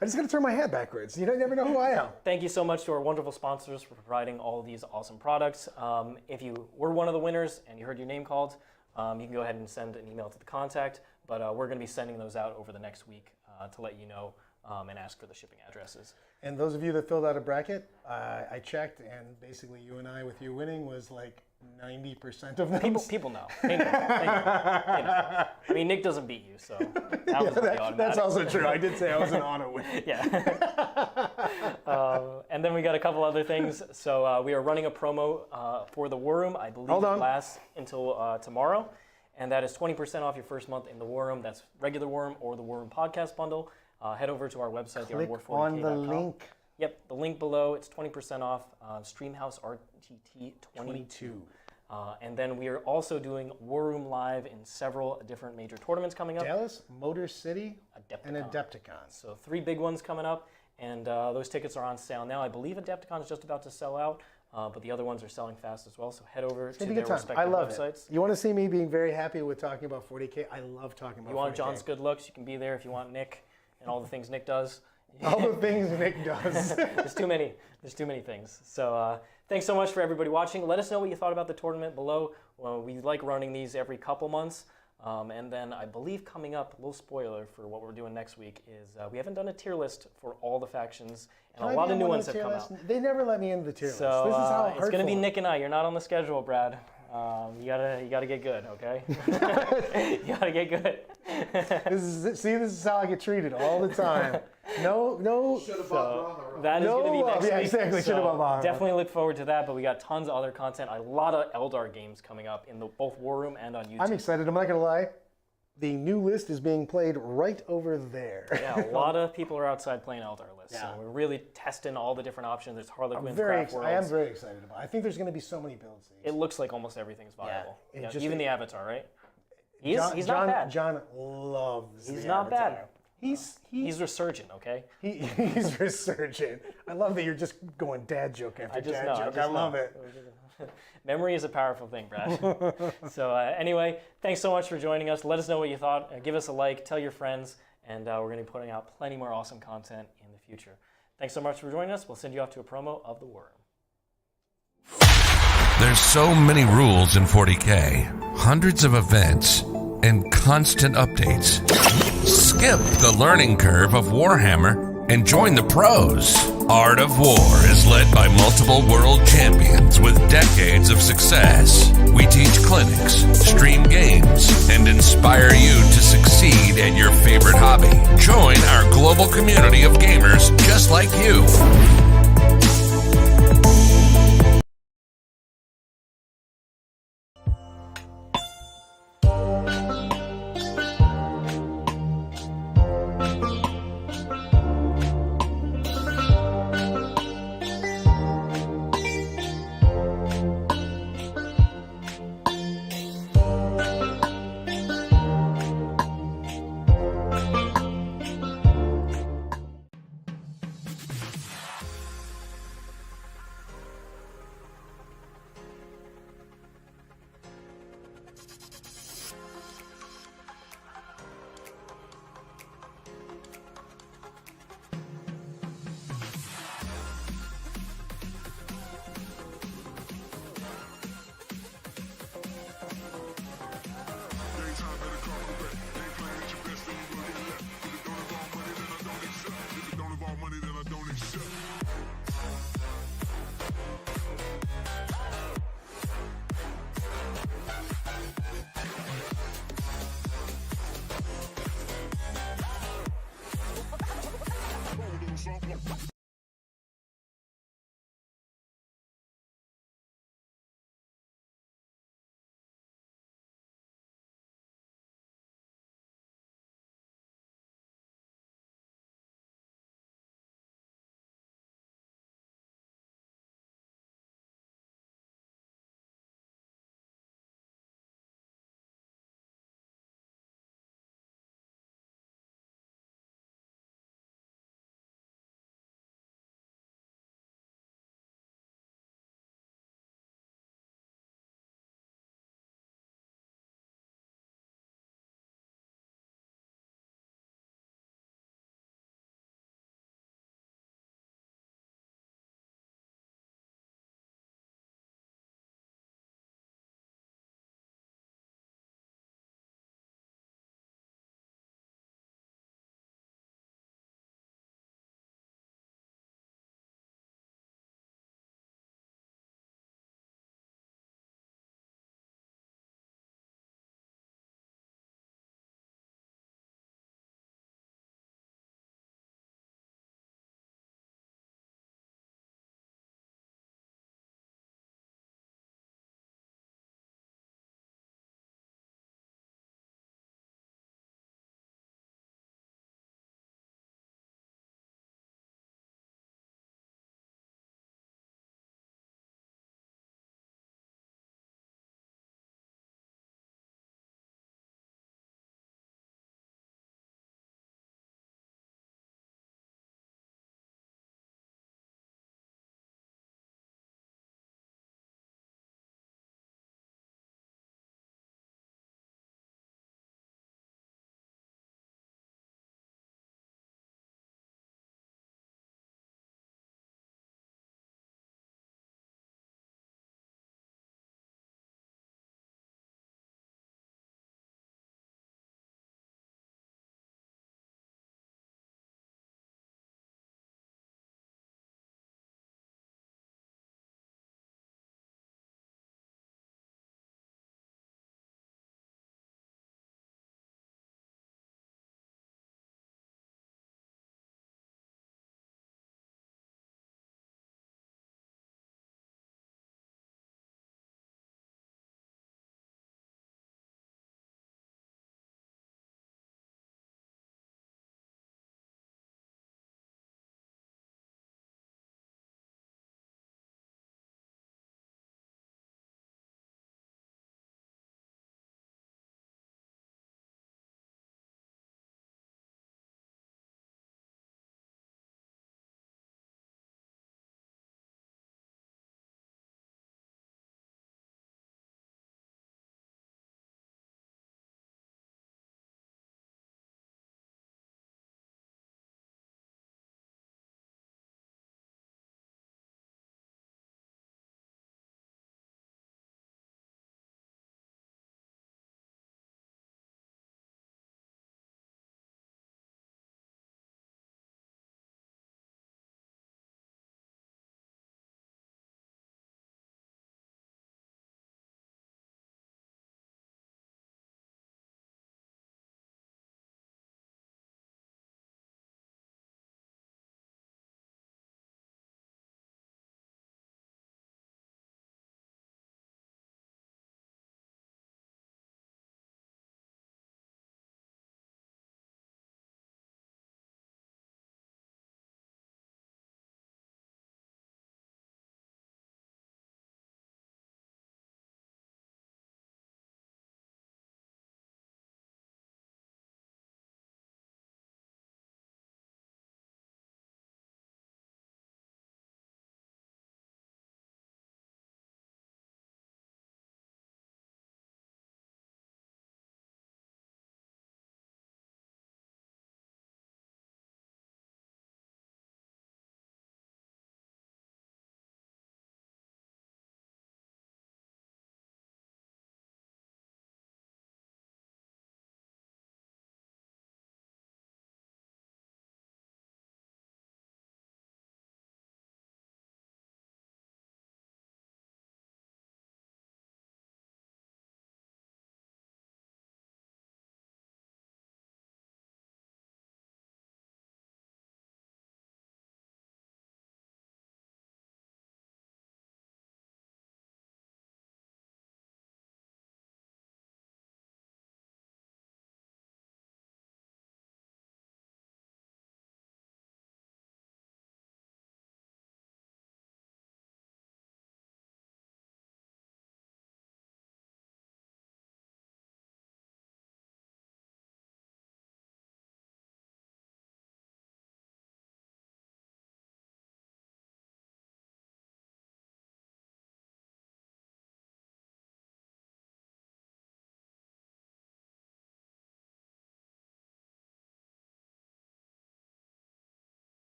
I just got to turn my head backwards. You never know who I am. Thank you so much to our wonderful sponsors for providing all of these awesome products. If you were one of the winners and you heard your name called, you can go ahead and send an email to the contact. But we're going to be sending those out over the next week to let you know and ask for the shipping addresses. And those of you that filled out a bracket, I checked, and basically you and I, with you winning, was like 90% of them. People know. They know. I mean, Nick doesn't beat you, so that was the automatic. That's also true. I did say I was an auto win. Yeah. And then we got a couple other things. So we are running a promo for the War Room. I believe it lasts until tomorrow. And that is 20% off your first month in the War Room. That's regular War Room or the War Room podcast bundle. Head over to our website, Click on the link. Yep, the link below. It's 20% off. Streamhouse RTT 22. And then we are also doing War Room Live in several different major tournaments coming up. Dallas, Motor City, and Adepticon. So 3 big ones coming up, and those tickets are on sale now. I believe Adepticon is just about to sell out, but the other ones are selling fast as well. So head over to their respective I love websites. it. You want to see me being very happy with talking about 40K? I love talking about 40K. You want John's good looks, you can be there. If you want Nick and all the things Nick does. All the things Nick does. There's too many things. So thanks so much for everybody watching. Let us know what you thought about the tournament below. Well, we like running these every couple months. And then I believe coming up, a little spoiler for what we're doing next week, is we haven't done a tier list for all the factions, and a lot of new ones have come out. They never let me into the tier list. This is So how it's going to be Nick and I. You're not on the schedule, Brad. You gotta get good, okay? You gotta get good. This is how I get treated all the time. No. Should have bought Ron. That is going to be next week. Exactly. Should have bought Ron. Definitely look forward to that. But we got tons of other content. A lot of Eldar games coming up in both War Room and on YouTube. I'm excited. I'm not gonna lie. The new list is being played right over there. Yeah, a lot of people are outside playing Eldar lists. Yeah. So we're really testing all the different options. There's Harlequins, I am Craft Worlds. very excited about it. I think there's going to be so many builds. It looks like almost everything's viable. it Yeah, just- even the Avatar, right? He's not bad. John loves He's the not Avatar. bad. He's resurgent, okay? he's resurgent. I love that you're just going dad joke after dad joke. I love it. Memory is a powerful thing, Brad. So anyway, thanks so much for joining us. Let us know what you thought. Give us a like, tell your friends, and we're going to be putting out plenty more awesome content in the future. Thanks so much for joining us. We'll send you off to a promo of the War Room. There's so many rules in 40K, hundreds of events, and constant updates. Skip the learning curve of Warhammer and join the pros. Art of War is led by multiple world champions with decades of success. We teach clinics, stream games, and inspire you to succeed at your favorite hobby. Join our global community of gamers just like you.